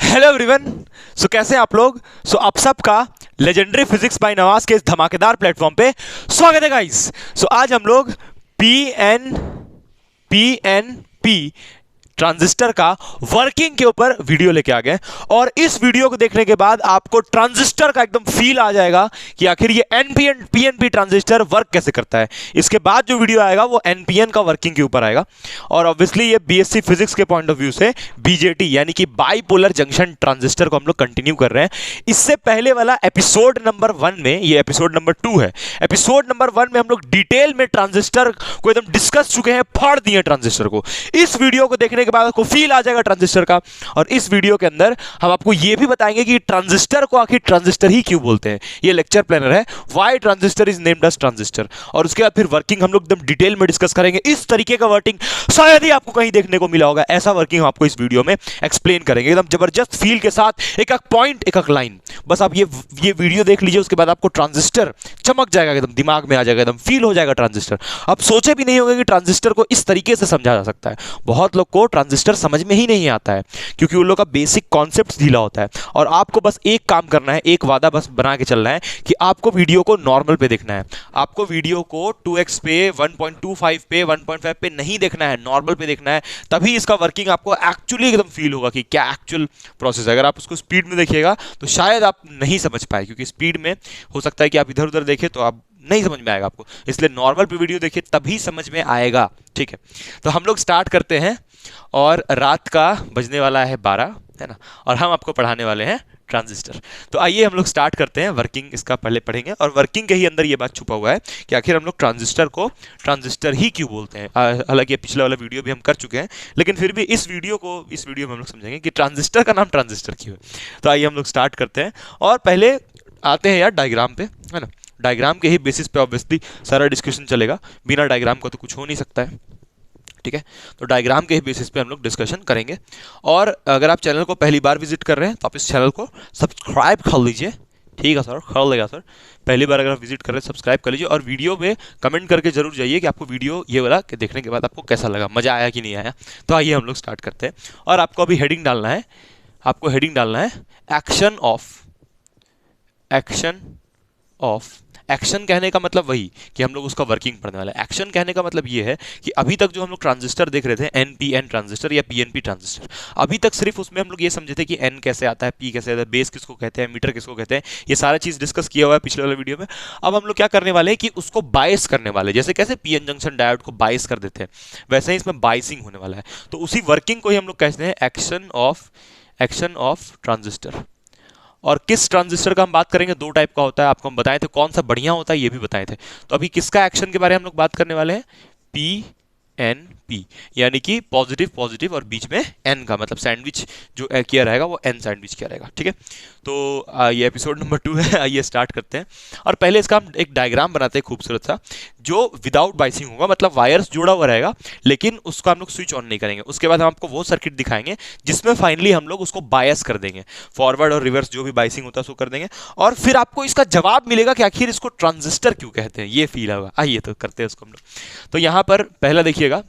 Hello everyone. कैसे हैं आप लोग? आप सबका लेजेंडरी फिजिक्स बाय नवाज के इस धमाकेदार प्लेटफॉर्म पे स्वागत है गाइस। आज हम लोग पी ट्रांजिस्टर का वर्किंग के ऊपर वीडियो लेके आ गए और इस वीडियो को देखने के बाद आपको ट्रांजिस्टर का एकदम फील आ जाएगा कि आखिर ये एनपीएन पीएनपी ट्रांजिस्टर वर्क कैसे करता है। इसके बाद जो वीडियो आएगा वो एनपीएन का वर्किंग के ऊपर आएगा और ऑब्वियसली ये बीएससी फिजिक्स के पॉइंट ऑफ व्यू से बीजेटी यानी कि बाइपोलर जंक्शन ट्रांजिस्टर को हम लोग कंटिन्यू कर रहे हैं। इससे पहले वाला एपिसोड नंबर 1 में, ये एपिसोड नंबर 2 है, एपिसोड नंबर 1 में हम लोग डिटेल में ट्रांजिस्टर को एकदम डिस्कस चुके हैं, फाड़ दिए ट्रांजिस्टर को। इस वीडियो को देखने के बाद आपको फील आ जाएगा ट्रांजिस्टर का और इस वीडियो के अंदर हम आपको यह भी बताएंगे कि ट्रांजिस्टर को आखिर ट्रांजिस्टर ही क्यों बोलते हैं। ये लेक्चर प्लानर है, why transistor is named as transistor, और उसके बाद फिर वर्किंग हम लोग एकदम डिटेल में डिस्कस करेंगे। इस तरीके का वर्किंग शायद ही आपको कहीं देखने को मिला होगा, ऐसा वर्किंग हम आपको इस वीडियो में एक्सप्लेन करेंगे एकदम जबरदस्त फील के साथ, एक एक पॉइंट, एक एक लाइन। बस आप ये वीडियो देख लीजिए, उसके बाद आपको ट्रांजिस्टर चमक जाएगा, एकदम दिमाग में आ जाएगा, एकदम फील हो जाएगा ट्रांजिस्टर। आप सोचे भी नहीं होंगे कि ट्रांजिस्टर को इस तरीके से समझा जा सकता है। बहुत लोग को ट्रांजिस्टर समझ में ही नहीं आता है क्योंकि उन लोग का बेसिक कॉन्सेप्ट ढीला होता है। और आपको बस एक काम करना है, एक वादा बस बना के चलना है कि आपको वीडियो को नॉर्मल पे देखना है। आपको वीडियो को 2x पे, 1.25 पे, 1.5 पे नहीं देखना है, नॉर्मल पे देखना है। तभी इसका वर्किंग आपको एक्चुअली एकदम फील होगा कि क्या एक्चुअल प्रोसेस है। अगर आप उसको स्पीड में देखिएगा तो शायद आप नहीं समझ पाए, क्योंकि स्पीड में हो सकता है कि आप इधर उधर देखें तो आप नहीं समझ में आएगा आपको, इसलिए नॉर्मल पे वीडियो देखिए तभी समझ में आएगा। ठीक है, तो हम लोग स्टार्ट करते हैं और रात का बजने वाला है 12, है ना, और हम आपको पढ़ाने वाले हैं ट्रांजिस्टर। तो आइए हम लोग स्टार्ट करते हैं। वर्किंग इसका पहले पढ़ेंगे और वर्किंग के ही अंदर ये बात छुपा हुआ है कि आखिर हम लोग ट्रांजिस्टर को ट्रांजिस्टर ही क्यों बोलते हैं। हालांकि पिछला वाला वीडियो भी हम कर चुके हैं, लेकिन फिर भी इस वीडियो में हम लोग समझेंगे कि ट्रांजिस्टर का नाम ट्रांजिस्टर क्यों है। तो आइए हम लोग स्टार्ट करते हैं और पहले आते हैं यार डायग्राम पे, है ना। डायग्राम के ही बेसिस पे ऑब्वियसली सारा डिस्कशन चलेगा, बिना डायग्राम का तो कुछ हो नहीं सकता है। ठीक है, तो डायग्राम के ही बेसिस पे हम लोग डिस्कशन करेंगे। और अगर आप चैनल को पहली बार विजिट कर रहे हैं तो आप इस चैनल को सब्सक्राइब कर लीजिए। ठीक है सर, कर लेगा सर। पहली बार अगर आप विजिट कर रहे हैं सब्सक्राइब कर लीजिए और वीडियो में कमेंट करके जरूर जाइए कि आपको वीडियो ये वाला देखने के बाद आपको कैसा लगा, मजा आया कि नहीं आया। तो आइए हम लोग स्टार्ट करते हैं और आपको अभी हेडिंग डालना है, एक्शन ऑफ। एक्शन कहने का मतलब वही कि हम लोग उसका वर्किंग पढ़ने वाला है। एक्शन कहने का मतलब ये है कि अभी तक जो हम लोग ट्रांजिस्टर देख रहे थे, एनपीएन ट्रांजिस्टर या पीएनपी ट्रांजिस्टर, अभी तक सिर्फ उसमें हम लोग ये समझे थे कि एन कैसे आता है, पी कैसे आता है, बेस किसको कहते हैं, मीटर किसको कहते हैं, ये सारा चीज डिस्कस किया हुआ है पिछले वाले वीडियो में। अब हम लोग क्या करने वाले हैं कि उसको बायस करने वाले, जैसे कैसे पीएन जंक्शन डायोड को बायस कर देते हैं, वैसे ही इसमें बायसिंग होने वाला है। तो उसी वर्किंग को ही हम लोग कहते हैं एक्शन ऑफ ट्रांजिस्टर। और किस ट्रांजिस्टर का हम बात करेंगे, 2 टाइप का होता है, आपको हम बताए थे। कौन सा बढ़िया होता है ये भी बताए थे। तो अभी किसका एक्शन के बारे में हम लोग बात करने वाले हैं, पी, यानी कि पॉजिटिव पॉजिटिव और बीच में एन का, मतलब सैंडविच जो किया रहेगा वो एन सैंडविच किया रहेगा। ठीक है, तो ये एपिसोड नंबर 2 है। आइए स्टार्ट करते हैं और पहले इसका हम एक डायग्राम बनाते हैं खूबसूरत सा, जो विदाउट बाइसिंग होगा, मतलब वायर्स जुड़ा हुआ रहेगा लेकिन उसको हम लोग स्विच ऑन नहीं करेंगे। उसके बाद हम आपको वो सर्किट दिखाएंगे जिसमें फाइनली हम लोग उसको बायस कर देंगे, फॉरवर्ड और रिवर्स जो भी बाइसिंग होता है उसको कर देंगे और फिर आपको इसका जवाब मिलेगा कि आखिर इसको ट्रांजिस्टर क्यों कहते हैं, ये फील होगा। आइए तो करते हैं उसको हम लोग। तो यहाँ पर पहला देखिएगा,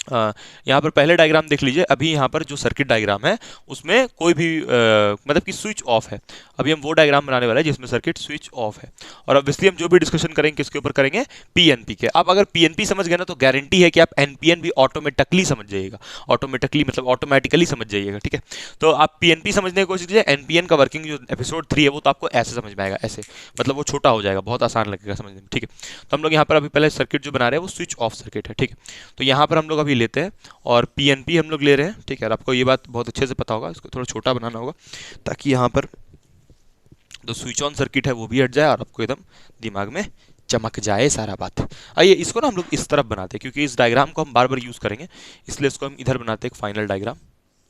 यहाँ पर पहले डायग्राम देख लीजिए। अभी यहाँ पर जो सर्किट डायग्राम है उसमें कोई भी मतलब कि स्विच ऑफ है। अभी हम वो डायग्राम बनाने वाले हैं जिसमें सर्किट स्विच ऑफ है और ऑब्वियसली हम जो भी डिस्कशन करेंगे किसके ऊपर करेंगे, पीएनपी के। आप अगर पीएनपी समझ गए ना तो गारंटी है कि आप एनपीएन भी ऑटोमेटिकली समझ जाइएगा, ऑटोमेटिकली मतलब ऑटोमेटिकली समझ जाइएगा। ठीक है, तो आप पीएनपी समझने की कोशिश कीजिए। एनपीएन का वर्किंग जो एपिसोड 3 है वो तो आपको ऐसे समझ में आएगा, ऐसे, मतलब वो छोटा हो जाएगा, बहुत आसान लगेगा समझने में। ठीक है, तो हम लोग यहाँ पर अभी पहले सर्किट जो बना रहे हैं वो स्विच ऑफ सर्किट है। ठीक है, तो यहाँ पर हम लोग अभी लेते हैं और पीएनपी हम लोग ले रहे हैं। ठीक है, आपको ये बात बहुत अच्छे से पता होगा, इसको थोड़ा छोटा बनाना होगा ताकि यहाँ पर जो स्विच ऑन सर्किट है वो भी हट जाए और आपको एकदम दिमाग में चमक जाए सारा बात। आइए इसको ना हम लोग इस तरफ बनाते हैं, क्योंकि इस डायग्राम को हम बार बार यूज़ करेंगे, इसलिए इसको हम इधर बनाते हैं एक फाइनल डायग्राम।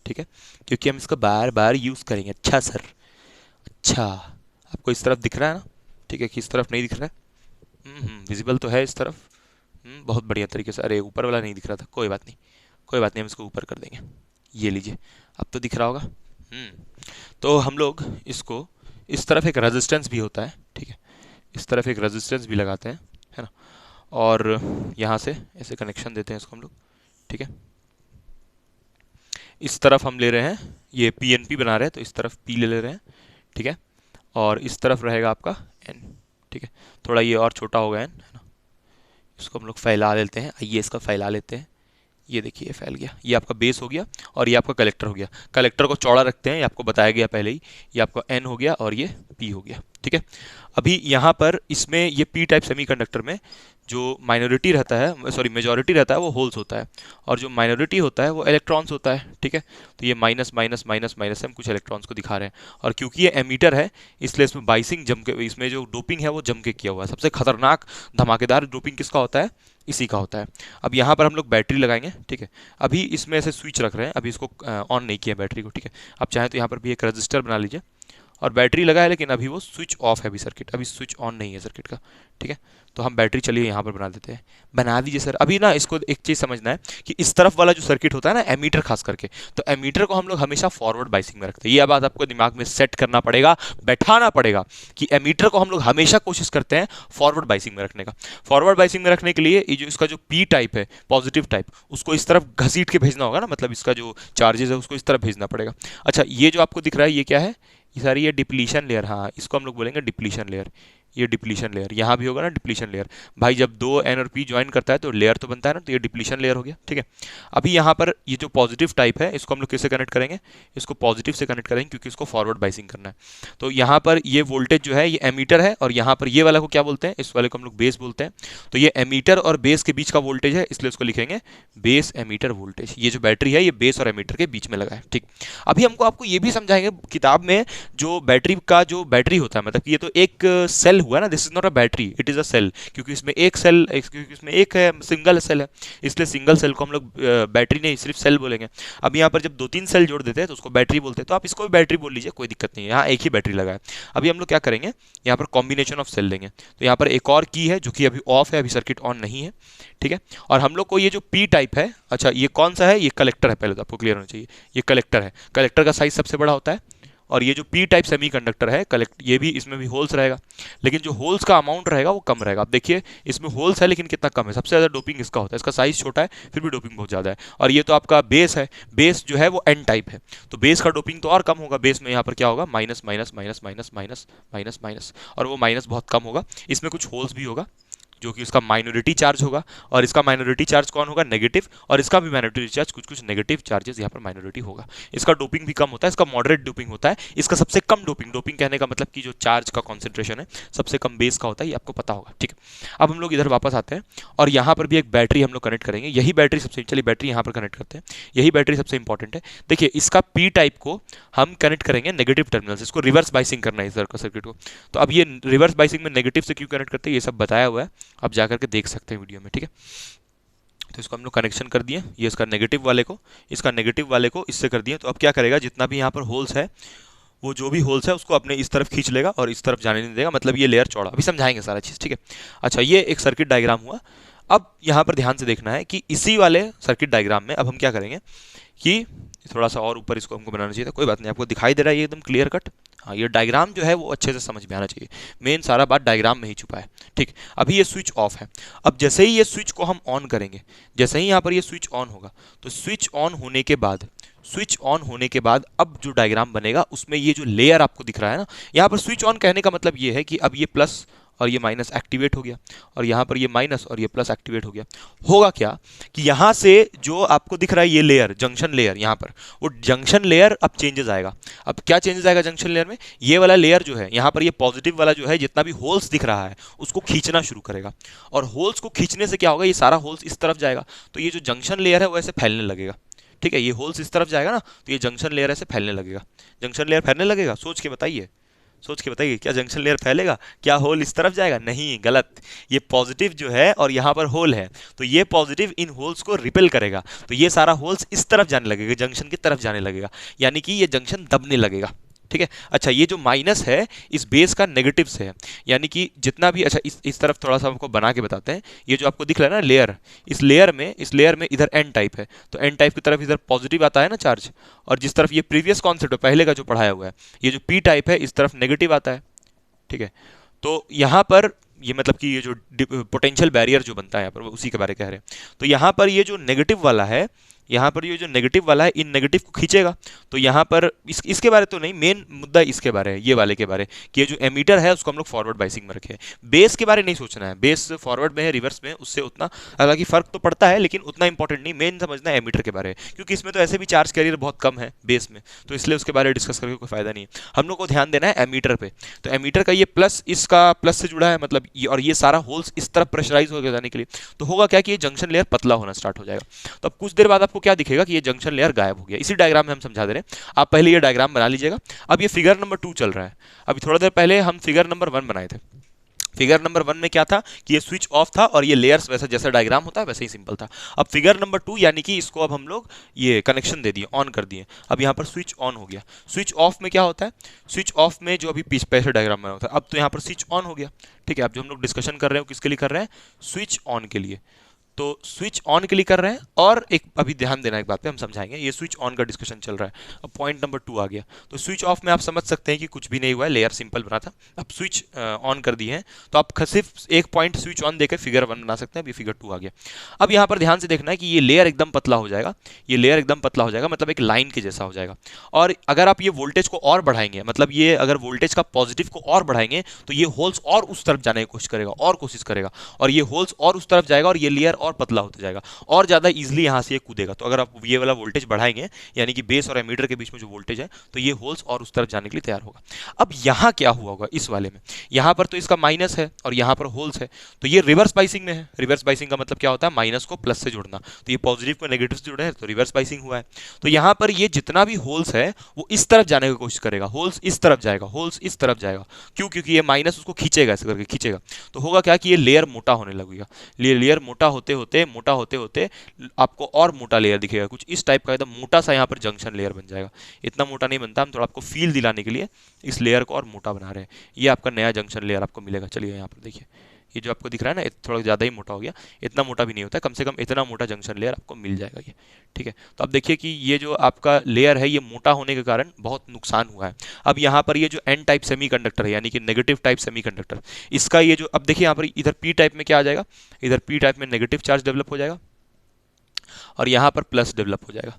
ठीक है, क्योंकि हम इसको बार बार यूज़ करेंगे। अच्छा सर, अच्छा, आपको इस तरफ दिख रहा है ना? ठीक है, कि इस तरफ नहीं दिख रहा है? विजिबल तो है इस तरफ। बहुत बढ़िया तरीके से। अरे ऊपर वाला नहीं दिख रहा था, कोई बात नहीं, कोई बात नहीं, हम इसको ऊपर कर देंगे। ये लीजिए, अब तो दिख रहा होगा। तो हम लोग इसको, इस तरफ एक रेजिस्टेंस भी होता है। ठीक है, इस तरफ एक रेजिस्टेंस भी लगाते हैं, है ना, और यहाँ से ऐसे कनेक्शन देते हैं इसको हम लोग। ठीक है, इस तरफ हम ले रहे हैं, ये PNP बना रहे हैं तो इस तरफ P ले रहे हैं, ठीक है, और इस तरफ रहेगा आपका N, ठीक है। थोड़ा ये और छोटा होगा N, है ना, इसको हम लोग फैला लेते हैं, आइए इसका फैला लेते हैं, ये देखिए ये फैल गया, ये आपका बेस हो गया और ये आपका कलेक्टर हो गया। कलेक्टर को चौड़ा रखते हैं, ये आपको बताया गया पहले ही, ये आपका N हो गया और ये P हो गया, ठीक है। अभी यहाँ पर इसमें ये P टाइप सेमीकंडक्टर में जो माइनॉरिटी रहता है, सॉरी मेजॉरिटी रहता है वो होल्स होता है, और जो माइनॉरिटी होता है वो इलेक्ट्रॉन्स होता है, ठीक है। तो ये माइनस माइनस माइनस माइनस हम कुछ इलेक्ट्रॉन्स को दिखा रहे हैं, और क्योंकि ये एमीटर है इसलिए इसमें बाइसिंग जम के, इसमें जो डोपिंग है वो जम के किया हुआ है। सबसे खतरनाक धमाकेदार डोपिंग किसका होता है, इसी का होता है। अब यहाँ पर हम लोग बैटरी लगाएंगे, ठीक है। अभी इसमें ऐसे स्विच रख रहे हैं, अभी इसको ऑन नहीं किया बैटरी को, ठीक है। आप चाहें तो यहाँ पर भी एक रजिस्टर बना लीजिए और बैटरी लगा है, लेकिन अभी वो स्विच ऑफ है, अभी सर्किट, अभी स्विच ऑन नहीं है सर्किट का, ठीक है। तो हम बैटरी चलिए यहाँ पर बना देते हैं, बना दीजिए सर। अभी ना इसको एक चीज़ समझना है कि इस तरफ वाला जो सर्किट होता है ना, एमीटर खास करके, तो एमीटर को हम लोग हमेशा फॉरवर्ड बाइसिंग में रखते हैं। ये बात आपको दिमाग में सेट करना पड़ेगा, बैठाना पड़ेगा कि एमीटर को हम लोग हमेशा कोशिश करते हैं फॉरवर्ड बाइसिंग में रखने का। फॉरवर्ड बाइसिंग में रखने के लिए ये जो इसका जो P टाइप है, पॉजिटिव टाइप, उसको इस तरफ घसीट के भेजना होगा ना, मतलब इसका जो चार्जेस है उसको इस तरफ भेजना पड़ेगा। अच्छा, ये जो आपको दिख रहा है ये क्या है, ये सारी ये डिप्लीशन लेयर, हाँ इसको हम लोग बोलेंगे डिप्लीशन लेयर। ये डिप्लीशन लेयर यहाँ भी होगा ना, डिप्लीशन लेयर। भाई जब दो N और P ज्वाइन करता है तो लेयर तो बनता है ना, तो ये डिप्लीशन लेयर हो गया, ठीक है। अभी यहाँ पर ये जो पॉजिटिव टाइप है इसको हम लोग किससे कनेक्ट करेंगे, इसको पॉजिटिव से कनेक्ट करेंगे क्योंकि इसको फॉरवर्ड बाइसिंग करना है। तो यहाँ पर ये वोल्टेज जो है ये एमीटर है, और यहाँ पर ये वाला को क्या बोलते हैं, इस वाले को हम लोग बेस बोलते हैं। तो ये एमीटर और बेस के बीच का वोल्टेज है, इसलिए उसको लिखेंगे बेस एमीटर वोल्टेज। ये जो बैटरी है ये बेस और एमीटर के बीच में लगा है, ठीक। अभी हमको आपको ये भी समझाएंगे किताब में, जो बैटरी का जो बैटरी होता है, मतलब कि ये तो एक सेल हुआ ना, this is not a battery, it is a cell, क्योंकि इसमें एक सेल, क्योंकि इसमें एक है, सिंगल सेल है, इसलिए सिंगल सेल को हम लोग बैटरी नहीं सिर्फ सेल बोलेंगे। अब यहाँ पर जब 2-3 सेल जोड़ देते हैं तो उसको बैटरी बोलते हैं, तो आप इसको भी बैटरी बोल लीजिए, कोई दिक्कत नहीं है, यहाँ एक ही बैटरी लगा है। अभी हम लोग क्या करेंगे, यहाँ पर कॉम्बिनेशन ऑफ सेल लेंगे, तो यहाँ पर एक और की है जो कि अभी ऑफ है, अभी सर्किट ऑन नहीं है, ठीक है। और हम लोग को ये जो P टाइप है, अच्छा ये कौन सा है, ये कलेक्टर है, पहले तो आपको क्लियर होना चाहिए, ये कलेक्टर है। कलेक्टर का साइज सबसे बड़ा होता है, और ये जो P टाइप सेमीकंडक्टर है कलेक्ट, ये भी, इसमें भी होल्स रहेगा, लेकिन जो होल्स का अमाउंट रहेगा वो कम रहेगा। आप देखिए इसमें होल्स है लेकिन कितना कम है, सबसे ज़्यादा डोपिंग इसका होता है, इसका साइज छोटा है फिर भी डोपिंग बहुत ज़्यादा है। और ये तो आपका बेस है, बेस जो है वो N टाइप है, तो बेस का डोपिंग तो और कम होगा। बेस में यहाँ पर क्या होगा, minus minus minus minus minus minus minus, और वो माइनस बहुत कम होगा। इसमें कुछ होल्स भी होगा जो कि इसका माइनॉरिटी चार्ज होगा, और इसका माइनॉरिटी चार्ज कौन होगा, नेगेटिव, और इसका भी माइनॉरिटी चार्ज कुछ कुछ नेगेटिव चार्जेस यहाँ पर माइनॉरिटी होगा। इसका डोपिंग भी कम होता है, इसका मॉडरेट डोपिंग होता है, इसका सबसे कम डोपिंग, डोपिंग कहने का मतलब कि जो चार्ज का कॉन्सेंट्रेशन है सबसे कम बेस का होता है, ये आपको पता होगा, ठीक है। अब हम लोग इधर वापस आते हैं, और यहाँ पर भी एक बैटरी हम लोग कनेक्ट करेंगे, यही बैटरी सबसे, चलिए बैटरी यहाँ पर कनेक्ट करते हैं, यही बैटरी सबसे इंपॉर्टेंट है। देखिए इसका P टाइप को हम कनेक्ट करेंगे नेगेटिव टर्मिनल से, इसको रिवर्स बाइसिंग करना है इस सर्किट को। तो अब ये रिवर्स बाइसिंग में नेगेटिव से क्यों कनेक्ट करते हैं ये सब बताया हुआ है, आप जाकर के देख सकते हैं वीडियो में, ठीक है। तो इसको हम लोग कनेक्शन कर दिए, ये इसका नेगेटिव वाले को, इसका नेगेटिव वाले को इससे कर दिए। तो अब क्या करेगा, जितना भी यहाँ पर होल्स है वो जो भी होल्स है उसको अपने इस तरफ खींच लेगा और इस तरफ जाने नहीं देगा, मतलब ये लेयर चौड़ा। अभी समझाएंगे सारा चीज़, ठीक है। अच्छा, ये एक सर्किट डायग्राम हुआ। अब यहाँ पर ध्यान से देखना है कि इसी वाले सर्किट डायग्राम में अब हम क्या करेंगे कि थोड़ा सा और ऊपर इसको हमको बनाना चाहिए था, कोई बात नहीं, आपको दिखाई दे रहा है ये एकदम क्लियर कट। हाँ, ये डायग्राम जो है वो अच्छे से समझ में आना चाहिए, मेन सारा बात डायग्राम में ही छुपा है, ठीक। अभी ये स्विच ऑफ है, अब जैसे ही ये स्विच को हम ऑन करेंगे, जैसे ही यहाँ पर ये स्विच ऑन होगा, तो स्विच ऑन होने के बाद, स्विच ऑन होने के बाद अब जो डायग्राम बनेगा उसमें ये जो लेयर आपको दिख रहा है ना, यहाँ पर स्विच ऑन कहने का मतलब ये है कि अब ये प्लस और ये माइनस एक्टिवेट हो गया, और यहाँ पर ये माइनस और ये प्लस एक्टिवेट हो गया। होगा क्या कि यहाँ से जो आपको दिख रहा है ये लेयर, जंक्शन लेयर, यहाँ पर वो जंक्शन लेयर अब चेंजेस आएगा। अब क्या चेंजेस आएगा जंक्शन लेयर में, ये वाला लेयर जो है यहाँ पर, ये पॉजिटिव वाला जो है, जितना भी होल्स दिख रहा है उसको खींचना शुरू करेगा, और होल्स को खींचने से क्या होगा, ये सारा होल्स इस तरफ जाएगा, तो ये जो जंक्शन लेयर है वो ऐसे फैलने लगेगा, ठीक है। ये होल्स इस तरफ जाएगा ना, तो ये जंक्शन लेयर ऐसे फैलने लगेगा, जंक्शन लेयर फैलने लगेगा। सोच के बताइए, सोच के बताइए, क्या जंक्शन लेयर फैलेगा, क्या होल इस तरफ जाएगा, नहीं, गलत। ये पॉजिटिव जो है और यहाँ पर होल है, तो ये पॉजिटिव इन होल्स को रिपेल करेगा, तो ये सारा होल्स इस तरफ जाने लगेगा, जंक्शन की तरफ जाने लगेगा, यानी कि ये जंक्शन दबने लगेगा, ठीक है। अच्छा, ये जो माइनस है इस बेस का नेगेटिव से है, यानी कि जितना भी, अच्छा इस तरफ थोड़ा सा हमको बना के बताते हैं। ये जो आपको दिख रहा है ना लेयर, इस लेयर में इधर N टाइप है, तो N टाइप की तरफ इधर पॉजिटिव आता है ना चार्ज, और जिस तरफ ये प्रीवियस कॉन्सेप्ट है पहले का जो पढ़ाया हुआ है, ये जो P टाइप है इस तरफ नेगेटिव आता है, ठीक है। तो यहाँ पर ये मतलब कि ये जो पोटेंशियल बैरियर जो बनता है यहाँ पर, वो उसी के बारे में कह रहे हैं। तो यहाँ पर ये जो नेगेटिव वाला है, यहाँ पर ये जो नेगेटिव वाला है इन नेगेटिव को खींचेगा। तो यहाँ पर इसके बारे तो नहीं, मेन मुद्दा इसके बारे है, ये वाले के बारे, कि ये जो एमीटर है उसको हम लोग फॉरवर्ड बाइसिंग में रखे। बेस के बारे नहीं सोचना है, बेस फॉरवर्ड में है रिवर्स में, उससे उतना हालांकि फर्क तो पड़ता है लेकिन उतना इंपॉर्टेंट नहीं, मेन समझना है एमीटर के बारे में, क्योंकि इसमें तो ऐसे भी चार्ज कैरियर बहुत कम है बेस में, तो इसलिए उसके बारे में डिस्कस करके कोई फायदा नहीं है। हम लोग को ध्यान देना है एमीटर पे। तो एमीटर का ये प्लस, इसका प्लस से जुड़ा है मतलब ये, और ये सारा होल्स इस तरफ प्रेशराइज हो जाने के लिए, तो होगा क्या कि ये जंक्शन लेयर पतला होना स्टार्ट हो जाएगा। तो अब कुछ देर बाद आपको क्या दिखेगा कि ये जंक्शन लेयर गायब हो गया। इसी डायग्राम में हम समझा दे रहे हैं, आप पहले ये डायग्राम बना लीजिएगा। अब ये फिगर नंबर 2 चल रहा है, अभी थोड़ा देर पहले हम फिगर नंबर 1 बनाए थे। फिगर नंबर 1 में क्या था कि ये स्विच ऑफ था और ये लेयर्स वैसा जैसा डायग्राम होता है वैसे ही सिंपल था। अब फिगर नंबर 2 यानी कि इसको अब हम लोग ये कनेक्शन दे दिए, ऑन कर दिए। अब यहाँ पर स्विच ऑन हो गया। स्विच ऑफ में क्या होता है, स्विच ऑफ में जो अभी पीछे डायग्राम बना होता है, अब तो यहाँ पर स्विच ऑन हो गया। ठीक है, अब जो हम लोग डिस्कशन कर रहे हैं किसके लिए कर रहे हैं, स्विच ऑन के लिए। तो स्विच ऑन के लिए कर रहे हैं। और एक अभी ध्यान देना एक बात पे, हम समझाएंगे, ये स्विच ऑन का डिस्कशन चल रहा है। अब पॉइंट नंबर 2 आ गया। तो स्विच ऑफ में आप समझ सकते हैं कि कुछ भी नहीं हुआ है, लेयर सिंपल बना था। अब स्विच ऑन कर दिए हैं तो आप सिर्फ एक पॉइंट स्विच ऑन देकर फिगर 1 बना सकते हैं। अभी फिगर 2 आ गया। अब यहाँ पर ध्यान से देखना है कि ये लेयर एकदम पतला हो जाएगा, ये लेयर एकदम पतला हो जाएगा, मतलब एक लाइन के जैसा हो जाएगा। और अगर आप ये वोल्टेज को और बढ़ाएंगे, मतलब ये अगर वोल्टेज का पॉजिटिव को और बढ़ाएंगे तो ये होल्स और उस तरफ जाने की कोशिश करेगा, और कोशिश करेगा, और ये होल्स और उस तरफ जाएगा और ये लेयर और पतला होता जाएगा और ज़्यादा इजीली यहाँ से ये कूदेगा। तो अगर आप ये वाला वोल्टेज बढ़ाएंगे, यानी कि बेस और एमीटर के बीच में जो वोल्टेज है, तो ये होल्स और उस तरफ जाने के लिए तैयार होगा। अब यहाँ क्या हुआ होगा इस वाले में, यहाँ पर तो इसका माइनस है और यहाँ पर होल्स है, तो ये रिवर्स बाइसिंग में है। रिवर्स बाइसिंग का मतलब क्या होता है, माइनस को प्लस से जोड़ना। तो ये पॉजिटिव को नेगेटिव से जुड़े हैं तो रिवर्स बाइसिंग हुआ है। तो यहाँ पर ये जितना भी होल्स है वो इस तरफ जाने की कोशिश करेगा, होल्स इस तरफ जाएगा, होल्स इस तरफ जाएगा। क्यों, क्योंकि ये माइनस उसको खींचेगा, ऐसे करके खींचेगा। तो होगा क्या कि ये लेयर मोटा होने लगेगा। लेयर मोटा होते होते आपको और मोटा लेयर दिखेगा, कुछ इस टाइप का एकदम मोटा सा यहाँ पर जंक्शन लेयर बन जाएगा। इतना मोटा नहीं बनता, हम थोड़ा आपको फील दिलाने के लिए इस लेयर को और मोटा बना रहे हैं। ये आपका नया जंक्शन लेयर आपको मिलेगा। चलिए यहाँ पर देखिए, ये जो आपको दिख रहा है ना, थोड़ा ज़्यादा ही मोटा हो गया। इतना मोटा भी नहीं होता, कम से कम इतना मोटा जंक्शन लेयर आपको मिल जाएगा ये। ठीक है, तो अब देखिए कि ये जो आपका लेयर है ये मोटा होने के कारण बहुत नुकसान हुआ है। अब यहाँ पर ये जो एन टाइप सेमीकंडक्टर है, यानी कि नेगेटिव टाइप सेमीकंडक्टर, इसका ये जो, अब देखिए यहाँ पर इधर पी टाइप में क्या आ जाएगा, इधर पी टाइप में नेगेटिव चार्ज डेवलप हो जाएगा और यहाँ पर प्लस डेवलप हो जाएगा,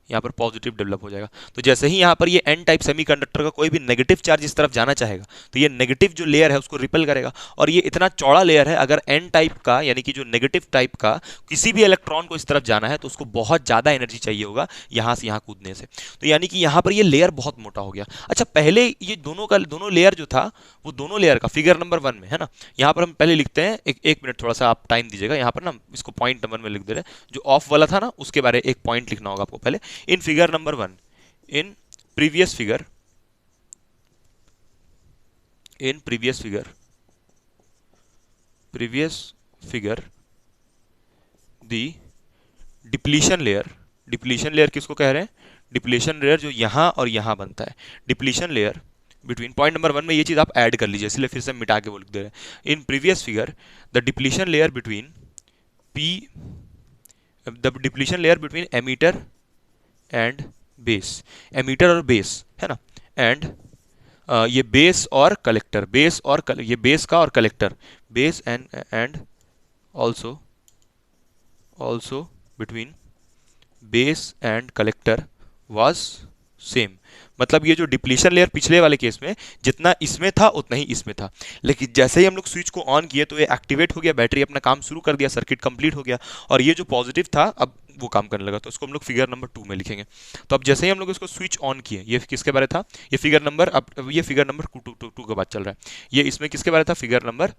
यहाँ पर पॉजिटिव डेवलप हो जाएगा। तो जैसे ही यहाँ पर ये एन टाइप सेमीकंडक्टर का कोई भी नेगेटिव चार्ज इस तरफ जाना चाहेगा तो ये नेगेटिव जो लेयर है उसको रिपेल करेगा। और ये इतना चौड़ा लेयर है, अगर एन टाइप का यानी कि जो नेगेटिव टाइप का किसी भी इलेक्ट्रॉन को इस तरफ जाना है तो उसको बहुत ज़्यादा एनर्जी चाहिए होगा यहाँ से यहाँ कूदने से। तो यानी कि यहाँ पर ये लेयर बहुत मोटा हो गया। अच्छा, पहले ये दोनों लेयर जो था वो दोनों लेयर का फिगर नंबर 1 में है ना, यहाँ पर हम पहले लिखते हैं, एक मिनट थोड़ा सा आप टाइम दीजिएगा। यहाँ पर ना इसको पॉइंट नंबर में लिख दे रहे हैं, जो ऑफ वाला था ना उसके बारे एक पॉइंट लिखना होगा आपको पहले। in figure number 1, in previous figure the depletion layer किसको कह रहे हैं, डिप्लीशन लेयर जो यहां और यहां बनता है, depletion layer between, point number 1 में ये चीज आप ऐड कर लीजिए, इसलिए फिर से मिटा के वो लिख दे रहे हैं। In previous figure the depletion layer between emitter and base, emitter और बेस है ना, एंड ये बेस और कलेक्टर, ये बेस का और collector, base and also between base and collector was same. मतलब ये जो डिप्लीशन लेयर पिछले वाले केस में जितना इसमें था उतना ही इसमें था, लेकिन जैसे ही हम लोग स्विच को ऑन किए तो ये एक्टिवेट हो गया, बैटरी अपना काम शुरू कर दिया, सर्किट कंप्लीट हो गया और ये जो पॉजिटिव था अब वो काम करने लगा। तो इसको हम लोग फिगर नंबर 2 में लिखेंगे। तो अब जैसे ही हम लोग इसको स्विच ऑन किए, ये किसके बारे था, ये फिगर नंबर, अब ये फिगर नंबर 2 के बाद चल रहा है, ये इसमें किसके बारे था, फिगर नंबर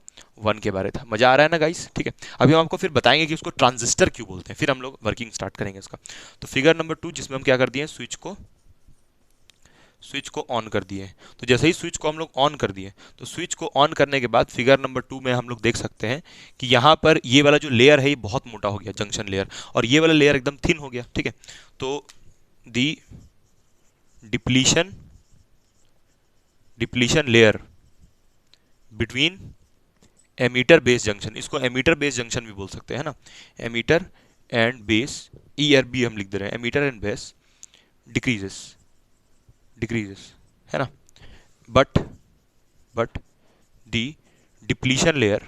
1 के बारे था। मजा आ रहा है ना गाइस, ठीक है। अभी हम आपको फिर बताएंगे कि उसको ट्रांजिस्टर क्यों बोलते हैं, फिर हम लोग वर्किंग स्टार्ट करेंगे इसका। तो फिगर नंबर 2 जिसमें हम क्या कर दिए, स्विच को ऑन कर दिए। तो जैसे ही स्विच को हम लोग ऑन कर दिए तो स्विच को ऑन करने के बाद फिगर नंबर 2 में हम लोग देख सकते हैं कि यहाँ पर ये वाला जो लेयर है ये बहुत मोटा हो गया, जंक्शन लेयर, और ये वाला लेयर एकदम थिन हो गया। ठीक है, तो the depletion layer between emitter base junction, इसको एमीटर बेस जंक्शन भी बोल सकते हैं ना, एमीटर एंड बेस, ERB हम लिख दे रहे हैं, एमीटर एंड बेस डिक्रीजेस है ना, but the depletion layer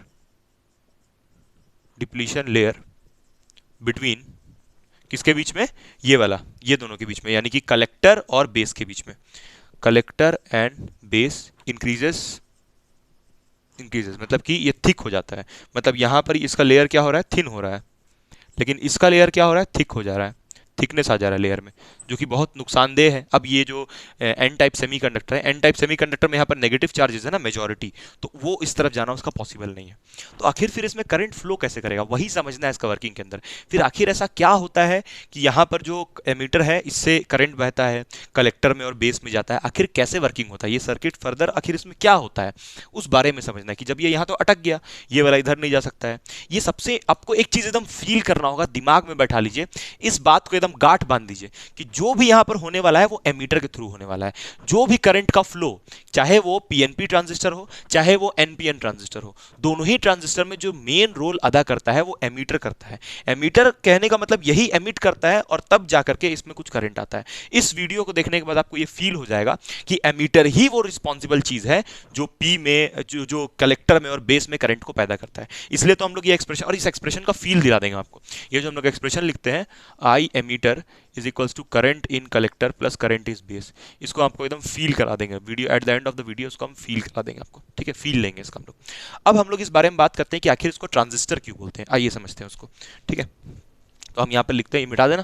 between किसके बीच में, ये वाला, ये दोनों के बीच में, यानी कि कलेक्टर और बेस के बीच में, कलेक्टर एंड बेस इंक्रीजेस मतलब कि ये थिक हो जाता है, मतलब यहां पर इसका लेयर क्या हो रहा है, थिन हो रहा है, लेकिन इसका लेयर क्या हो रहा है, थिक हो जा रहा है, थिकनेस आ जा रहा है लेयर में, जो कि बहुत नुकसानदेह है। अब ये जो एन टाइप सेमीकंडक्टर है, एन टाइप सेमीकंडक्टर में यहाँ पर नेगेटिव चार्जेस है ना, मेजॉरिटी, तो वो इस तरफ जाना उसका पॉसिबल नहीं है। तो आखिर फिर इसमें करंट फ्लो कैसे करेगा, वही समझना है इसका वर्किंग के अंदर। फिर आखिर ऐसा क्या होता है कि यहाँ पर जो एमीटर है इससे करंट बहता है, कलेक्टर में और बेस में जाता है, आखिर कैसे वर्किंग होता है ये सर्किट, फर्दर आखिर इसमें क्या होता है उस बारे में समझना है। कि जब ये यहाँ तो अटक गया, ये वाला इधर नहीं जा सकता है, ये सबसे आपको एक चीज एकदम फील करना होगा, दिमाग में बैठा लीजिए, इस बात को एकदम गांठ बांध दीजिए कि जो भी यहां पर होने वाला है वो एमीटर के थ्रू होने वाला है। जो भी करंट का फ्लो, चाहे वो पीएनपी ट्रांजिस्टर हो चाहे वो एनपीएन ट्रांजिस्टर हो, दोनों ही ट्रांजिस्टर में जो मेन रोल अदा करता है वो एमीटर करता है। एमीटर कहने का मतलब यही एमिट करता है और तब जाकर के इसमें कुछ करंट आता है। इस वीडियो को देखने के बाद आपको ये फील हो जाएगा कि एमीटर ही वो रिस्पॉन्सिबल चीज है जो पी में, जो कलेक्टर में और बेस में करंट को पैदा करता है। इसलिए तो हम लोग ये एक्सप्रेशन, और इस एक्सप्रेशन का फील दिला देंगे आपको। ये जो हम लोग एक्सप्रेशन लिखते हैं, I emitter is equals to current in collector plus current is base, इसको आपको एकदम फील करा देंगे video, at the end of the video इसको हम फील करा देंगे आपको, ठीक है, फील लेंगे इसका हम लोग। अब हम लोग इस बारे में बात करते हैं कि आखिर इसको ट्रांजिस्टर क्यों बोलते हैं, आइए समझते हैं उसको, ठीक है। तो हम यहाँ पर लिखते हैं, मिटा देना,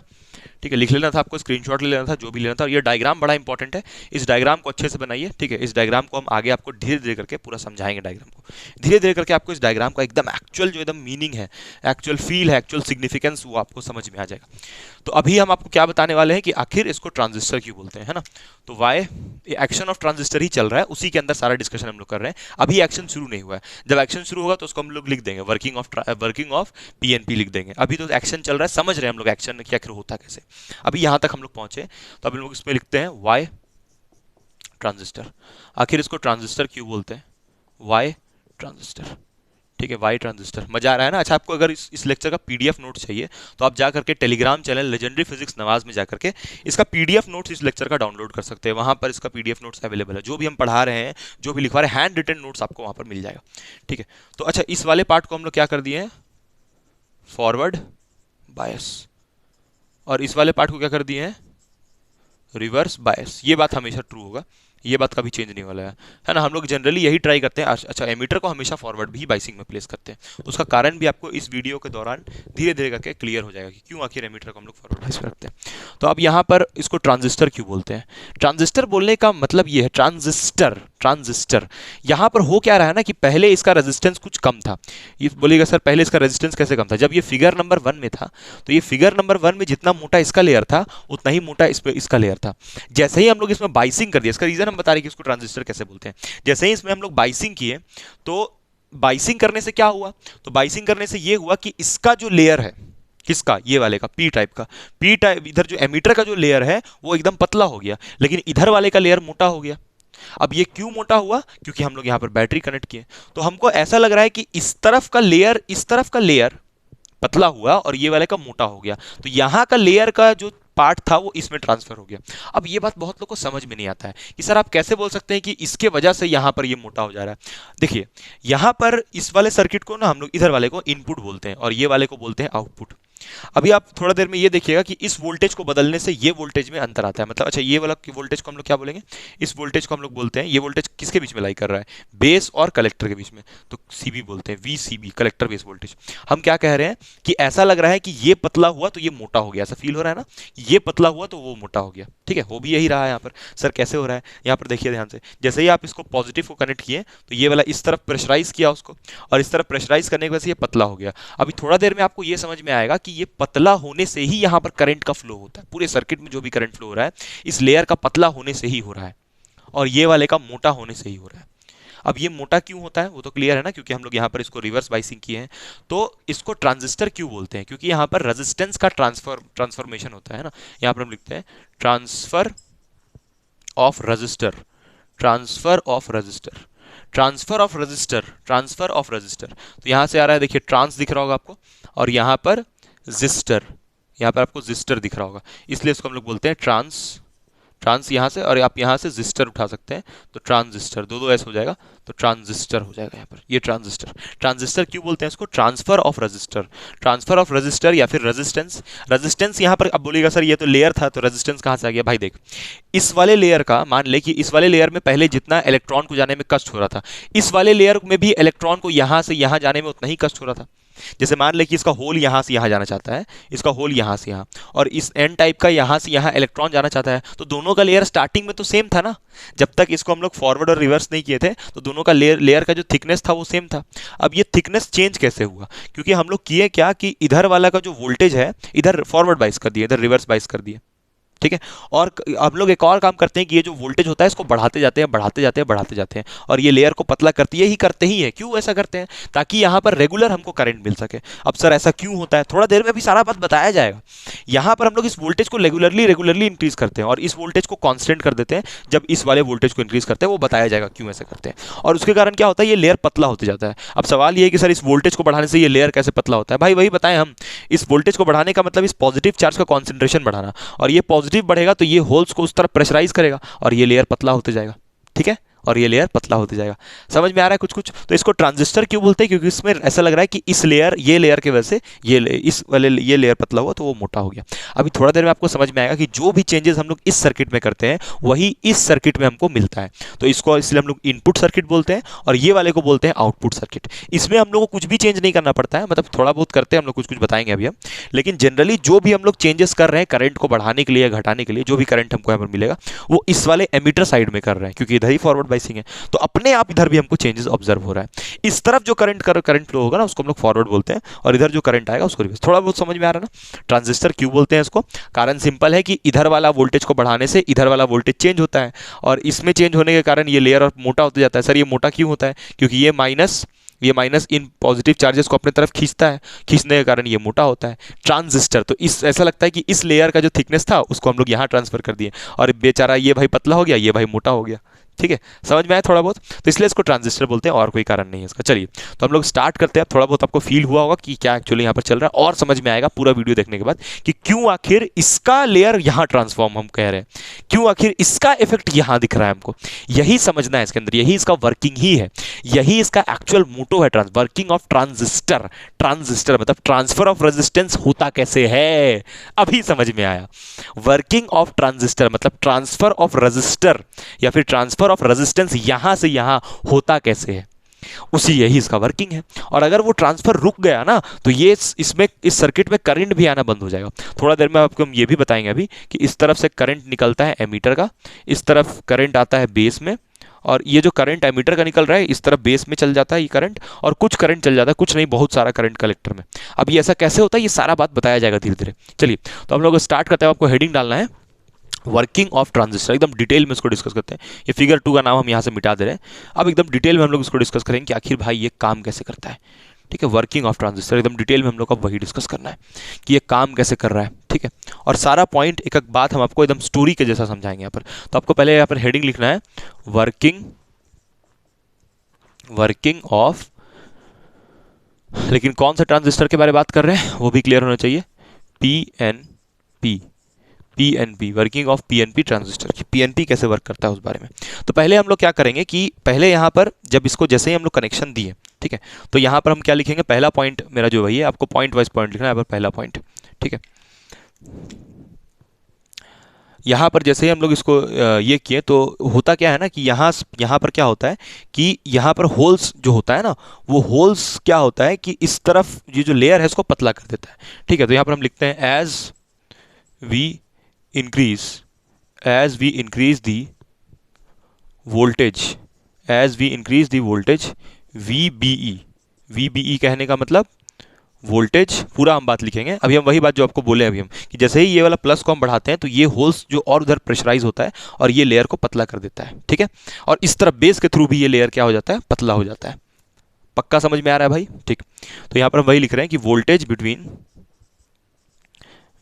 ठीक है, लिख लेना था आपको, स्क्रीनशॉट ले लेना था, जो भी लेना था। ये डायग्राम बड़ा इंपॉर्टेंट है, इस डायग्राम को अच्छे से बनाइए, ठीक है। इस डायग्राम को हम आगे आपको धीरे धीरे करके पूरा समझाएंगे, डायग्राम को धीरे धीरे करके आपको इस डायग्राम का एकदम एक्चुअल जो एकदम मीनिंग है, एक्चुअल फील है, एक्चुअल सिग्निफिकेंस, वो आपको समझ में आ जाएगा। तो अभी हम आपको क्या बताने वाले हैं कि आखिर इसको ट्रांजिस्टर क्यों बोलते हैं, है ना। तो वाई, एक्शन ऑफ ट्रांजिस्टर ही चल रहा है, उसी के अंदर सारा डिस्कशन हम लोग कर रहे हैं, अभी एक्शन शुरू नहीं हुआ है। जब एक्शन शुरू होगा तो उसको हम लोग लिख देंगे वर्किंग ऑफ पीएनपी लिख देंगे। अभी तो एक्शन चल रहा है, समझ रहे हैं हम लोग एक्शन क्या आखिर होता कैसे। अभी यहां तक हम लोग पहुंचे, तो अभी लोग इसमें लिखते हैं वाई ट्रांजिस्टर। आखिर इसको ट्रांजिस्टर क्यों बोलते हैं, वाई ट्रांजिस्टर, ठीक है, वाई ट्रांजिस्टर। मजा आ रहा है ना। अच्छा, आपको अगर इस लेक्चर का पीडीएफ नोट चाहिए तो आप जा करके Telegram channel legendary physics Nawaz में जाकर के इसका पीडीएफ नोट्स इस लेक्चर का डाउनलोड कर सकते हैं। वहां पर इसका पीडीएफ नोट्स अवेलेबल है, जो भी हम पढ़ा रहे हैं, जो भी लिखवा रहे हैं, हैंड रिटन नोट्स आपको वहां पर मिल जाएगा, ठीक है। तो अच्छा, इस वाले पार्ट को हम लोग क्या कर दिए हैं, फॉरवर्ड बायस, और इस वाले पार्ट को क्या कर दिए हैं, रिवर्स बायस। ये बात हमेशा ट्रू होगा, ये बात कभी चेंज नहीं वाला है ना। हम लोग जनरली यही ट्राई करते हैं। अच्छा, एमीटर को हमेशा फॉरवर्ड भी बाइसिंग में प्लेस करते हैं, उसका कारण भी आपको इस वीडियो के दौरान धीरे धीरे करके क्लियर हो जाएगा कि क्यों आखिर एमीटर को हम लोग फॉरवर्ड बाइस करते हैं। तो अब यहाँ पर इसको ट्रांजिस्टर क्यों बोलते हैं, ट्रांजिस्टर बोलने का मतलब ये है, ट्रांजिस्टर यहाँ पर हो क्या रहा है ना कि पहले इसका रेजिस्टेंस कुछ कम था। ये बोलिएगा सर पहले इसका रेजिस्टेंस कैसे कम था, जब ये फिगर नंबर 1 में था तो ये फिगर नंबर 1 में जितना मोटा इसका लेयर था उतना ही मोटा इसका लेयर था। जैसे ही हम लोग इसमें बाइसिंग कर दिया, इसका रीजन हम बता रहे हैं कि इसको ट्रांजिस्टर कैसे बोलते हैं। जैसे ही इसमें हम लोग बाइसिंग किए, तो बाइसिंग करने से क्या हुआ, तो बाइसिंग करने से ये हुआ कि इसका जो लेयर है, किसका, ये वाले का, पी टाइप का, पी टाइप, इधर जो एमीटर का जो लेयर है वो एकदम पतला हो गया, लेकिन इधर वाले का लेयर मोटा हो गया। अब ये क्यों मोटा हुआ, क्योंकि हम लोग यहां पर बैटरी कनेक्ट किए। तो हमको ऐसा लग रहा है कि इस तरफ का लेयर पतला हुआ और ये वाले का मोटा हो गया, तो यहां का लेयर का जो पार्ट था वो इसमें ट्रांसफर हो गया। अब ये बात बहुत लोगों को समझ में नहीं आता है कि सर आप कैसे बोल सकते हैं कि इसके वजह से यहां पर ये मोटा हो जा रहा है। देखिए, यहां पर इस वाले सर्किट को ना हम लोग इधर वाले को इनपुट बोलते हैं और ये वाले को बोलते हैं आउटपुट। अभी आप थोड़ा देर में ये देखिएगा कि इस वोल्टेज को बदलने से ये वोल्टेज में अंतर आता है। मतलब अच्छा, ये वाला वोल्टेज को हम लोग क्या बोलेंगे, इस वोल्टेज को हम लोग बोलते हैं, ये वोल्टेज किसके बीच में लाई कर रहा है, बेस और कलेक्टर के बीच में, तो सीबी बोलते हैं, वीसीबी, कलेक्टर बेस वोल्टेज। हम क्या कह रहे हैं कि ऐसा लग रहा है कि ये पतला हुआ तो ये मोटा हो गया, ऐसा फील हो रहा है ना, ये पतला हुआ तो वो मोटा हो गया, ठीक है, हो भी यही रहा है यहाँ पर। सर कैसे हो रहा है, यहाँ पर देखिए ध्यान से, जैसे ही आप इसको पॉजिटिव को कनेक्ट किए तो ये वाला इस तरफ प्रेशराइज किया उसको, और इस तरफ प्रेशराइज करने की वजह से ये पतला हो गया। अभी थोड़ा देर में आपको ये समझ में आएगा कि ये पतला होने से ही यहां पर करंट का फ्लो होता है। पूरे सर्किट में जो भी करंट फ्लो हो रहा है इस लेयर का पतला होने से ही हो रहा है और ये वाले का मोटा होने से ही हो रहा है। अब ये मोटा क्यों होता है वो तो क्लियर है ना, क्योंकि हम लोग यहां पर इसको रिवर्स बाइसिंग किए हैं। तो इसको ट्रांजिस्टर क्यों बोलते हैं, क्योंकि यहां पर रेजिस्टेंस का ट्रांसफॉर्मेशन होता है ना। यहां पर हम लिखते हैं transfer of register, transfer of register, transfer of register, transfer of register. तो यहां से आ रहा है, देखिए ट्रांस दिख रहा होगा आपको, और यहां पर जिस्टर, यहां पर आपको जिस्टर दिख रहा होगा, इसलिए इसको हम लोग बोलते हैं ट्रांस यहाँ से, और आप यहाँ से जिस्टर उठा सकते हैं, तो ट्रांजिस्टर, दो ऐसे हो जाएगा, तो ट्रांजिस्टर हो जाएगा यहाँ पर, ये ट्रांजिस्टर। ट्रांजिस्टर क्यों बोलते हैं इसको? Transfer of register, transfer of register या फिर रेजिस्टेंस। रेजिस्टेंस यहाँ पर अब बोलेगा सर ये तो लेयर था, तो रेजिस्टेंस कहाँ से आ गया? भाई देख, इस वाले लेयर का, मान ले कि इस वाले लेयर में पहले जितना इलेक्ट्रॉन को जाने में कष्ट हो रहा था, इस वाले लेयर में भी इलेक्ट्रॉन को यहाँ से यहाँ जाने में उतना ही कष्ट हो रहा था। जैसे मान ले कि इसका होल यहाँ से यहाँ जाना चाहता है, इसका होल यहाँ से यहाँ, और इस एन टाइप का यहाँ से यहाँ इलेक्ट्रॉन जाना चाहता है, तो दोनों का लेयर स्टार्टिंग में तो सेम था ना, जब तक इसको हम लोग फॉरवर्ड और रिवर्स नहीं किए थे, तो दोनों का लेयर का जो थिकनेस था वो सेम था। अब ये थिकनेस चेंज कैसे हुआ? क्योंकि हम लोग किए क्या कि इधर वाला का जो वोल्टेज है इधर फॉरवर्ड बाइस कर दिए, इधर रिवर्स बाइस कर दिए, ठीक है। और हम लोग एक और काम करते हैं कि ये जो वोल्टेज होता है इसको बढ़ाते जाते हैं, बढ़ाते जाते हैं, बढ़ाते जाते हैं, और ये लेयर को पतला करती है, ही करते ही है। क्यों ऐसा करते हैं? ताकि यहाँ पर रेगुलर हमको करंट मिल सके। अब सर ऐसा क्यों होता है? थोड़ा देर में अभी सारा बात बताया जाएगा। यहाँ पर हम लोग इस वोल्टेज को रेगुलरली इंक्रीज करते हैं और इस वोल्टेज को कॉन्स्टेंट कर देते हैं जब इस वाले वोल्टेज को इंक्रीज करते हैं, वो बताया जाएगा क्यों ऐसा करते हैं। और उसके कारण क्या होता है? ये लेयर पतला होते जाता है। अब सवाल ये है कि सर इस वोल्टेज को बढ़ाने से ये लेयर कैसे पतला होता है? भाई वही बताएं हम, इस वोल्टेज को बढ़ाने का मतलब इस पॉजिटिव चार्ज का कॉन्सेंट्रेशन बढ़ाना, और ये पॉजिटिव बढ़ेगा तो ये होल्स को उस तरफ प्रेशराइज करेगा और ये लेयर पतला होते जाएगा, ठीक है, और ये लेयर पतला होते जाएगा। समझ में आ रहा है कुछ कुछ? तो इसको ट्रांजिस्टर क्यों बोलते हैं? क्योंकि इसमें ऐसा लग रहा है कि इस लेयर, ये लेयर की वजह से इस वाले ये लेयर पतला हुआ तो वो मोटा हो गया। अभी थोड़ा देर में आपको समझ में आएगा कि जो भी चेंजेस हम लोग इस सर्किट में करते हैं वही इस सर्किट में हमको मिलता है। तो इसको इसलिए हम लोग इनपुट सर्किट बोलते हैं और ये वाले को बोलते हैं आउटपुट सर्किट। इसमें हम लोग को कुछ भी चेंज नहीं करना पड़ता है, मतलब थोड़ा बहुत करते हैं हम लोग, कुछ कुछ बताएंगे अभी हम, लेकिन जनरली जो भी हम लोग चेंजेस कर रहे हैं करंट को बढ़ाने के लिए, घटाने के लिए, जो भी करंट हमको यहाँ पर मिलेगा वो इस वाले एमीटर साइड में कर रहे हैं, क्योंकि इधर ही फॉरवर्ड बाइसिंग है, तो अपने आप इधर भी हमको चेंजेस ऑब्जर्व हो रहा है। इस तरफ जो करंट फ्लो होगा ना उसको हम लोग फॉरवर्ड बोलते हैं, और इधर जो करंट आएगा उसको रिवर्स। थोड़ा बहुत समझ में आ रहा है ना? ट्रांजिस्टर क्यों बोलते हैं इसको? कारण सिंपल है कि इधर वाला वोल्टेज को बढ़ाने से इधर वाला वोल्टेज चेंज होता है, और इसमें चेंज होने के कारण ये लेयर और मोटा होता जाता है। सर ये मोटा क्यों होता है? क्योंकि ये माइनस इन पॉजिटिव चार्जेस को अपने तरफ खींचता है, खींचने के कारण ये मोटा होता है। ट्रांजिस्टर, तो इस ऐसा लगता है कि इस लेयर का जो थिकनेस था उसको हम लोग यहाँ ट्रांसफर कर दिए, और बेचारा ये भाई पतला हो गया, ये भाई मोटा हो गया, ठीक है। समझ में आया थोड़ा बहुत? तो इसलिए इसको ट्रांजिस्टर बोलते हैं, और कोई कारण नहीं है इसका। चलिए तो हम लोग स्टार्ट करते हैं। थोड़ा बहुत आपको फील हुआ होगा कि क्या एक्चुअली यहाँ पर चल रहा है, और समझ में आएगा पूरा वीडियो देखने के बाद कि क्यों आखिर इसका लेयर यहाँ ट्रांसफॉर्म हम कह रहे हैं, क्यों आखिर इसका इफेक्ट यहाँ दिख रहा है हमको। यही समझना है इसके अंदर, यही इसका वर्किंग ही है, यही इसका एक्चुअल मोटो है, वर्किंग ऑफ ट्रांजिस्टर। ट्रांजिस्टर मतलब ट्रांसफर ऑफ रेजिस्टेंस होता कैसे है, अभी समझ में आया। वर्किंग ऑफ ट्रांजिस्टर मतलब ट्रांसफर ऑफ रेजिस्टर या फिर ट्रांसफर ऑफ रेजिस्टेंस यहां से यहां होता कैसे है, उसी यही इसका वर्किंग है। और अगर वो ट्रांसफर रुक गया ना तो ये इसमें इस सर्किट में करंट भी आना बंद हो जाएगा। थोड़ा देर में आपको हम ये भी बताएंगे अभी कि इस तरफ से करंट निकलता है एमीटर का, इस तरफ करंट आता है बेस में, और ये जो करंट एमीटर का निकल रहा है इस तरफ बेस में चल जाता है ये करंट, और कुछ करंट चल जाता है, कुछ नहीं बहुत सारा करंट कलेक्टर में। अब ये ऐसा कैसे होता है ये सारा बात बताया जाएगा धीरे धीरे। चलिए तो हम लोग स्टार्ट करते हैं। आपको हेडिंग डालना है वर्किंग ऑफ ट्रांजिस्टर, एकदम डिटेल में इसको डिस्कस करते हैं। ये फिगर 2 का नाम हम यहाँ से मिटा दे रहे हैं। अब एकदम डिटेल में हम लोग इसको डिस्कस करेंगे कि आखिर भाई ये काम कैसे करता है, ठीक है। वर्किंग ऑफ ट्रांजिस्टर एकदम डिटेल में हम लोग को वही डिस्कस करना है कि ये काम कैसे कर रहा है, ठीक है। और सारा पॉइंट एक एक बात हम आपको एकदम स्टोरी के जैसा समझाएंगे यहाँ पर। तो आपको पहले यहाँ पर हेडिंग लिखना है वर्किंग ऑफ, लेकिन कौन सा ट्रांजिस्टर के बारे में बात कर रहे हैं वो भी क्लियर होना चाहिए। PNP, working of PNP transistor की, पीएनपी कैसे वर्क करता है उस बारे में। तो पहले हम लोग क्या करेंगे कि पहले यहाँ पर जब इसको जैसे ही हम लोग कनेक्शन दिए, ठीक है, तो यहाँ पर हम क्या लिखेंगे, पहला पॉइंट मेरा जो वही है, आपको पॉइंट वाइज पॉइंट लिखना है यहाँ पर, पहला पॉइंट, ठीक है। यहाँ पर जैसे ही हम लोग इसको ये किए तो होता क्या है ना कि यहाँ पर क्या होता है कि यहाँ पर होल्स जो होता है ना, वो होल्स क्या होता है कि इस तरफ ये जो लेयर है इसको पतला कर देता है, ठीक है। तो यहाँ पर हम लिखते हैं as we increase the voltage VBE कहने का मतलब वोल्टेज, पूरा हम बात लिखेंगे अभी हम वही बात जो आपको बोले अभी हम, कि जैसे ही ये वाला प्लस को हम बढ़ाते हैं तो ये होल्स जो और उधर प्रेशराइज होता है और ये लेयर को पतला कर देता है, ठीक है। और इस तरफ बेस के थ्रू भी ये लेयर क्या हो जाता है, पतला हो जाता है। पक्का समझ में आ रहा है भाई, ठीक। तो यहाँ पर हम वही लिख रहे हैं कि voltage between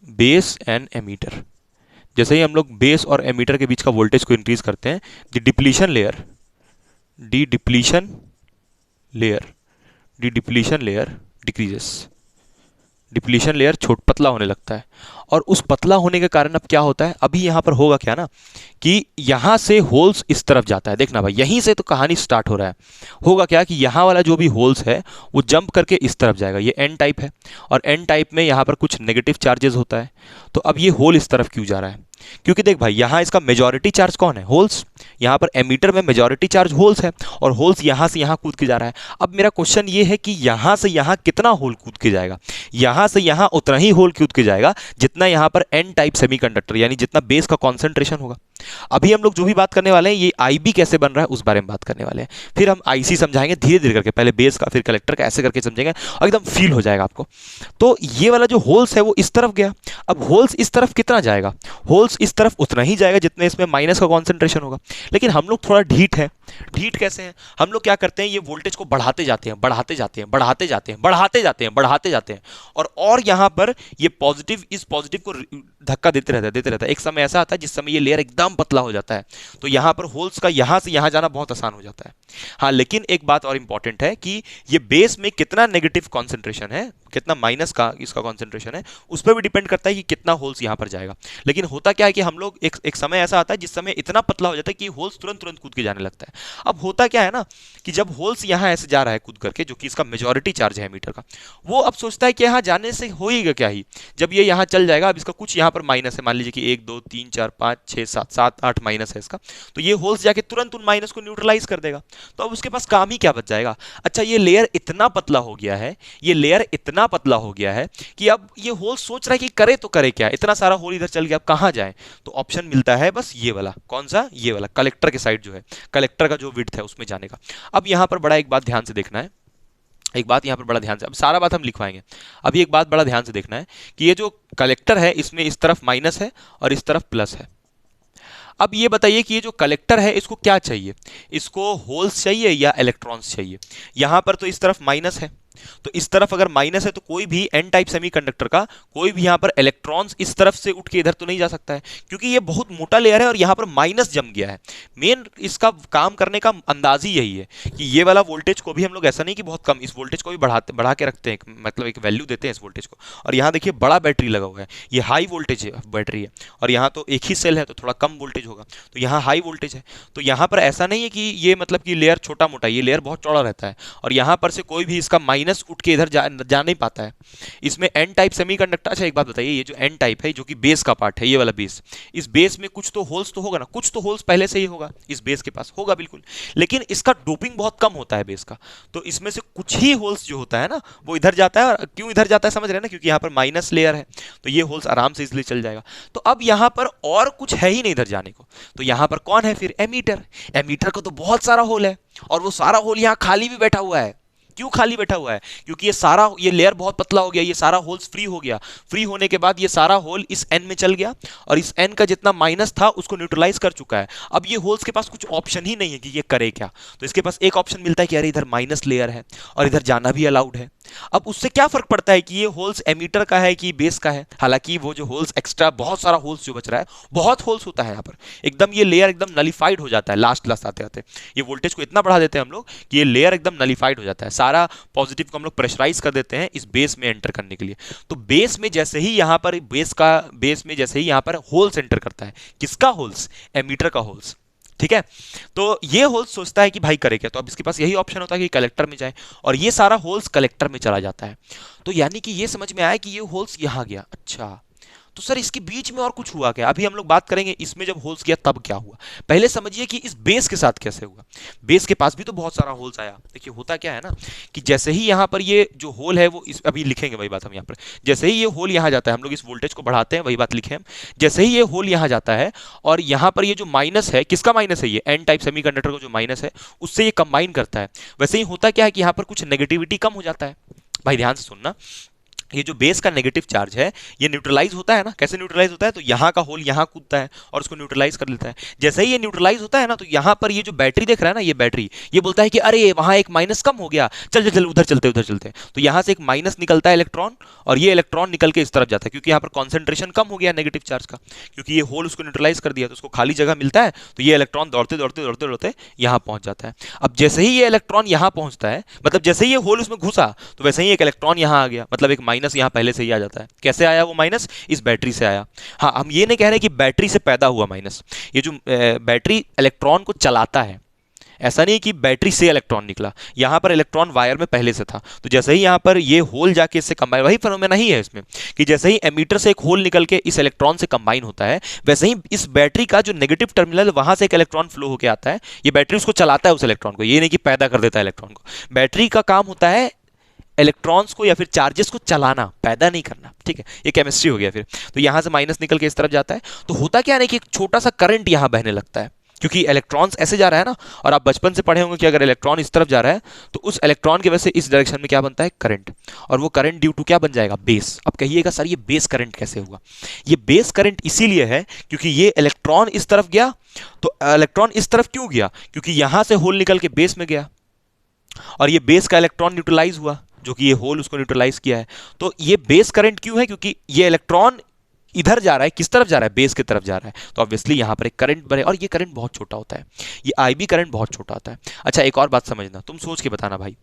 base and emitter, जैसे ही हम लोग बेस और एमीटर के बीच का वोल्टेज को इंक्रीज करते हैं, the depletion layer decreases, depletion layer छोट पतला होने लगता है, और उस पतला होने के कारण अब क्या होता है, अभी यहाँ पर होगा क्या ना कि यहाँ से होल्स इस तरफ जाता है। देखना भाई, यहीं से तो कहानी स्टार्ट हो रहा है। होगा क्या कि यहाँ वाला जो भी होल्स है वो जंप करके इस तरफ जाएगा। ये एन टाइप है, और एन टाइप में यहाँ पर कुछ नेगेटिव चार्जेस होता है। तो अब ये होल इस तरफ क्यों जा रहा है, क्योंकि देख भाई, यहाँ इसका मेजॉरिटी चार्ज कौन है, होल्स। यहाँ पर एमीटर में मेजॉरिटी चार्ज होल्स है, और होल्स यहाँ से यहाँ कूद के जा रहा है। अब मेरा क्वेश्चन ये है कि यहाँ से यहाँ कितना होल कूद के जाएगा। यहाँ से यहाँ उतना ही होल कूद के जाएगा जितना यहाँ पर एन टाइप सेमीकंडक्टर, यानी जितना बेस का कॉन्सेंट्रेशन होगा। अभी हम लोग जो भी बात करने वाले हैं, ये आईबी कैसे बन रहा है उस बारे में बात करने वाले हैं। फिर हम आईसी समझाएंगे धीरे धीरे करके, पहले बेस का फिर कलेक्टर का, ऐसे करके समझेंगे और एकदम फील हो जाएगा आपको। तो ये वाला जो होल्स है वो इस तरफ गया। अब होल्स इस तरफ कितना जाएगा, होल्स इस तरफ उतना ही जाएगा जितने इसमें माइनस का कॉन्सेंट्रेशन होगा। लेकिन हम लोग थोड़ा ढीठ है। ढीठ कैसे हैं हम लोग, क्या करते हैं, ये वोल्टेज को बढ़ाते जाते हैं, बढ़ाते जाते हैं, बढ़ाते जाते हैं, बढ़ाते जाते हैं, बढ़ाते जाते हैं, और यहाँ पर ये पॉजिटिव इस पॉजिटिव को धक्का देते रहता है, देते रहता है। एक समय ऐसा आता है जिस समय ये लेयर एकदम पतला हो जाता है, तो यहाँ पर होल्स का यहाँ से यहाँ जाना बहुत आसान हो जाता है। हाँ, लेकिन एक बात और इंपॉर्टेंट है कि ये बेस में कितना नेगेटिव कॉन्सेंट्रेशन है, कितना माइनस का इसका कॉन्सेंट्रेशन है, उस पर भी डिपेंड करता है कि कितना होल्स यहाँ पर जाएगा। लेकिन होता क्या है कि हम लोग एक समय ऐसा आता है जिस समय इतना पतला हो जाता है कि होल्स तुरंत तुरंत कूद के जाने लगता है। अब होता क्या है ना कि जब होल्स यहाँ ऐसे जा रहा है कूद करके, जो कि इसका मेजॉरिटी चार्ज है मीटर का, वो अब सोचता है कि यहाँ जाने से होएगा क्या ही, जब ये यहाँ चल जाएगा। अब इसका कुछ यहाँ पर माइनस है, मान लीजिए कि 1 2 3 4 5 6 7 7 8 माइनस है इसका, तो ये होल्स जाके तुरंत उन माइनस को न्यूट्रलाइज कर देगा। तो अब उसके पास काम ही क्या बच जाएगा। अच्छा, ये लेयर इतना पतला हो गया है, ये लेयर इतना पतला हो गया है कि अब ये होल सोच रहा है कि करे तो करे क्या, इतना सारा होल इधर चल गया, अब कहां जाए। तो ऑप्शन मिलता है बस ये वाला, कौन सा, ये वाला कलेक्टर के साइड जो है, कलेक्टर का जो विड्थ है उसमें जाने का। अब यहां पर बड़ा एक बात ध्यान से देखना है, एक बात यहां पर बड़ा ध्यान से, अब सारा बात हम लिखवाएंगे, अभी एक बात बड़ा ध्यान से देखना है कि ये जो कलेक्टर है इसमें इस तरफ माइनस है और इस तरफ प्लस है। अब ये बताइए कि ये जो कलेक्टर है इसको क्या चाहिए, इसको होल्स चाहिए या इलेक्ट्रॉन्स चाहिए। यहां पर तो इस तरफ माइनस है, तो इस तरफ अगर माइनस है तो कोई भी एन टाइप सेमीकंडक्टर का कोई भी यहां पर इलेक्ट्रॉन्स इस तरफ से उठ के इधर तो नहीं जा सकता है, क्योंकि ये बहुत मोटा लेयर है और यहां पर माइनस जम गया है। मेन इसका काम करने का अंदाज ही यही है कि ये वाला वोल्टेज को भी हम लोग ऐसा नहीं कि बहुत कम, इस वोल्टेज को भी बढ़ा के रखते हैं, मतलब एक वैल्यू देते हैं इस वोल्टेज को। और यहाँ देखिए बड़ा बैटरी लगा हुआ है, ये हाई वोल्टेज बैटरी है, और यहाँ तो एक ही सेल है तो थोड़ा कम वोल्टेज होगा, तो यहाँ हाई वोल्टेज है। तो यहाँ पर ऐसा नहीं है कि ये मतलब कि लेयर छोटा मोटा, ये लेयर बहुत चौड़ा रहता है, और यहाँ पर से कोई भी इसका माइनस उठ के इधर जा नहीं पाता है। इसमें एन टाइप सेमीकंडक्टर, अच्छा एक बात बताइए, ये जो एन टाइप है जो कि बेस का पार्ट है, ये वाला बेस, इस बेस में कुछ तो होल्स तो होगा ना, कुछ तो होल्स पहले से ही होगा, इस बेस के पास होगा बिल्कुल, लेकिन इसका डोपिंग बहुत कम होता है बेस का, तो इसमें से कुछ ही होल्स जो होता है ना वो इधर जाता है। और क्यों इधर जाता है समझ रहे हैं ना, क्योंकि यहाँ पर माइनस लेयर है, तो ये होल्स आराम से इसलिए चल जाएगा। तो अब यहाँ पर और कुछ है ही नहीं इधर जाने को, तो यहाँ पर कौन है फिर, एमीटर। एमीटर को तो बहुत सारा होल है, और वो सारा होल यहाँ खाली भी बैठा हुआ है। क्यों खाली बैठा हुआ है, क्योंकि ये लेयर बहुत पतला हो गया, ये सारा होल्स फ्री हो गया। फ्री होने के बाद ये सारा होल इस एन में चल गया, और इस एन का जितना माइनस था उसको न्यूट्रलाइज कर चुका है। अब ये होल्स के पास कुछ ऑप्शन ही नहीं है कि ये करे क्या, तो इसके पास एक ऑप्शन मिलता है कि अरे इधर माइनस लेयर है और इधर जाना भी अलाउड है। अब उससे क्या फर्क पड़ता है कि ये होल्स एमीटर का है कि बेस का है। हालांकि वो जो होल्स एक्स्ट्रा बहुत सारा होल्स जो बच रहा है, बहुत होल्स होता है यहाँ पर, एकदम ये लेयर एकदम नलिफाइड हो जाता है। लास्ट आते आते ये वोल्टेज को इतना बढ़ा देते हैं हम लोग कि ये लेयर एकदम नलिफाइड हो जाता है, सारा पॉजिटिव को हम लोग प्रेशराइज कर देते हैं इस बेस में एंटर करने के लिए। तो बेस में जैसे ही यहाँ पर बेस में जैसे ही यहाँ पर होल्स एंटर करता है, किसका होल्स, एमीटर का होल्स, ठीक है। तो ये होल्स सोचता है कि भाई करे क्या, तो अब इसके पास यही ऑप्शन होता है कि कलेक्टर में जाए, और ये सारा होल्स कलेक्टर में चला जाता है। तो यानी कि ये समझ में आया कि ये होल्स यहां गया। अच्छा, तो सर इसके बीच में और कुछ हुआ क्या, अभी हम लोग बात करेंगे इसमें जब होल्स गया तब क्या हुआ। पहले समझिए कि इस बेस के साथ कैसे हुआ। बेस के पास भी तो बहुत सारा होल्स आया। देखिए होता क्या है ना कि जैसे ही यहाँ पर ये जो होल है वो अभी लिखेंगे वही बात हम यहाँ पर, जैसे ही ये होल यहाँ जाता है, हम लोग इस वोल्टेज को बढ़ाते हैं, वही बात लिखे हम, जैसे ही ये होल यहाँ जाता है और यहाँ पर ये जो माइनस है, किसका माइनस है, ये एन टाइप सेमीकंडक्टर का जो माइनस है उससे ये कंबाइन करता है। वैसे ही होता क्या है कि यहाँ पर कुछ नेगेटिविटी कम हो जाता है। भाई ध्यान से सुनना, ये जो बेस का नेगेटिव चार्ज है ये न्यूट्रलाइज होता है ना, कैसे न्यूट्रलाइज होता है, तो यहाँ का होल यहाँ कूदता है और उसको न्यूट्रलाइज कर लेता है। जैसे ही ये न्यूट्रलाइज होता है ना, तो यहाँ पर ये जो बैटरी देख रहा है ना, ये बैटरी ये बोलता है कि अरे वहाँ एक माइनस कम हो गया, चल चल उधर चलते। तो यहाँ से एक माइनस निकलता है इलेक्ट्रॉन, और ये इलेक्ट्रॉन निकल के इस तरफ जाता है, क्योंकि यहाँ पर कॉन्सेंट्रेशन कम हो गया नेगेटिव चार्ज का, क्योंकि ये होल उसको न्यूट्रलाइज कर दिया, तो उसको खाली जगह मिलता है, तो ये इलेक्ट्रॉन दौड़ते यहाँ पहुंच जाता है। अब जैसे ही ये इलेक्ट्रॉन यहाँ पहुंचता है, मतलब जैसे ही ये होल उसमें घुसा, तो वैसे ही एक इलेक्ट्रॉन यहाँ आ गया, मतलब एक माइनस माइनस यहाँ पहले से ही आ जाता है। कैसे आया वो माइनस? इस बैटरी से आया। हाँ, हम ये नहीं कह रहे कि बैटरी से पैदा हुआ माइनस, ये जो बैटरी इलेक्ट्रॉन को चलाता है, ऐसा नहीं कि बैटरी से इलेक्ट्रॉन निकला, यहां पर इलेक्ट्रॉन वायर में पहले से था। तो जैसे ही यहां पर ये होल जाके इससे कंबाइन, वही फिनोमेना ही है इसमें कि जैसे ही एमीटर से एक होल निकल के इस इलेक्ट्रॉन से कंबाइन होता है, वैसे ही इस बैटरी का जो नेगेटिव टर्मिनल, वहां से एक इलेक्ट्रॉन फ्लो होकर आता है। ये बैटरी उसको चलाता है उस इलेक्ट्रॉन को, ये नहीं कि पैदा कर देता है इलेक्ट्रॉन को। बैटरी का काम होता है इलेक्ट्रॉन्स को या फिर चार्जेस को चलाना, पैदा नहीं करना। ठीक है, ये केमिस्ट्री हो गया। फिर तो यहां से माइनस निकल के इस तरफ जाता है, तो होता क्या है कि एक छोटा सा करंट यहां बहने लगता है, क्योंकि इलेक्ट्रॉन्स ऐसे जा रहा है ना। और आप बचपन से पढ़े होंगे कि अगर इलेक्ट्रॉन इस तरफ जा रहा है तो उस इलेक्ट्रॉन की वजह से इस डायरेक्शन में क्या बनता है? करंट। और वो करंट ड्यू टू क्या बन जाएगा? बेस। अब कहिएगा सर ये बेस करंट कैसे हुआ? ये बेस करंट इसीलिए है क्योंकि ये इलेक्ट्रॉन इस तरफ गया, तो इलेक्ट्रॉन इस तरफ क्यों गया? क्योंकि यहां से होल निकल के बेस में गया, और ये बेस का इलेक्ट्रॉन न्यूट्रलाइज हुआ, जो कि ये होल उसको न्यूट्रलाइज किया है। तो ये बेस करंट क्यों है? क्योंकि ये इलेक्ट्रॉन इधर जा रहा है, किस तरफ जा रहा है? बेस की तरफ जा रहा है। तो ऑब्वियसली यहां पर एक करंट बने, और ये करंट बहुत छोटा होता है, ये आईबी करंट बहुत छोटा होता है। अच्छा, एक और बात समझना, तुम सोच के बताना भाई,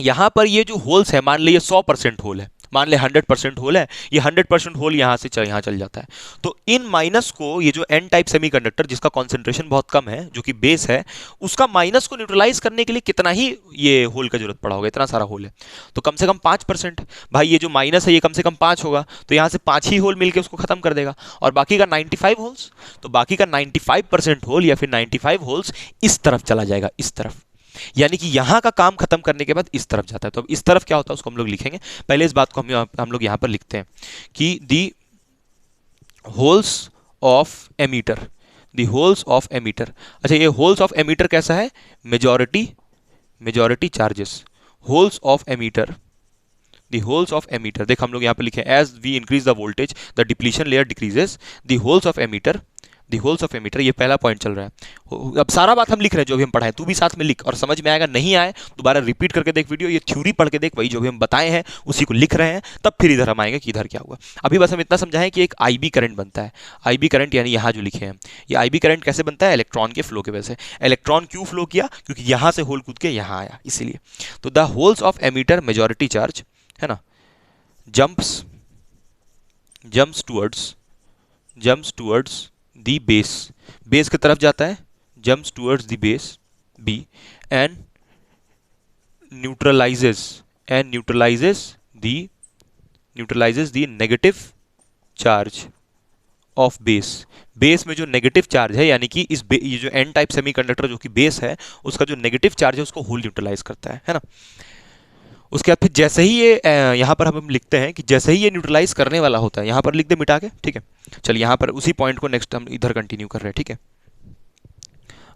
यहां पर ये जो होल्स है, मान लीजिए 100% होल है, मान ले 100% होल है, ये 100% होल यहां से यहां चल जाता है। तो इन माइनस को, ये जो एन टाइप सेमीकंडक्टर जिसका कॉन्सेंट्रेशन बहुत कम है, जो कि बेस है, उसका माइनस को न्यूट्रलाइज करने के लिए कितना ही ये होल का जरूरत पड़ा होगा? इतना सारा होल है तो कम से कम 5%। भाई ये जो माइनस है ये कम से कम 5 होगा, तो यहां से 5 ही होल मिलकर उसको खत्म कर देगा, और बाकी का 95 होल्स, तो बाकी का 95% होल या फिर 95 होल्स इस तरफ चला जाएगा, इस तरफ। यानी कि यहां का काम खत्म करने के बाद इस तरफ जाता है। तो अब इस तरफ क्या होता है उसको हम लोग लिखेंगे। पहले इस बात को हम लोग यहां पर लिखते हैं कि the holes of emitter, the holes of emitter. अच्छा, ये होल्स ऑफ एमीटर कैसा है? Majority charges, holes of emitter, the holes of emitter. देख हम लोग यहां पर लिखे, as we increase the voltage the depletion layer decreases, the holes of emitter, the holes of emitter. ये पहला पॉइंट चल रहा है। अब सारा बात हम लिख रहे हैं जो भी हम पढ़ाएं, तू भी साथ में लिख, और समझ में आएगा। नहीं आए दोबारा रिपीट करके देख वीडियो, ये थ्योरी पढ़ के देख, वही जो भी हम बताए हैं उसी को लिख रहे हैं, तब फिर इधर हम आएंगे कि इधर क्या हुआ। अभी बस हम इतना समझाएं कि एक आईबी करंट बनता है। आईबी करंट यानी यहाँ जो लिखे हैं, ये आईबी करंट कैसे बनता है? इलेक्ट्रॉन के फ्लो की वजह से। इलेक्ट्रॉन क्यों फ्लो किया? क्योंकि यहाँ से होल कूद के यहाँ आया, इसीलिए। तो the holes of emitter majority charge, है ना, jumps towards the base, base की तरफ जाता है, jumps towards the base B, and neutralises the negative charge of base. Base में जो नेगेटिव चार्ज है, यानी कि ये जो एन टाइप सेमीकंडक्टर जो कि बेस है, उसका जो नेगेटिव चार्ज है उसको होल न्यूट्रलाइज करता है ना। उसके बाद फिर जैसे ही ये यहाँ पर हम लिखते हैं कि जैसे ही ये न्यूट्रलाइज करने वाला होता है, यहाँ पर लिख दे मिटा के, ठीक है। चल यहाँ पर उसी पॉइंट को नेक्स्ट हम इधर कंटिन्यू कर रहे हैं, ठीक है।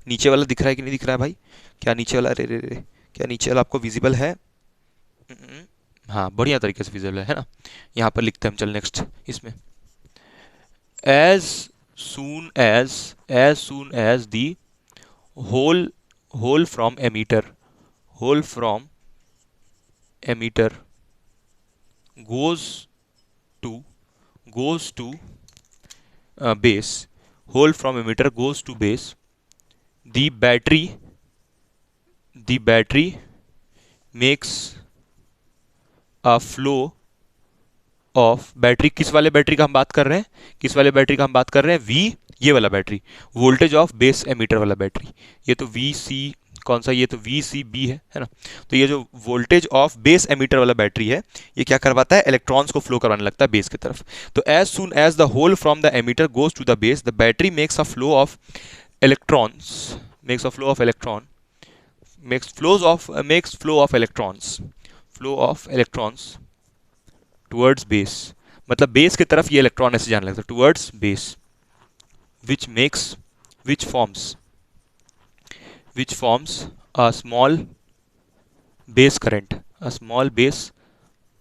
नीचे वाला दिख रहा है कि नहीं दिख रहा है भाई? क्या नीचे वाला, रे रे रे, क्या नीचे वाला आपको विजिबल है? हाँ, बढ़िया तरीके से विजिबल है ना। यहाँ पर लिखते हैं हम, चल नेक्स्ट इसमें, as soon as the hole from emitter goes to base, hole from emitter goes to base, the battery makes a flow of, battery किस वाले बैटरी का हम बात कर रहे हैं? किस वाले बैटरी का हम बात कर रहे हैं? V, ये वाला battery, voltage of base emitter वाला बैटरी। ये तो VC, कौन सा? ये तो VCB है ना। तो ये जो वोल्टेज ऑफ बेस एमीटर वाला बैटरी है, ये क्या करवाता है? इलेक्ट्रॉन्स को फ्लो करवाने लगता है बेस की तरफ। तो as soon as the hole from the emitter goes to the base, the battery makes flow of electrons towards base. मतलब बेस की तरफ ये इलेक्ट्रॉन ऐसे जाने लगता है, towards base, which forms a small base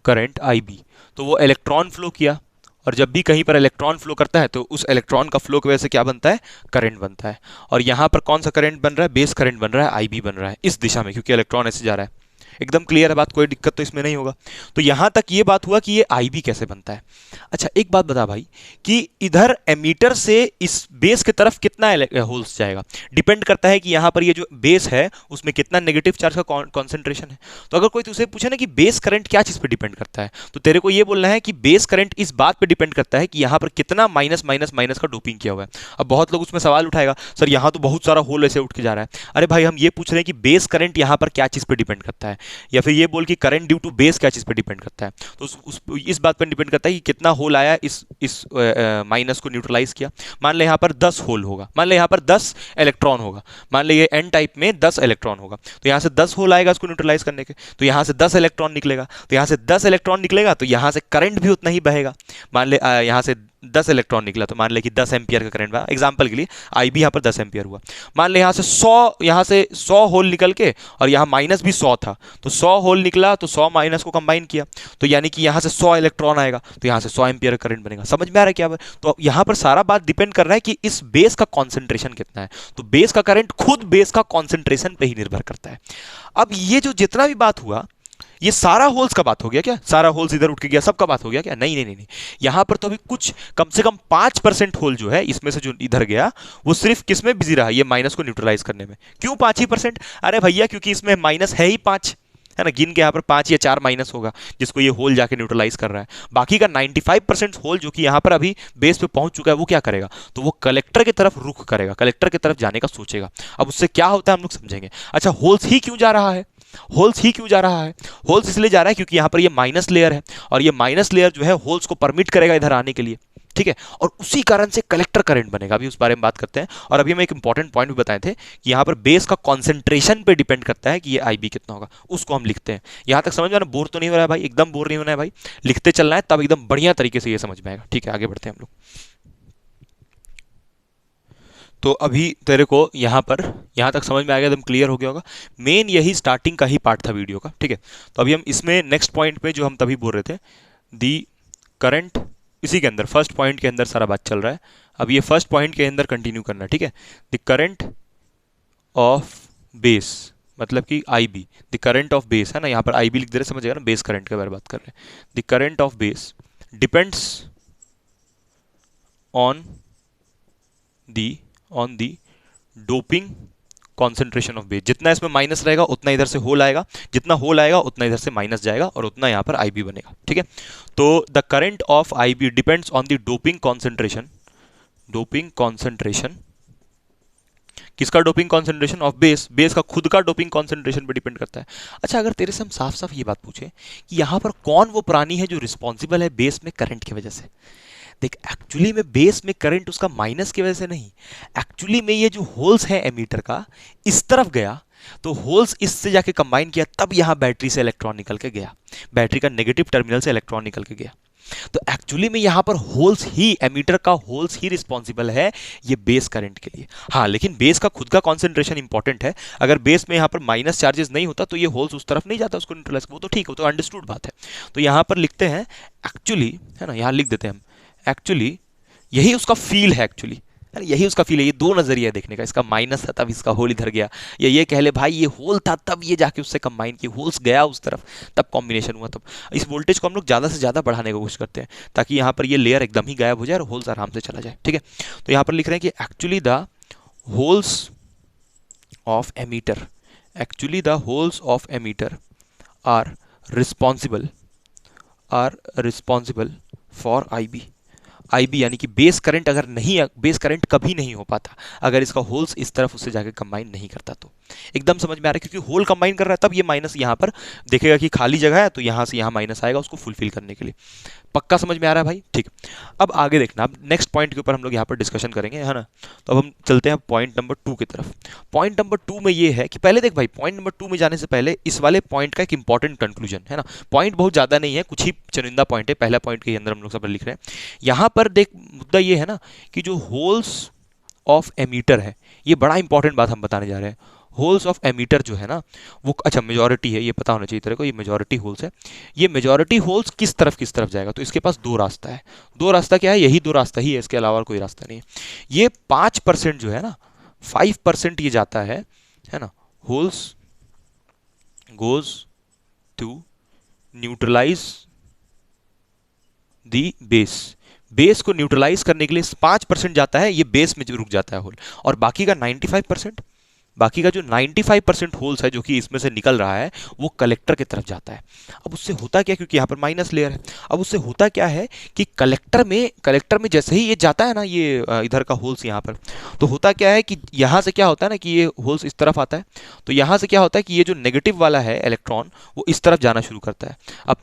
current IB। तो वो इलेक्ट्रॉन फ्लो किया, और जब भी कहीं पर इलेक्ट्रॉन फ्लो करता है तो उस इलेक्ट्रॉन का फ्लो की वजह से क्या बनता है? करंट बनता है। और यहाँ पर कौन सा करंट बन रहा है? बेस करंट बन रहा है, IB बन रहा है इस दिशा में, क्योंकि इलेक्ट्रॉन ऐसे जा रहा है। एकदम क्लियर है बात, कोई दिक्कत तो इसमें नहीं होगा। तो यहां तक ये बात हुआ कि ये आईबी कैसे बनता है। अच्छा एक बात बता भाई कि इधर एमीटर से इस बेस की तरफ कितना होल्स जाएगा, डिपेंड करता है कि यहां पर ये जो बेस है उसमें कितना नेगेटिव चार्ज का कॉन्सेंट्रेशन है। तो अगर कोई तुझसे पूछे ना कि बेस करंट क्या चीज पे डिपेंड करता है, तो तेरे को ये बोलना है कि बेस करंट इस बात पे डिपेंड करता है कि यहां पर कितना माइनस माइनस माइनस का डोपिंग किया हुआ है। अब बहुत लोग उसमें सवाल उठाएगा, सर यहां तो बहुत सारा होल ऐसे उठ के जा रहा है। अरे भाई हम ये पूछ रहे हैं कि बेस करंट यहां पर क्या चीज पे डिपेंड करता है, या फिर ये बोल कि करंट ड्यू टू बेस क्या चीज पे डिपेंड करता है। तो इस बात पर डिपेंड करता है कि कितना होल आया इस माइनस को न्यूट्रलाइज किया। मान ले यहां पर 10 होल होगा, मान ले यहां पर 10 इलेक्ट्रॉन होगा, मान ले ये एन टाइप में 10 इलेक्ट्रॉन होगा, तो यहां से 10 होल आएगा इसको न्यूट्रलाइज करने के, तो यहां से 10 इलेक्ट्रॉन निकलेगा, तो यहां से 10 इलेक्ट्रॉन निकलेगा तो यहां से करंट भी उतना ही बहेगा। मान ले यहां से 10 इलेक्ट्रॉन निकला तो मान ले कि 10 एम्पियर का करंट बहा, एग्जांपल के लिए आई भी यहां पर 10 एम्पियर हुआ। मान ले यहां से 100 होल निकल के, और यहां माइनस भी 100 था, तो 100 होल निकला तो 100 माइनस को कंबाइन किया, तो यानी कि यहां से 100 इलेक्ट्रॉन आएगा, तो यहां से 100 एम्पियर का करंट बनेगा। समझ में आ रहा है क्या? तो यहां पर सारा बात डिपेंड कर रहा है कि इस बेस का कॉन्सेंट्रेशन कितना है, तो बेस का करंट खुद बेस का कॉन्सेंट्रेशन पे ही निर्भर करता है। अब ये जो जितना भी बात हुआ, ये सारा होल्स का बात हो गया क्या? सारा होल्स इधर उठ के गया, सबका बात हो गया क्या? नहीं नहीं नहीं नहीं, यहां पर तो अभी कुछ कम से कम 5% होल जो है इसमें से जो इधर गया वो सिर्फ किस में बिजी रहा, ये माइनस को न्यूट्रलाइज करने में। क्यों 5%? अरे भैया क्योंकि इसमें माइनस है ही 5, है ना, गिन के यहाँ पर 5 या 4 माइनस होगा जिसको ये होल जाके न्यूट्रलाइज कर रहा है। बाकी का 95% होल जो कि यहाँ पर अभी बेस पे पहुंच चुका है वो क्या करेगा, तो वो कलेक्टर की तरफ रुख करेगा, कलेक्टर की तरफ जाने का सोचेगा। अब उससे क्या होता है हम लोग समझेंगे। अच्छा होल्स ही क्यों जा रहा है, होल्स ही क्यों जा रहा है? होल्स इसलिए जा रहा है क्योंकि यहां पर ये माइनस लेयर है, और ये माइनस लेयर जो है होल्स को परमिट करेगा इधर आने के लिए, ठीक है, और उसी कारण से कलेक्टर करंट बनेगा। अभी उस बारे में बात करते हैं। और अभी हम एक इंपॉर्टेंट पॉइंट भी बताए थे कि यहां पर बेस का कॉन्सेंट्रेशन पे डिपेंड करता है कि ये आईबी कितना होगा, उसको हम लिखते हैं। यहां तक समझ में आना, बोर तो नहीं हो रहा है भाई? एकदम बोर नहीं होना है भाई, लिखते चलना है, तब एकदम बढ़िया तरीके से ये समझ में आएगा। ठीक है आगे बढ़ते हैं हम लोग। तो अभी तेरे को यहाँ तक समझ में आ गया, एकदम क्लियर हो गया होगा। मेन यही स्टार्टिंग का ही पार्ट था वीडियो का, ठीक है। तो अभी हम इसमें नेक्स्ट पॉइंट पे जो हम तभी बोल रहे थे, दी करंट, इसी के अंदर फर्स्ट पॉइंट के अंदर सारा बात चल रहा है। अब ये फर्स्ट पॉइंट के अंदर कंटिन्यू करना, ठीक है। द करंट ऑफ बेस, मतलब कि I B, the current of base है ना, यहाँ पर आई बी लिख दे रहे, समझेगा ना, बेस करंट के बारे में बात कर रहे हैं। The current of base depends on the doping concentration of base. जितना इसमें माइनस रहेगा उतना इधर से होल आएगा, जितना होल आएगा उतना इधर से माइनस जाएगा, और उतना यहाँ पर आईबी बनेगा, ठीक है। तो the current of IB depends on the doping concentration, doping concentration किसका? Doping concentration of base, base का खुद का डोपिंग कॉन्सेंट्रेशन पे डिपेंड करता है। अच्छा अगर तेरे से हम साफ साफ ये बात पूछे कि यहाँ पर कौन वो प्राणी है जो रिस्पॉन्सिबल है बेस में करंट की वजह से, देख एक्चुअली में बेस में करंट उसका माइनस की वजह से नहीं, एक्चुअली में ये जो होल्स है एमीटर का इस तरफ गया, तो होल्स इससे जाके कंबाइन किया, तब यहां बैटरी से इलेक्ट्रॉन निकल के गया, बैटरी का नेगेटिव टर्मिनल से इलेक्ट्रॉन निकल के गया। तो एक्चुअली में यहां पर होल्स ही, एमीटर का होल्स ही रिस्पॉन्सिबल है ये बेस करंट के लिए। हाँ लेकिन बेस का खुद का कॉन्सेंट्रेशन इंपॉर्टेंट है, अगर बेस में यहां पर माइनस चार्जेस नहीं होता तो ये होल्स उस तरफ नहीं जाता उसको न्यूट्रलाइज, वो तो ठीक हो, तो अंडरस्टूड बात है। तो यहां पर लिखते हैं एक्चुअली, है ना, यहां लिख देते हैं हम एक्चुअली, यही उसका फील है, एक्चुअली यही उसका फील है। ये दो नजरिया देखने का, इसका माइनस था तब इसका होल इधर गया, या ये कह ले भाई ये होल था तब ये जाके उससे कंबाइन किया, होल्स गया उस तरफ तब कॉम्बिनेशन हुआ। तब इस वोल्टेज को हम लोग ज़्यादा से ज़्यादा बढ़ाने की कोशिश करते हैं ताकि यहाँ पर ये लेयर एकदम ही गायब हो जाए और होल्स आराम से चला जाए, ठीक है। तो यहाँ पर लिख रहे हैं कि actually the holes of emitter, actually the holes of emitter are responsible for IB. IB यानी कि बेस करंट अगर नहीं, बेस करंट कभी नहीं हो पाता अगर इसका होल्स इस तरफ उससे जाके कंबाइन नहीं करता। तो एकदम समझ में आ रहा है, क्योंकि होल कंबाइन कर रहा है तब ये माइनस यहाँ पर देखेगा कि खाली जगह है, तो यहाँ से यहाँ माइनस आएगा उसको फुलफिल करने के लिए। पक्का समझ में आ रहा है भाई? ठीक। अब आगे देखना, अब नेक्स्ट पॉइंट के ऊपर हम लोग यहाँ पर डिस्कशन करेंगे, है ना। तो अब हम चलते हैं पॉइंट नंबर 2 की तरफ। पॉइंट नंबर 2 में ये है कि पहले देख भाई, पॉइंट नंबर 2 में जाने से पहले इस वाले पॉइंट का एक इंपॉर्टेंट कंक्लूजन है ना। पॉइंट बहुत ज़्यादा नहीं है, कुछ ही चुनिंदा पॉइंट है, पहला पॉइंट के अंदर हम लोग सब लिख रहे हैं। यहाँ पर देख मुद्दा ये है ना कि जो होल्स ऑफ एमीटर है, ये बड़ा इंपॉर्टेंट बात हम बताने जा रहे हैं। होल्स ऑफ एमीटर जो है ना वो, अच्छा मेजॉरिटी है, ये पता होना चाहिए तेरे को, ये मेजॉरिटी होल्स है। ये मेजॉरिटी होल्स किस तरफ जाएगा, तो इसके पास दो रास्ता है। दो रास्ता क्या है? यही दो रास्ता ही है, इसके अलावा कोई रास्ता नहीं है। ये 5% जो है ना, 5% ये जाता है ना, holes goes to neutralise the base. Base को न्यूट्रलाइज करने के लिए 5% जाता है, ये बेस में रुक जाता है होल, और बाकी का 95%, बाकी का जो 95% होल्स है जो कि इसमें से निकल रहा है वो कलेक्टर की तरफ जाता है। अब उससे होता क्या, क्योंकि यहाँ पर माइनस लेयर है, अब उससे होता क्या है कि कलेक्टर में जैसे ही ये जाता है ना, ये इधर का होल्स यहाँ पर, तो होता क्या है कि यहाँ से क्या होता है ना कि ये होल्स इस तरफ आता है, तो यहाँ से क्या होता है कि ये जो नेगेटिव वाला है इलेक्ट्रॉन वो इस तरफ जाना शुरू करता है। अब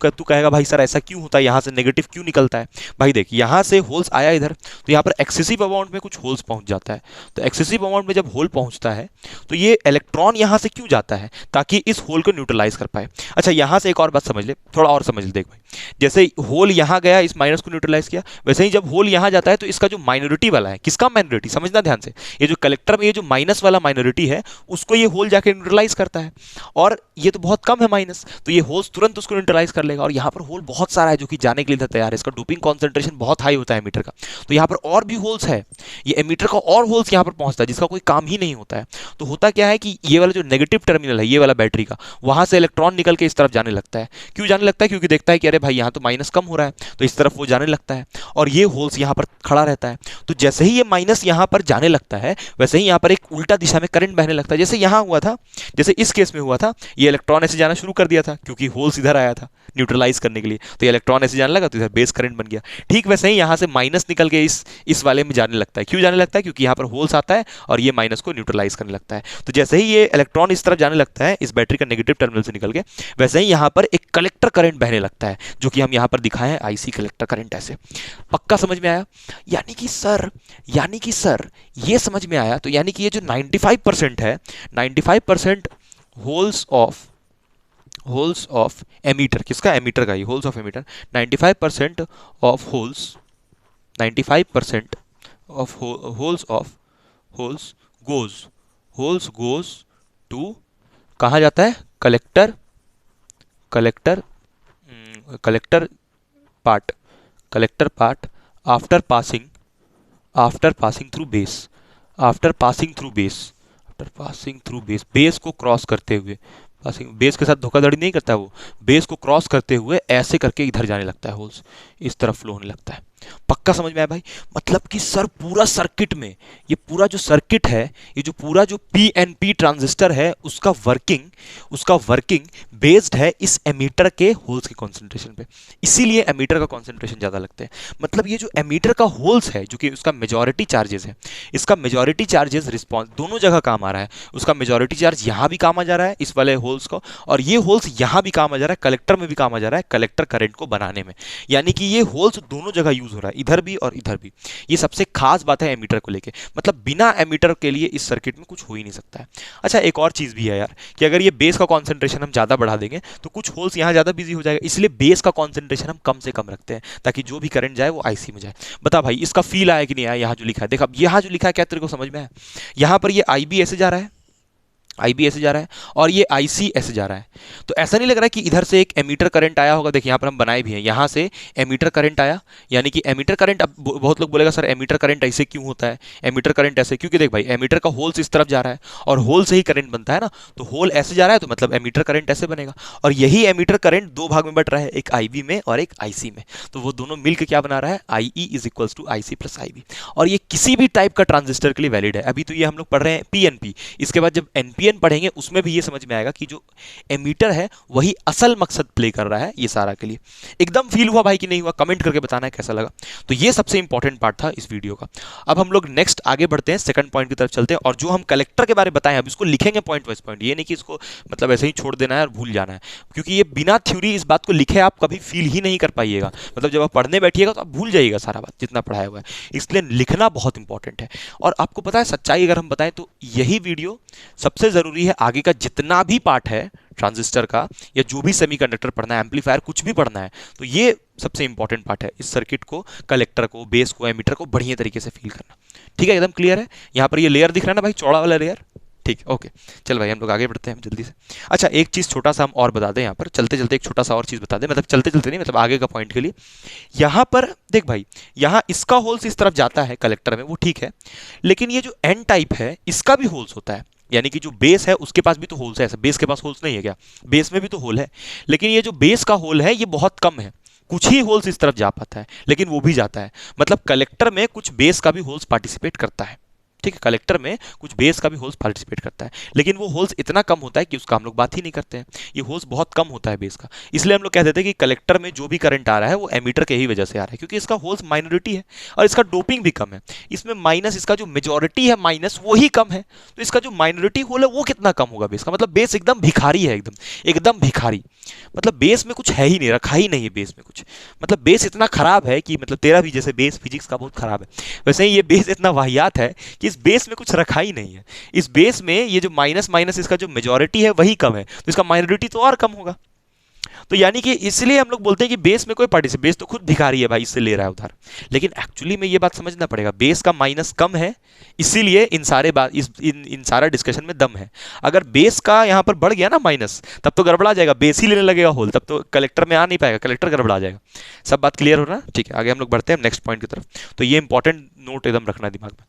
तू कहेगा भाई सर ऐसा क्यों होता है, यहाँ से नेगेटिव क्यों निकलता है? भाई देख, यहाँ से होल्स आया इधर, तो यहाँ पर एक्सेसिव अमाउंट में कुछ होल्स पहुँच जाता है, तो एक्सेसिव अमाउंट में जब होल पहुँचता है तो ये इलेक्ट्रॉन यहां से क्यों जाता है, ताकि इस होल को न्यूट्रलाइज कर पाए। अच्छा, यहां से एक और बात समझ ले, थोड़ा और समझ ले, देख भाई, जैसे होल यहां गया इस माइनस को न्यूट्रलाइज किया, वैसे ही जब होल यहां जाता है तो इसका जो माइनॉरिटी वाला है, किसका माइनॉरिटी, समझना ध्यान से, ये जो कलेक्टर में ये जो माइनस वाला माइनॉरिटी है उसको ये होल जाके न्यूट्रलाइज करता है, और ये तो बहुत कम है माइनस, तो ये होल्स तुरंत उसको न्यूट्रलाइज कर लेगा। और यहाँ पर होल बहुत सारा है जो कि जाने के लिए तैयार है, इसका डोपिंग कॉन्सेंट्रेशन बहुत हाई होता है एमीटर का, तो यहाँ पर और भी होल्स है, ये एमीटर का और होल्स यहाँ पर पहुंचता है जिसका कोई काम ही नहीं होता है। तो होता क्या है कि ये वाला जो नेगेटिव टर्मिनल है, ये वाला बैटरी का, वहां से इलेक्ट्रॉन निकल के इस तरफ जाने लगता है। क्यों जाने लगता है? क्योंकि देखता है कि अरे भाई यहाँ तो माइनस कम हो रहा है, तो इस तरफ वो जाने लगता है, और ये होल्स यहाँ पर खड़ा रहता है। तो जैसे ही ये माइनस यहाँ पर जाने लगता है, वैसे ही यहाँ पर एक उल्टा दिशा में करंट बहने लगता है, जैसे यहाँ हुआ था, जैसे इस केस में हुआ था, ये इलेक्ट्रॉन ऐसे जाना शुरू कर दिया था क्योंकि होल्स इधर आया था न्यूट्रलाइज करने के लिए, तो ये इलेक्ट्रॉन ऐसे जाने लगा, तो इधर बेस करंट बन गया। ठीक वैसे ही यहाँ से माइनस निकल के इस वाले में जाने लगता है। क्यों जाने लगता है? क्योंकि यहाँ पर होल्स आता है और ये माइनस को न्यूट्रलाइज करने लगता है। तो जैसे ही ये इलेक्ट्रॉन इस तरफ जाने लगता है इस बैटरी का नेगेटिव टर्मिनल से निकल के, वैसे ही यहाँ पर एक कलेक्टर करंट बहने लगता है, जो कि हम यहाँ पर दिखाए हैं आईसी कलेक्टर करंट। ऐसे पक्का समझ में आया? यानी कि सर ये समझ में आया, तो यानी कि ये जो 95% है, 95% होल्स ऑफ एमीटर, किसका? एमीटर का ही, holes of emitter, 95% of holes, 95% of holes goes to, कहाँ जाता है? Collector part after passing through base को क्रॉस करते हुए, बेस के साथ धोखाधड़ी नहीं करता वो, बेस को क्रॉस करते हुए ऐसे करके इधर जाने लगता है, होल्स इस तरफ फ्लो होने लगता है। पक्का समझ में आया भाई? मतलब कि सर पूरा सर्किट में, ये पूरा जो सर्किट है, ये जो पूरा जो पीएनपी ट्रांजिस्टर है, उसका वर्किंग बेस्ड है इस एमीटर के होल्स के कॉन्सेंट्रेशन पे, इसीलिए एमीटर का कॉन्सेंट्रेशन ज्यादा लगता है। मतलब ये जो एमीटर का होल्स है, जो कि उसका मेजॉरिटी चार्जेस है, इसका मेजॉरिटी चार्जेस रिस्पॉन्स दोनों जगह काम आ रहा है। उसका मेजॉरिटी चार्ज यहां भी काम आ जा रहा है इस वाले होल्स को, और ये होल्स यहां भी काम आ जा रहा है, कलेक्टर में भी काम आ जा रहा है कलेक्टर करंट को बनाने में। यानी कि ये होल्स दोनों जगह यूज हो रहा है, इधर भी और इधर भी। ये सबसे खास बात है एमीटर को लेके, मतलब बिना एमीटर के लिए इस सर्किट में कुछ हो ही नहीं सकता है। अच्छा, एक और चीज भी है यार, कि अगर ये बेस का कॉन्सेंट्रेशन हम ज्यादा बढ़ा देंगे तो कुछ होल्स यहां ज्यादा बिजी हो जाएगा, इसलिए बेस का कॉन्सेंट्रेशन हम कम से कम रखते हैं, ताकि जो भी करंट जाए वो आईसी में जाए। बता भाई, इसका फील आया कि नहीं आया? यहां जो लिखा है देख, अब यहां जो लिखा है क्या तेरे को समझ में आया? यहां पर ये आईबी ऐसे जा रहा है, आईबी ऐसे जा रहा है, और ये आईसी ऐसे जा रहा है। तो ऐसा नहीं लग रहा है कि इधर से एक एमीटर करंट आया होगा? देखिए यहाँ पर हम बनाए भी हैं, यहाँ से एमीटर करंट आया, यानी कि एमीटर करंट। अब बहुत लोग बोलेगा सर एमीटर करंट ऐसे क्यों होता है, एमीटर करंट ऐसे? क्योंकि देख भाई, एमीटर का होल्स इस तरफ जा रहा है और होल से ही करंट बनता है ना, तो होल ऐसे जा रहा है तो मतलब एमीटर करंट ऐसे बनेगा, और यही एमीटर करंट दो भाग में बट रहा है, एक आईबी में और एक आईसी में। तो वो दोनों मिलकर क्या बना रहा है? IE is equals to IC plus IB. और ये किसी भी टाइप का ट्रांजिस्टर के लिए वैलिड है। अभी तो ये हम लोग पढ़ रहे हैं पीएनपी, इसके बाद जब एनपीएन पढ़ेंगे उसमें भी ये समझ में आएगा कि जो एमीटर है वही असल मकसद प्ले कर रहा है ये सारा के लिए। एकदम फील हुआ भाई कि नहीं हुआ? कमेंट करके बताना है कैसा लगा। तो ये सबसे इंपॉर्टेंट पार्ट था इस वीडियो का। अब हम लोग नेक्स्ट आगे बढ़ते हैं, सेकंड पॉइंट की तरफ चलते हैं, और जो हम कलेक्टर के बारे में बताएं अब इसको लिखेंगे पॉइंट वाइज पॉइंट, ये नहीं कि इसको मतलब ऐसे ही छोड़ देना है और भूल जाना है, क्योंकि ये बिना थ्योरी इस बात को लिखे आप कभी फील ही नहीं कर पाइएगा। मतलब जब आप पढ़ने बैठिएगा तो आप भूल जाइएगा सारा बात जितना पढ़ाया हुआ है, इसलिए लिखना बहुत इंपॉर्टेंट है। और आपको पता है सच्चाई अगर हम बताएं तो यही वीडियो सबसे जरूरी है। आगे का जितना भी पार्ट है ट्रांजिस्टर का, या जो भी सेमीकंडक्टर पढ़ना है, एम्पलीफायर कुछ भी पढ़ना है, तो ये सबसे इंपॉर्टेंट पार्ट है, इस सर्किट को, कलेक्टर को, बेस को, एमीटर को बढ़िया तरीके से फील करना। ठीक है, एकदम क्लियर है? यहां पर ये लेयर दिख रहा है ना भाई, चौड़ा वाला लेयर? ठीक, ओके, चल भाई हम लोग आगे बढ़ते हैं जल्दी से। अच्छा, एक चीज छोटा सा हम और बता दें, यहाँ पर चलते चलते एक छोटा सा और चीज बता दें, मतलब चलते चलते नहीं, मतलब आगे का पॉइंट के लिए। यहाँ पर देख भाई, यहाँ इसका होल्स इस तरफ जाता है कलेक्टर में, वो ठीक है, लेकिन ये जो एन टाइप है इसका भी होल्स होता है। यानी कि जो बेस है उसके पास भी तो होल्स है, ऐसा बेस के पास होल्स नहीं है क्या? बेस में भी तो होल है, लेकिन ये जो बेस का होल है ये बहुत कम है, कुछ ही होल्स इस तरफ जा पाता है, लेकिन वो भी जाता है। मतलब कलेक्टर में कुछ बेस का भी होल्स पार्टिसिपेट करता है, ठीक है, कलेक्टर में कुछ बेस का भी होल्स पार्टिसिपेट करता है, लेकिन वो होल्स इतना कम होता है कि उसका हम लोग बात ही नहीं करते हैं। ये होल्स बहुत कम होता है बेस का, इसलिए हम लोग कह देते हैं कि कलेक्टर में जो भी करंट आ रहा है वो एमीटर के ही वजह से आ रहा है, क्योंकि इसका होल्स माइनॉरिटी है और इसका डोपिंग भी कम है। इसमें माइनस, इसका जो मेजॉरिटी है माइनस वही कम है, तो इसका जो माइनॉरिटी होल है वो कितना कम होगा बेस का? मतलब बेस एकदम भिखारी है, एकदम एकदम भिखारी। मतलब बेस में कुछ है ही नहीं, रखा ही नहीं है बेस में कुछ। मतलब बेस इतना खराब है कि मतलब तेरा भी जैसे बेस फिजिक्स का बहुत खराब है, वैसे ही ये बेस इतना वाहियात है कि इस बेस में कुछ रखा ही नहीं है। इस बेस में ये जो माइनस माइनस इसका जो मेजॉरिटी है वही कम है, तो इसका माइनॉरिटी तो और कम होगा। तो यानी कि इसलिए हम लोग बोलते हैं कि बेस में कोई पार्टिसिपेट, बेस तो खुद भिखारी है भाई, इससे ले रहा है उधार। लेकिन एक्चुअली में ये बात समझना पड़ेगा, बेस का माइनस कम है, इसीलिए इन सारे बात इन सारा डिस्कशन में दम है। अगर बेस का यहाँ पर बढ़ गया ना माइनस, तब तो गड़बड़ा जाएगा, बेस ही लेने लगेगा होल, तब तो कलेक्टर में आ नहीं पाएगा, कलेक्टर गड़बड़ा जाएगा। सब बात क्लियर हो रहा है? ठीक है, आगे हम लोग बढ़ते हैं नेक्स्ट पॉइंट की तरफ। तो ये इंपॉर्टेंट नोट एकदम रखना दिमाग में।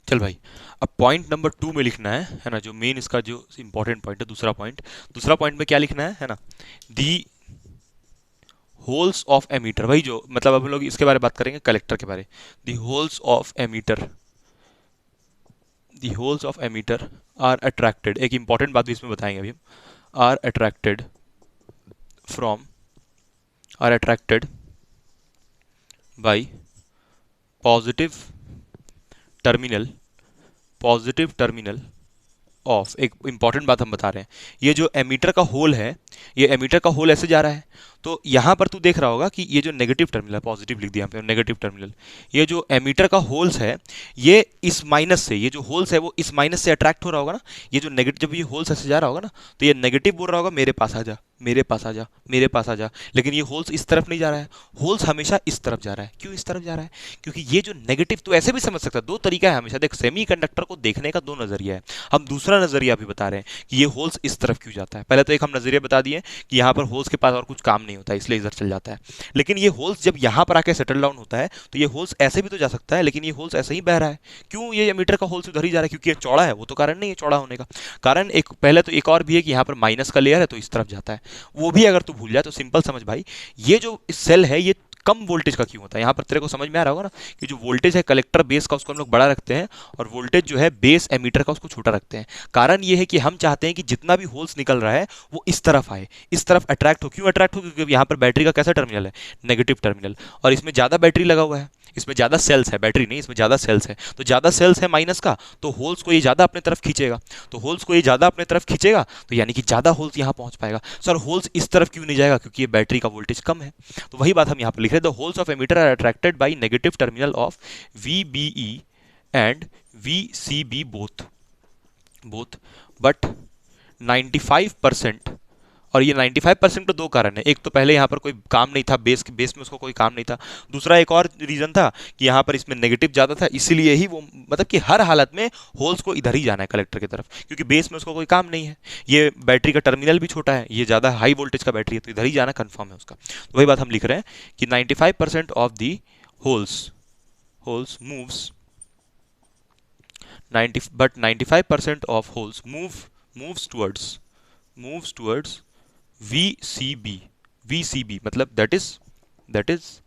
चल भाई, अब पॉइंट नंबर 2 में लिखना है ना, जो मेन इसका जो इंपॉर्टेंट पॉइंट है, दूसरा पॉइंट में क्या लिखना है ना, दी होल्स ऑफ एमीटर। वही जो मतलब अब हम लोग इसके बारे में बात करेंगे, कलेक्टर के बारे। The holes of emitter, the holes of emitter are attracted, एक इंपॉर्टेंट बात भी इसमें बताएंगे अभी हम, are attracted from, are attracted by positive terminal, positive terminal of, एक इंपॉर्टेंट बात हम बता रहे हैं, ये जो एमीटर का होल है, ये एमीटर का होल ऐसे जा रहा है, तो यहां पर तू देख रहा होगा कि ये जो नेगेटिव टर्मिनल, पॉजिटिव लिख दिया यहाँ पे नेगेटिव टर्मिनल, ये जो एमीटर का होल्स है ये इस माइनस से, ये जो होल्स है वो इस माइनस से अट्रैक्ट हो रहा होगा ना, ये जो नेगेटिव, जब ये होल्स ऐसे जा रहा होगा ना, तो ये नेगेटिव बोल रहा होगा मेरे पास आ जा, मेरे पास आ जा, मेरे पास आ जा, लेकिन ये होल्स इस तरफ नहीं जा रहा है, होल्स हमेशा इस तरफ जा रहा है। क्यों इस तरफ जा रहा है? क्योंकि ये जो नेगेटिव, तो ऐसे भी समझ सकता है, दो तरीका है हमेशा, देख सेमीकंडक्टर को देखने का दो नजरिया है, हम दूसरा नजरिया भी बता रहे हैं कि ये होल्स इस तरफ क्यों जाता है। पहले तो एक हम नजरिया बता दिए कि यहाँ पर होल्स के पास और कुछ काम नहीं होता है, इसलिए इधर चल जाता है, लेकिन ये होल्स जब यहाँ पर आके सेटल डाउन होता है तो ये होल्स ऐसे भी तो जा सकता है, लेकिन ये होल्स ऐसे ही बह रहा है। क्यों ये एमीटर का होल्स उधर ही जा रहा है? क्योंकि ये चौड़ा है, वो तो कारण नहीं है चौड़ा होने का, कारण एक पहले तो एक और भी है कि यहाँ पर माइनस का लेयर है तो इस तरफ जाता है, वो भी अगर तू भूल जाए तो सिंपल समझ भाई, ये जो सेल है ये कम वोल्टेज का क्यों होता है? यहाँ पर तेरे को समझ में आ रहा होगा ना कि जो वोल्टेज है कलेक्टर बेस का उसको हम लोग बड़ा रखते हैं, और वोल्टेज जो है बेस एमीटर का उसको छोटा रखते हैं। कारण ये है कि हम चाहते हैं कि जितना भी होल्स निकल रहा है वो इस तरफ आए, इस तरफ अट्रैक्ट हो। क्यों अट्रैक्ट हो? क्योंकि यहाँ पर बैटरी का कैसा टर्मिनल है? नेगेटिव टर्मिनल, और इसमें ज़्यादा बैटरी लगा हुआ है, इसमें ज़्यादा सेल्स है, बैटरी नहीं, इसमें ज़्यादा सेल्स है, तो ज़्यादा सेल्स है माइनस का, तो होल्स को ये ज़्यादा अपने तरफ खींचेगा, तो होल्स को ये ज़्यादा अपने तरफ खींचेगा, तो यानी कि ज़्यादा होल्स यहाँ पहुँच पाएगा। सर होल्स इस तरफ क्यों नहीं जाएगा? क्योंकि ये बैटरी का वोल्टेज कम है। तो वही बात हम यहाँ पर लिख रहे हैं, the holes of emitter are attracted by negative terminal of VBE and VCB both but 95%, और ये 95% तो दो कारण है, एक तो पहले यहाँ पर कोई काम नहीं था, बेस में उसको कोई काम नहीं था, दूसरा एक और रीजन था कि यहाँ पर इसमें नेगेटिव ज़्यादा था, इसीलिए ही वो मतलब कि हर हालत में होल्स को इधर ही जाना है कलेक्टर की तरफ, क्योंकि बेस में उसको कोई काम नहीं है, ये बैटरी का टर्मिनल भी छोटा है, ये ज़्यादा हाई वोल्टेज का बैटरी है, तो इधर ही जाना कन्फर्म है उसका। तो वही बात हम लिख रहे हैं कि 95% of the holes moves 95% of holes moves towards VCB मतलब that is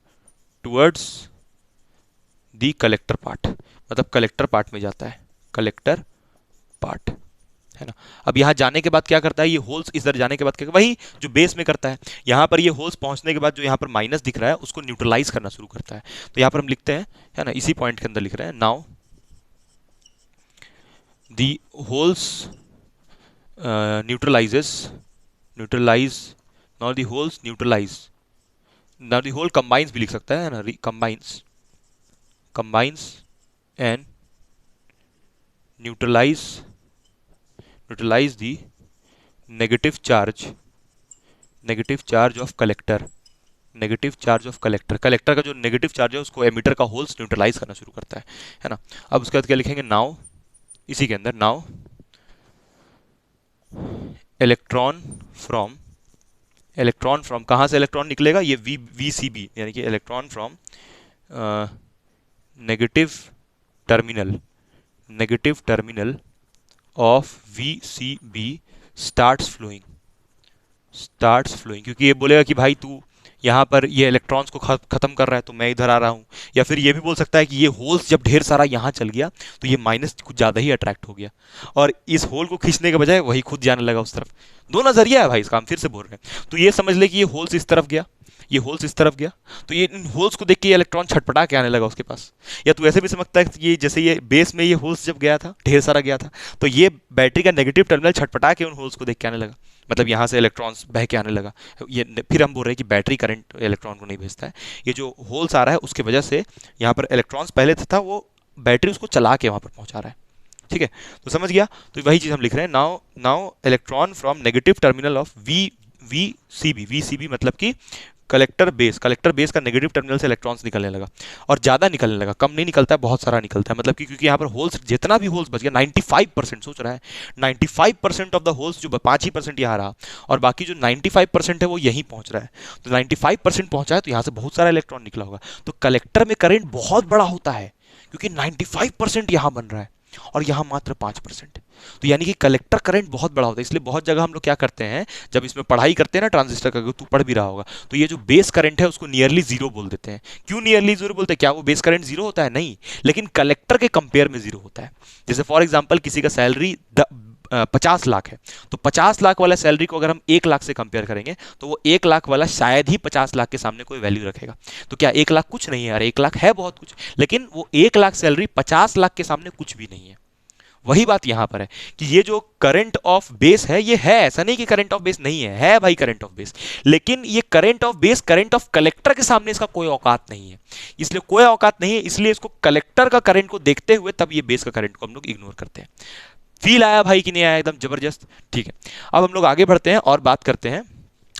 towards the collector part, मतलब कलेक्टर पार्ट में जाता है, कलेक्टर पार्ट है ना। अब यहाँ जाने के बाद क्या करता है, ये होल्स इधर जाने के बाद क्या, वही जो बेस में करता है, यहाँ पर ये होल्स पहुंचने के बाद जो यहाँ पर माइनस दिख रहा है उसको न्यूट्रलाइज करना शुरू करता है। तो यहाँ पर हम लिखते हैं, है ना, इसी पॉइंट के अंदर लिख रहे हैं, now the holes neutralize, now the holes neutralize, now the whole combines भी लिख सकता है ना, combines and neutralize the negative charge of collector, collector का जो नेगेटिव चार्ज है उसको एमीटर का होल्स न्यूट्रलाइज करना शुरू करता है ना। अब उसके बाद क्या लिखेंगे, नाउ इसी के अंदर, नाउ इलेक्ट्रॉन फ्रॉम कहाँ से इलेक्ट्रॉन निकलेगा, ये VCB यानी कि electron from negative negative terminal of VCB starts flowing, क्योंकि ये बोलेगा कि भाई तू यहाँ पर ये इलेक्ट्रॉन्स को खत्म कर रहा है तो मैं इधर आ रहा हूँ। या फिर ये भी बोल सकता है कि ये होल्स जब ढेर सारा यहाँ चल गया तो ये माइनस कुछ ज़्यादा ही अट्रैक्ट हो गया और इस होल को खींचने के बजाय वही खुद जाने लगा उस तरफ। दो नज़रिया है भाई इसका, हम फिर से बोल रहे हैं। तो ये समझ ले कि ये होल्स इस तरफ गया, ये होल्स इस तरफ गया, तो ये इन होल्स को देख के ये इलेक्ट्रॉन छटपटा के आने लगा उसके पास। या तू ऐसे भी समझता है कि ये जैसे ये बेस में ये होल्स जब गया था, ढेर सारा गया था, तो ये बैटरी का नेगेटिव टर्मिनल छटपटा के उन होल्स को देख के आने लगा, मतलब यहाँ से इलेक्ट्रॉन्स बह के आने लगा। ये फिर हम बोल रहे हैं कि बैटरी करंट इलेक्ट्रॉन को नहीं भेजता है, ये जो होल्स आ रहा है उसके वजह से यहाँ पर इलेक्ट्रॉन्स पहले था वो बैटरी उसको चला के वहाँ पर पहुँचा रहा है। ठीक है, तो समझ गया। तो वही चीज़ हम लिख रहे हैं, now electron from negative terminal of VCB मतलब कि कलेक्टर बेस का नेगेटिव टर्मिनल से इलेक्ट्रॉन्स निकलने लगा और ज़्यादा निकलने लगा, कम नहीं निकलता है, बहुत सारा निकलता है। मतलब कि क्योंकि यहाँ पर होल्स जितना भी होल्स बच गया 95%, सोच रहा है 95% ऑफ द होल्स, जो 5% यहाँ रहा और बाकी जो 95% है वो यहीं पहुँच रहा है। तो 95% पहुँचा है तो यहाँ से बहुत सारा इलेक्ट्रॉन निकला होगा। तो कलेक्टर में करंट बहुत बड़ा होता है क्योंकि 95% यहाँ बन रहा है और यहाँ मात्र 5%। तो यानी कि कलेक्टर करंट बहुत बड़ा होता है। इसलिए बहुत जगह हम लोग क्या करते हैं, जब इसमें पढ़ाई करते हैं ना ट्रांजिस्टर का, तू पढ़ भी रहा होगा, तो ये जो बेस करंट है उसको नियरली जीरो बोल देते हैं। क्यों नियरली जीरो बोलते हैं? क्या वो बेस करंट जीरो होता है? नहीं, लेकिन कलेक्टर के कंपेयर में जीरो होता है। जैसे फॉर एग्जाम्पल किसी का सैलरी 50 लाख है, तो 50 लाख वाला सैलरी को अगर हम 1 लाख से कंपेयर करेंगे तो वो 1 लाख वाला शायद ही 50 लाख के सामने कोई वैल्यू रखेगा। तो क्या 1 लाख कुछ नहीं है? यार 1 लाख है बहुत कुछ, लेकिन वो 1 लाख सैलरी 50 लाख के सामने कुछ भी नहीं है। वही बात यहां पर है कि ये जो करंट ऑफ बेस है ये है, ऐसा नहीं कि करंट ऑफ बेस नहीं है भाई करंट ऑफ बेस, लेकिन ये current of base current of collector के सामने इसका कोई औकात नहीं है। इसलिए कोई औकात नहीं है, इसलिए इसको कलेक्टर का करंट को देखते हुए तब ये बेस का करंट को हम लोग इग्नोर करते हैं। फील आया भाई कि नहीं आया? एकदम जबरदस्त। ठीक है, अब हम लोग आगे बढ़ते हैं और बात करते हैं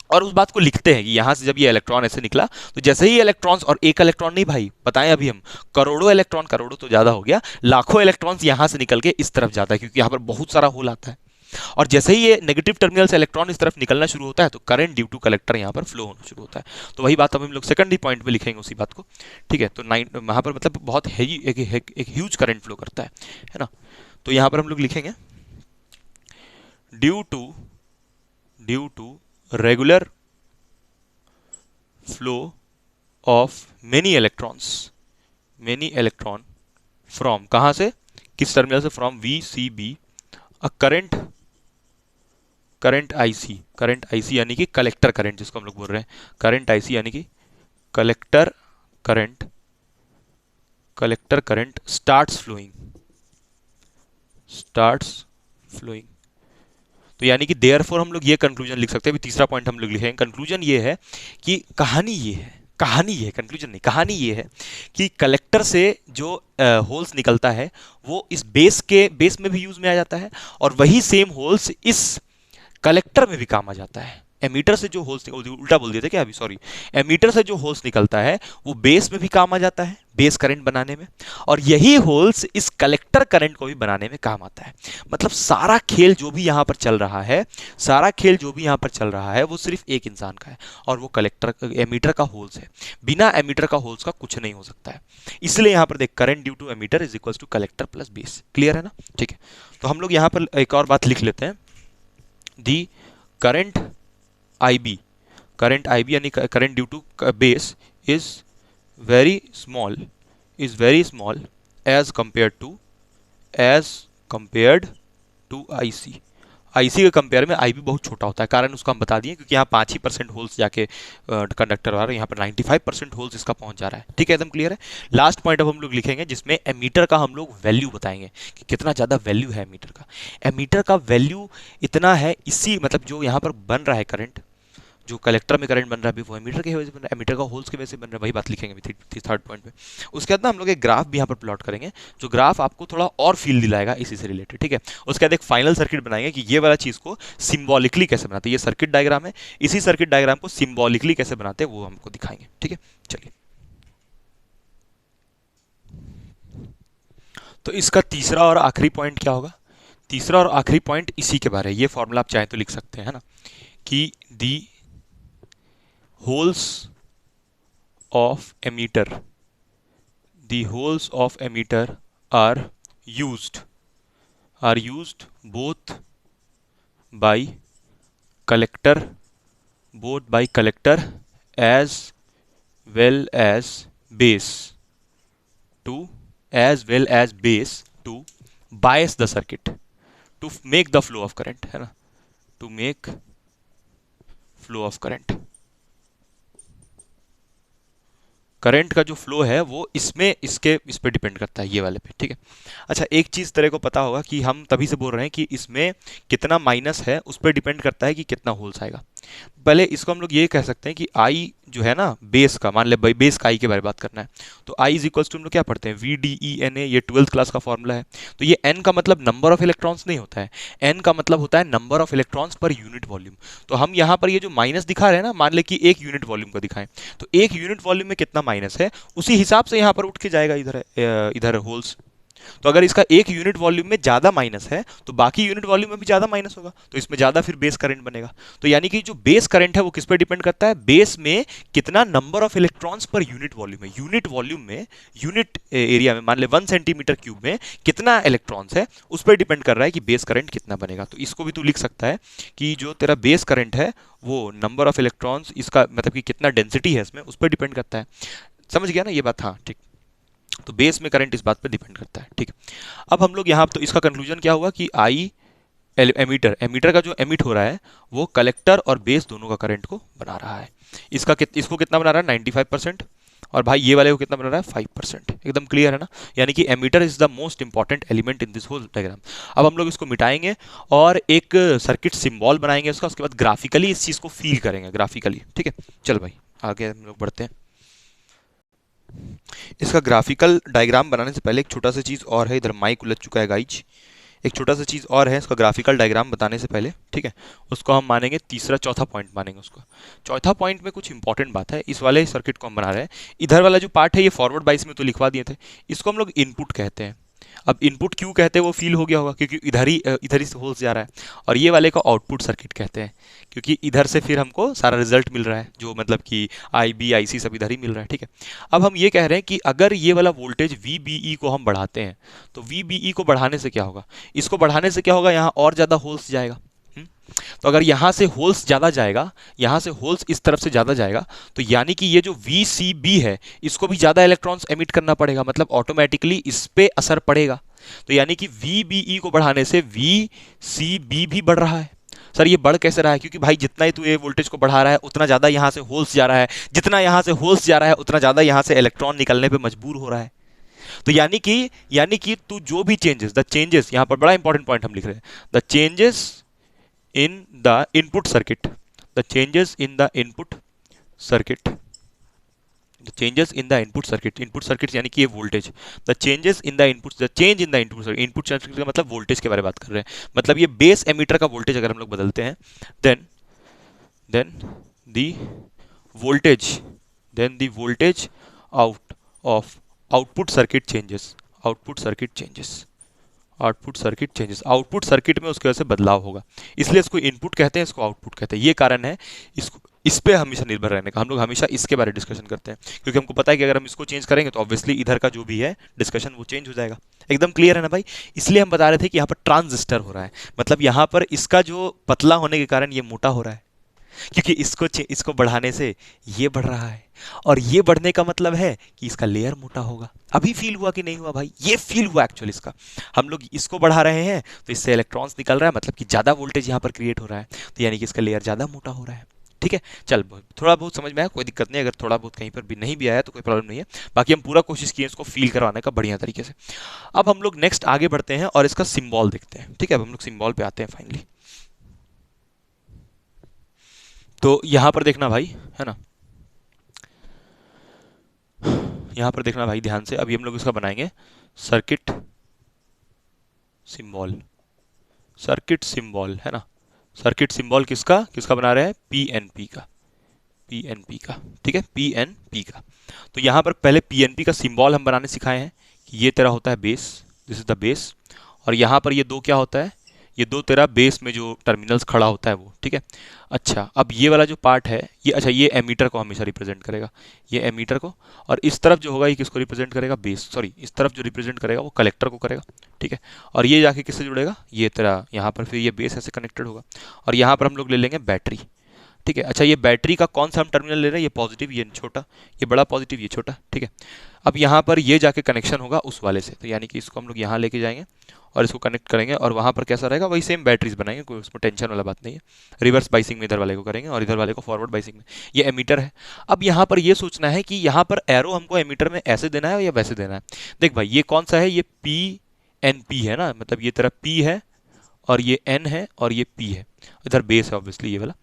और उस बात को लिखते हैं कि यहां से जब ये इलेक्ट्रॉन ऐसे निकला तो जैसे ही इलेक्ट्रॉन्स, और एक इलेक्ट्रॉन नहीं भाई, बताएं अभी हम करोड़ों इलेक्ट्रॉन, करोड़ों तो ज्यादा हो गया, लाखों इलेक्ट्रॉन्स यहां से निकल के इस तरफ जाता है क्योंकि यहां पर बहुत सारा होल आता है। और जैसे ही ये नेगेटिव टर्मिनल से इलेक्ट्रॉन इस तरफ निकलना शुरू होता है तो करंट ड्यू टू कलेक्टर यहाँ पर फ्लो होना शुरू होता है। तो वही बात अब हम लोग सेकंड ही पॉइंट पे लिखेंगे उसी बात को। ठीक है, तो वहां पर मतलब बहुत हैवी एक ह्यूज करंट फ्लो करता है ना। तो यहाँ पर हम लोग लिखेंगे due to regular flow of many electron from, कहां से, किस टर्मिनल से, from VCB a current IC यानी कि कलेक्टर करंट जिसको हम लोग बोल रहे हैं, करंट IC यानी कि कलेक्टर करंट स्टार्ट्स फ्लोइंग। तो यानी कि देयरफॉर हम लोग ये कंक्लूजन लिख सकते हैं। अभी तीसरा पॉइंट हम लोग लिखेंगे, कंक्लूजन ये है कि कहानी ये है, कंक्लूजन नहीं, कहानी ये है कि कलेक्टर से जो होल्स निकलता है वो इस बेस में भी यूज में आ जाता है और वही सेम होल्स इस कलेक्टर में भी काम आ जाता है। एमीटर से जो होल्स, उल्टा बोल दिए थे क्या अभी, सॉरी, एमीटर से जो होल्स निकलता है वो बेस में भी काम आ जाता है, बेस करंट बनाने में, और यही होल्स इस कलेक्टर करंट को भी बनाने में काम आता है। मतलब सारा खेल जो भी यहां पर चल रहा है वो सिर्फ एक इंसान का है और वो कलेक्टर एमीटर का होल्स है। बिना एमीटर का होल्स का कुछ नहीं हो सकता है। इसलिए यहां पर देख, current due to emitter is equal to collector plus base. Clear है ना? ठीक है, तो हम लोग यहां पर एक और बात लिख लेते हैं, दी करंट IB यानी current due to base is very small as compared to IC के कंपेयर में IB बहुत छोटा होता है। कारण उसका हम बता दिए क्योंकि यहाँ 5% होल्स जाके कंडक्टर आ रहा है, यहाँ पर 95% होल्स इसका पहुंच जा रहा है। ठीक है, एकदम क्लियर है। लास्ट पॉइंट अब हम लोग लिखेंगे जिसमें एमीटर का हम लोग वैल्यू बताएंगे कि कितना ज़्यादा वैल्यू है एमीटर का। एमीटर का वैल्यू इतना है, इसी मतलब जो यहाँ पर बन रहा है करंट, जो कलेक्टर में करंट बन रहा है वो एमीटर के वजह से बन रहा है, एमीटर का होल्स की वजह से बन रहा है। वही बात लिखेंगे थर्ड पॉइंट पे। उसके बाद ना हम लोग एक ग्राफ भी यहाँ पर प्लॉट करेंगे, जो ग्राफ आपको थोड़ा और फील दिलाएगा इसी से रिलेटेड। ठीक है, उसके बाद एक फाइनल सर्किट बनाएंगे कि ये वाला चीज को सिंबॉलिकली कैसे बनाते हैं। ये सर्किट डायग्राम है, इसी सर्किट डायग्राम को सिंबॉलिकली कैसे बनाते हैं वो हमको दिखाएंगे। ठीक है, चलिए। तो इसका तीसरा और आखिरी पॉइंट क्या होगा? तीसरा और आखिरी पॉइंट इसी के बारे में, ये फॉर्मूला आप चाहे तो लिख सकते हैं ना, कि the holes of emitter are used both by collector as well as base to bias the circuit to make the flow of current, है ना, to make flow of current. Current का जो फ्लो है वो इसमें इस पे डिपेंड करता है, ये वाले पे, ठीक है। अच्छा, एक चीज तेरे को पता होगा कि हम तभी से बोल रहे हैं कि इसमें कितना माइनस है उस पर डिपेंड करता है कि कितना होल्स आएगा। पहले इसको हम लोग ये कह सकते हैं कि आई जो है ना बेस का, मान ले भाई बेस का आई के बारे में बात करना है, तो आई इज इक्वल्स टू हम लोग क्या पढ़ते हैं, VDE/NA, ये 12th क्लास का फॉर्मूला है। तो ये n का मतलब नंबर ऑफ इलेक्ट्रॉन्स नहीं होता है, n का मतलब होता है number of electrons per unit volume. तो हम यहाँ पर ये जो माइनस दिखा रहे हैं ना, मान ले कि 1 यूनिट वॉल्यूम का दिखाएं, तो 1 यूनिट वॉल्यूम में कितना माइनस है उसी हिसाब से यहाँ पर उठ के जाएगा इधर होल्स। तो अगर इसका 1 यूनिट वॉल्यूम में ज्यादा माइनस है तो बाकी यूनिट वॉल्यूम में भी ज्यादा माइनस होगा, तो इसमें ज्यादा फिर बेस करंट बनेगा। तो यानी कि जो बेस करंट है वो किस पर डिपेंड करता है, बेस में कितना number of electrons per unit volume है, यूनिट वॉल्यूम में, यूनिट एरिया में, मान ले 1 सेंटीमीटर क्यूब में कितना इलेक्ट्रॉन्स है उस पर डिपेंड कर रहा है कि बेस करंट कितना बनेगा। तो इसको भी तू लिख सकता है कि जो तेरा बेस करंट है वो नंबर ऑफ इलेक्ट्रॉन्स, इसका मतलब कि कितना डेंसिटी है इसमें, उस पर डिपेंड करता है। समझ गया ना ये बात? हाँ, ठीक। तो बेस में करंट इस बात पर डिपेंड करता है, ठीक है। अब हम लोग यहाँ तो इसका कंक्लूजन क्या हुआ कि आई एमीटर का जो एमिट हो रहा है वो कलेक्टर और बेस दोनों का करंट को बना रहा है। इसको कितना बना रहा है, 95%, और भाई ये वाले को कितना बना रहा है, 5%। एकदम क्लियर है ना? यानी कि emitter is the most important element in this whole diagram. अब हम लोग इसको मिटाएंगे और एक सर्किट सिंबल बनाएंगे उसके बाद ग्राफिकली इस चीज को फील करेंगे ग्राफिकली, ठीक है। चल भाई आगे हम लोग बढ़ते हैं। इसका ग्राफिकल डायग्राम बनाने से पहले एक छोटा सा चीज़ और है, इधर माइक उलझ चुका है गाइज, एक छोटा सा चीज़ और है इसका ग्राफिकल डायग्राम बताने से पहले, ठीक है। उसको हम मानेंगे चौथा पॉइंट मानेंगे उसको। चौथा पॉइंट में कुछ इंपॉर्टेंट बात है, इस वाले सर्किट को हम बना रहे हैं, इधर वाला जो पार्ट है ये फॉरवर्ड बाइस में तो लिखवा दिए थे, इसको हम लोग इनपुट कहते हैं। अब इनपुट क्यों कहते हैं वो फील हो गया होगा, क्योंकि इधर ही से होल्स जा रहा है। और ये वाले को आउटपुट सर्किट कहते हैं, क्योंकि इधर से फिर हमको सारा रिजल्ट मिल रहा है, जो मतलब कि IB IC सब इधर ही मिल रहा है, ठीक है। अब हम ये कह रहे हैं कि अगर ये वाला वोल्टेज VBE को हम बढ़ाते हैं तो VBE को बढ़ाने से क्या होगा, इसको बढ़ाने से क्या होगा, यहाँ और ज़्यादा होल्स जाएगा। तो अगर यहां से होल्स ज्यादा जाएगा, यहां से होल्स इस तरफ से ज्यादा जाएगा, तो यानी कि ये जो VCB है इसको भी ज्यादा इलेक्ट्रॉन्स एमिट करना पड़ेगा, मतलब ऑटोमेटिकली इस पे असर पड़ेगा। तो यानी कि VBE को बढ़ाने से VCB भी बढ़ रहा है। सर ये बढ़ कैसे रहा है, क्योंकि भाई जितना ही तू ये वोल्टेज को बढ़ा रहा है उतना ज्यादा यहां से होल्स जा रहा है, जितना यहां से होल्स जा रहा है उतना ज्यादा यहां से इलेक्ट्रॉन निकलने पे मजबूर हो रहा है। तो यानी कि तू जो भी चेंजेस यहां पर बड़ा इंपॉर्टेंट पॉइंट हम लिख रहे हैं, the changes in the input circuit, the changes in the input circuit, the changes in the input circuit यानी कि ये voltage, the changes in the input, the change in the input circuit का मतलब voltage के बारे में बात कर रहे हैं। मतलब ये बेस एमीटर का वोल्टेज अगर हम लोग बदलते हैं, then the voltage out of output circuit changes, output circuit में उसके वजह से बदलाव होगा, इसलिए इसको इनपुट कहते हैं, इसको आउटपुट कहते हैं। ये कारण है इसको इस पे हमेशा निर्भर रहने का, हम लोग हमेशा इसके बारे में डिस्कशन करते हैं, क्योंकि हमको पता है कि अगर हम इसको चेंज करेंगे तो ऑब्वियसली इधर का जो भी है डिस्कशन वो चेंज हो जाएगा। एकदम क्लियर है ना भाई? इसलिए हम बता रहे थे कि यहाँ पर ट्रांजिस्टर हो रहा है, मतलब यहाँ पर इसका जो पतला होने के कारण ये मोटा हो रहा है, क्योंकि इसको बढ़ाने से ये बढ़ रहा है, और ये बढ़ने का मतलब है कि इसका लेयर मोटा होगा। अभी फील हुआ कि नहीं हुआ भाई? ये फील हुआ एक्चुअली इसका। हम लोग इसको बढ़ा रहे हैं तो इससे इलेक्ट्रॉन्स निकल रहा है, मतलब कि ज्यादा वोल्टेज यहाँ पर क्रिएट हो रहा है, तो यानी कि इसका लेयर ज्यादा मोटा हो रहा है, ठीक है। चल थोड़ा बहुत समझ में आया, कोई दिक्कत नहीं, अगर थोड़ा बहुत कहीं पर भी नहीं भी आया तो कोई प्रॉब्लम नहीं है, बाकी हम पूरा कोशिश किए इसको फील करवाने का बढ़िया तरीके से। अब हम लोग नेक्स्ट आगे बढ़ते हैं और इसका सिंबल देखते हैं, ठीक है। अब हम लोग सिंबल पे आते हैं फाइनली। तो यहां पर देखना भाई, है ना, यहां पर देखना भाई ध्यान से। अभी हम लोग इसका बनाएंगे सर्किट सिंबल, है ना। सर्किट सिंबल किसका बना रहे हैं, PNP का, ठीक है, PNP का। तो यहां पर पहले PNP का सिंबल हम बनाने सिखाए हैं कि ये तेरा होता है base, this is the base, और यहां पर ये दो क्या होता है, ये दो तेरा बेस में जो टर्मिनल्स खड़ा होता है वो, ठीक है। अच्छा, अब ये वाला जो पार्ट है ये, अच्छा ये एमीटर को हमेशा रिप्रेजेंट करेगा, ये एमीटर को, और इस तरफ जो होगा ये किसको रिप्रेजेंट करेगा, बेस, सॉरी इस तरफ जो रिप्रेजेंट करेगा वो कलेक्टर को करेगा, ठीक है। और ये जाके किससे जुड़ेगा, ये तेरा यहाँ पर फिर ये बेस ऐसे कनेक्टेड होगा, और यहाँ पर हम लोग ले लेंगे बैटरी, ठीक है। अच्छा, ये बैटरी का कौन सा हम टर्मिनल ले रहे हैं, ये पॉजिटिव, ये छोटा, ये बड़ा पॉजिटिव, ये छोटा, ठीक है। अब यहाँ पर ये जाके कनेक्शन होगा उस वाले से, तो यानी कि इसको हम लोग यहाँ लेके जाएंगे और इसको कनेक्ट करेंगे, और वहाँ पर कैसा रहेगा, वही सेम बैटरीज बनाएंगे, कोई उसमें टेंशन वाला बात नहीं है। रिवर्स बाइसिंग में इधर वाले को करेंगे और इधर वाले को फॉरवर्ड बाइसिंग में। ये एमीटर है। अब यहाँ पर ये सोचना है कि यहाँ पर एरो हमको एमीटर में ऐसे देना है या वैसे देना है। देख भाई, ये कौन सा है, ये पी एन पी है ना, मतलब ये तेरा पी है और ये एन है और ये पी है, इधर बेस है ऑब्वियसली ये वाला।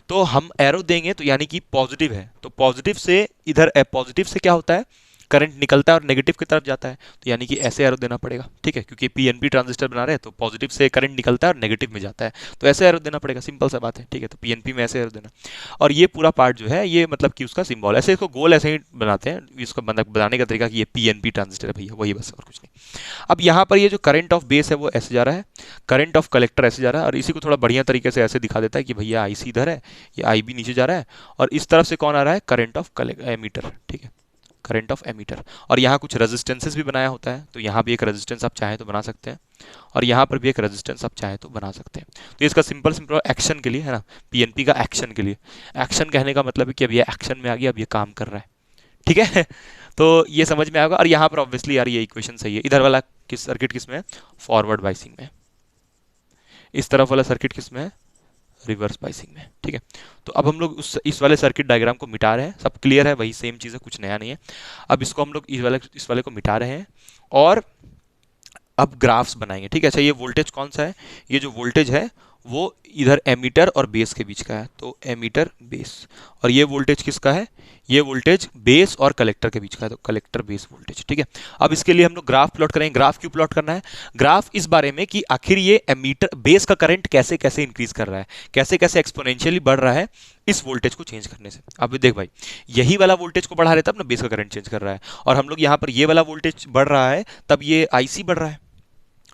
तो हम एरो देंगे तो यानी कि पॉजिटिव है, तो पॉजिटिव से इधर, पॉजिटिव से क्या होता है, करंट निकलता है और नेगेटिव की तरफ जाता है, तो यानी कि ऐसे एरो देना पड़ेगा, ठीक है, क्योंकि पीएनपी ट्रांजिस्टर बना रहे हैं तो पॉजिटिव से करंट निकलता है और नेगेटिव में जाता है, तो ऐसे एरो देना पड़ेगा, सिंपल सा बात है, ठीक है। तो पीएनपी में ऐसे एरो देना, और ये पूरा पार्ट जो है ये मतलब कि उसका सिंबल, ऐसे इसको गोल ऐसे ही बनाते हैं, इसको बनाने का तरीका कि ये पीएनपी ट्रांजिस्टर है भैया, वही बस और कुछ नहीं। अब यहाँ पर ये जो करंट ऑफ बेस है वो ऐसे जा रहा है, करंट ऑफ कलेक्टर ऐसे जा रहा है, और इसी को थोड़ा बढ़िया तरीके से ऐसे दिखा देता है कि भैया आईसी इधर है, ये आईबी नीचे जा रहा है, और इस तरफ से कौन आ रहा है, करंट ऑफ एमीटर, ठीक है, करंट ऑफ एमीटर। और यहाँ कुछ रेजिस्टेंसेस भी बनाया होता है, तो यहाँ भी एक रेजिस्टेंस आप चाहें तो बना सकते हैं, और यहाँ पर भी एक रेजिस्टेंस आप चाहें तो बना सकते हैं। तो इसका सिंपल सिंपल एक्शन के लिए है ना, पीएनपी का एक्शन के लिए, एक्शन कहने का मतलब है कि अब ये एक्शन में आ गया, अब ये काम कर रहा है, ठीक है। तो ये समझ में आएगा। और यहाँ पर ऑब्वियसली यार ये इक्वेशन सही है, इधर वाला किस सर्किट किस में है, फॉरवर्ड बाइसिंग में, इस तरफ वाला सर्किट किस में है, रिवर्स बाइसिंग में, ठीक है। तो अब हम लोग इस वाले सर्किट डायग्राम को मिटा रहे हैं, सब क्लियर है, वही सेम चीज़ है, कुछ नया नहीं है। अब इसको हम लोग इस वाले को मिटा रहे हैं और अब ग्राफ्स बनाएंगे, ठीक है। अच्छा, ये वोल्टेज कौन सा है, ये जो वोल्टेज है वो इधर एमीटर और बेस के बीच का है, तो एमीटर बेस, और ये वोल्टेज किसका है, ये वोल्टेज बेस और कलेक्टर के बीच का है, तो कलेक्टर बेस वोल्टेज, ठीक है। अब इसके लिए हम लोग ग्राफ प्लॉट करेंगे। ग्राफ क्यों प्लॉट करना है, ग्राफ इस बारे में कि आखिर ये एमीटर बेस का करंट कैसे कैसे इंक्रीज कर रहा है, कैसे कैसे एक्सपोनेंशियली बढ़ रहा है इस वोल्टेज को चेंज करने से। अब देख भाई, यही वाला वोल्टेज को बढ़ा रहे तब ना बेस का करंट चेंज कर रहा है, और हम लोग यहाँ पर ये वाला वोल्टेज बढ़ रहा है तब ये आईसी बढ़ रहा है,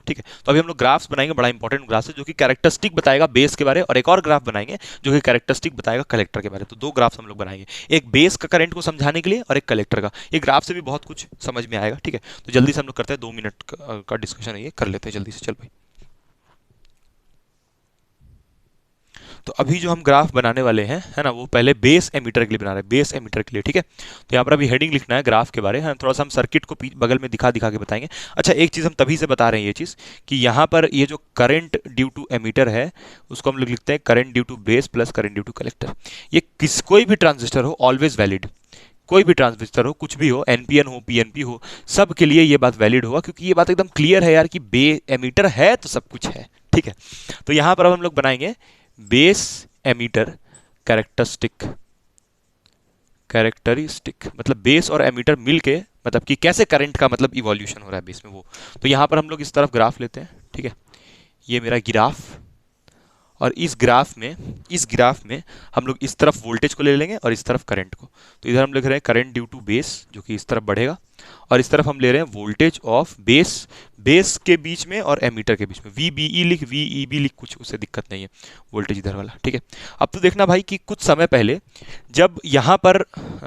ठीक है। तो अभी हम लोग ग्राफ्स बनाएंगे, बड़ा इंपॉर्टेंट ग्राफ है जो कि कैरेक्टरिस्टिक बताएगा बेस के बारे, और एक और ग्राफ बनाएंगे जो कि कैरेक्टरिस्टिक बताएगा कलेक्टर के बारे। तो दो ग्राफ्स हम लोग बनाएंगे, एक बेस का करंट को समझाने के लिए और एक कलेक्टर का। ये ग्राफ से भी बहुत कुछ समझ में आएगा, ठीक है। तो जल्दी से हम लोग करते हैं, 2 मिनट का डिस्कशन है ये, कर लेते हैं जल्दी से, चल भाई। तो अभी जो हम ग्राफ बनाने वाले हैं है ना, वो पहले बेस एमीटर के लिए बना रहे हैं, बेस एमीटर के लिए, ठीक है। तो यहाँ पर अभी हेडिंग लिखना है ग्राफ के बारे, है थोड़ा सा हम सर्किट को बगल में दिखा दिखा के बताएंगे। अच्छा, एक चीज़ हम तभी से बता रहे हैं ये चीज़ कि यहाँ पर ये जो करंट ड्यू टू एमीटर है उसको हम लोग लिखते हैं current due to base plus current due to collector. ये कोई भी ट्रांजिस्टर हो ऑलवेज वैलिड, कोई भी ट्रांजिस्टर हो, कुछ भी हो, एनपीएन हो पीएनपी हो, सब के लिए ये बात वैलिड होगा, क्योंकि ये बात एकदम क्लियर है यार कि एमीटर है तो सब कुछ है, ठीक है। तो यहाँ पर अब हम लोग बनाएंगे बेस एमीटर कैरेक्टरिस्टिक, मतलब बेस और एमीटर मिलके, मतलब कि कैसे करंट का मतलब इवोल्यूशन हो रहा है बेस में वो। तो यहाँ पर हम लोग इस तरफ ग्राफ लेते हैं, ठीक है, ये मेरा ग्राफ, और इस ग्राफ में हम लोग इस तरफ वोल्टेज को ले लेंगे और इस तरफ करंट को। तो इधर हम लिख रहे हैं करंट ड्यू टू बेस जो कि इस तरफ बढ़ेगा, और इस तरफ हम ले रहे हैं वोल्टेज ऑफ बेस के बीच में और एमीटर के बीच में, VBE लिख, VEB लिख, कुछ उससे दिक्कत नहीं है, वोल्टेज इधर वाला, ठीक है। अब तो देखना भाई कि कुछ समय पहले जब यहाँ पर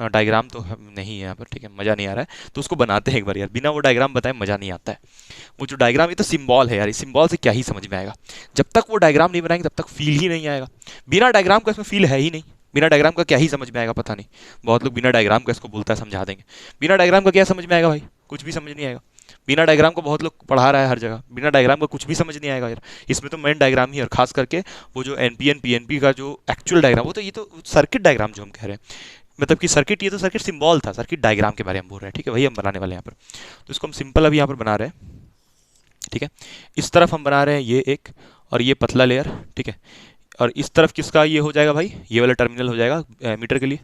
डायग्राम तो नहीं है यहाँ पर, ठीक है, मज़ा नहीं आ रहा है, तो उसको बनाते हैं एक बार यार, बिना वो डायग्राम बताए मज़ा नहीं आता है। वो जो डायग्राम, ये तो सिंबल है यार, इस सिंबल से क्या ही समझ में आएगा, जब तक वो डायग्राम नहीं बनाएंगे तब तक फील ही नहीं आएगा। बिना डायग्राम का इसमें फील है ही नहीं, बिना डायग्राम का क्या ही समझ में आएगा, पता नहीं, बहुत लोग बिना डायग्राम का इसको बोलता है समझा देंगे, बिना डायग्राम का क्या समझ में आएगा भाई, कुछ भी समझ नहीं आएगा। बिना डायग्राम को बहुत लोग पढ़ा रहा है हर जगह, बिना डायग्राम का कुछ भी समझ नहीं आएगा यार। इसमें तो मेन डायग्राम ही है, और खास करके वो जो एनपीएन पीएनपी का जो एक्चुअल डायग्राम, वो तो ये तो सर्किट डायग्राम जो हम कह रहे हैं, मतलब कि सर्किट, ये तो सर्किट सिंबल था, सर्किट डायग्राम के बारे में बोल रहे हैं, ठीक है, वही हम बनाने वाले हैं यहाँ पर। तो इसको हम सिंपल अभी यहाँ पर बना रहे हैं, ठीक है। इस तरफ हम बना रहे हैं ये एक, और ये पतला लेयर, ठीक है, और इस तरफ किसका ये हो जाएगा भाई, ये वाला टर्मिनल हो जाएगा एमीटर के लिए,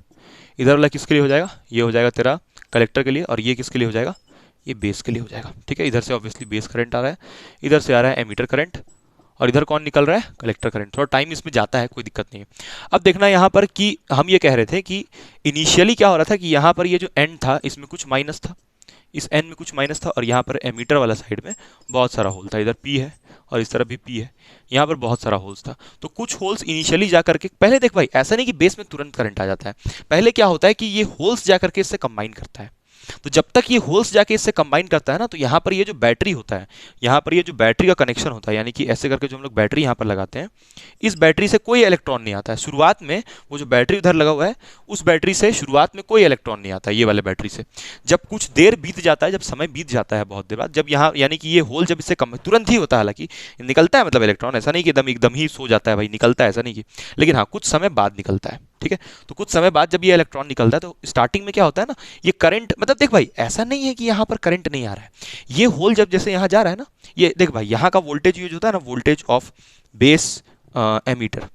इधर वाला किसके लिए हो जाएगा, ये हो जाएगा तेरा कलेक्टर के लिए, और ये किसके लिए हो जाएगा, ये बेस के लिए हो जाएगा, ठीक है। इधर से ऑब्वियसली बेस करंट आ रहा है, इधर से आ रहा है एमीटर करंट, और इधर कौन निकल रहा है, कलेक्टर करंट। थोड़ा टाइम इसमें जाता है, कोई दिक्कत नहीं है। अब देखना यहाँ पर कि हम ये कह रहे थे कि इनिशियली क्या हो रहा था कि यहाँ पर ये जो एंड था इसमें कुछ माइनस था, इस n में कुछ माइनस था और यहाँ पर एमीटर वाला साइड में बहुत सारा होल था, इधर p है और इस तरफ भी p है, यहाँ पर बहुत सारा होल्स था। तो कुछ होल्स इनिशियली जा करके, पहले देख भाई ऐसा नहीं कि बेस में तुरंत करंट आ जाता है, पहले क्या होता है कि ये होल्स जा करके इससे कंबाइन करता है। तो जब तक ये होल्स जाके इससे कंबाइन करता है ना, तो यहाँ पर ये जो बैटरी होता है, यहाँ पर ये जो बैटरी का कनेक्शन होता है, यानी कि ऐसे करके जो हम लोग बैटरी यहाँ पर लगाते हैं, इस बैटरी से कोई इलेक्ट्रॉन नहीं आता है शुरुआत में। वो जो बैटरी उधर लगा हुआ है उस बैटरी से शुरुआत में कोई इलेक्ट्रॉन नहीं आता है, ये वाले बैटरी से। जब कुछ देर बीत जाता है, जब समय बीत जाता है बहुत देर बाद, जब यहाँ यानी कि ये होल जब इससे कम, तुरंत ही होता है हालांकि, निकलता है मतलब इलेक्ट्रॉन, ऐसा नहीं कि एकदम ही सो जाता है भाई निकलता है, ऐसा नहीं कि, लेकिन हाँ कुछ समय बाद निकलता है, ठीक है। तो कुछ समय बाद जब ये इलेक्ट्रॉन निकलता है तो स्टार्टिंग में क्या होता है ना, ये करंट, मतलब देख भाई ऐसा नहीं है कि यहाँ पर करंट नहीं आ रहा है, ये होल जब जैसे यहाँ जा रहा है ना, ये देख भाई यहाँ का वोल्टेज यूज होता है ना, वोल्टेज ऑफ बेस एमीटर,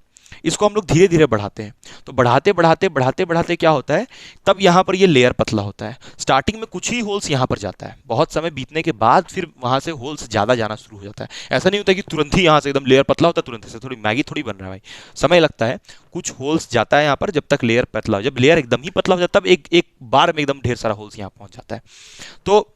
इसको हम लोग धीरे धीरे बढ़ाते हैं। तो बढ़ाते बढ़ाते बढ़ाते बढ़ाते क्या होता है, तब यहाँ पर ये लेयर पतला होता है। स्टार्टिंग में कुछ ही होल्स यहाँ पर जाता है, बहुत समय बीतने के बाद फिर वहाँ से होल्स ज़्यादा जाना शुरू हो जाता है। ऐसा नहीं होता कि तुरंत ही यहाँ से एकदम लेयर पतला होता है, तुरंत से थोड़ी मैगी थोड़ी बन रहा है भाई, समय लगता है। कुछ होल्स जाता है यहाँ पर जब तक लेयर पतला हो, जब लेयर एकदम ही पतला हो जाता है तब एक बार में एकदम ढेर सारा होल्स यहाँ पहुँच जाता है। तो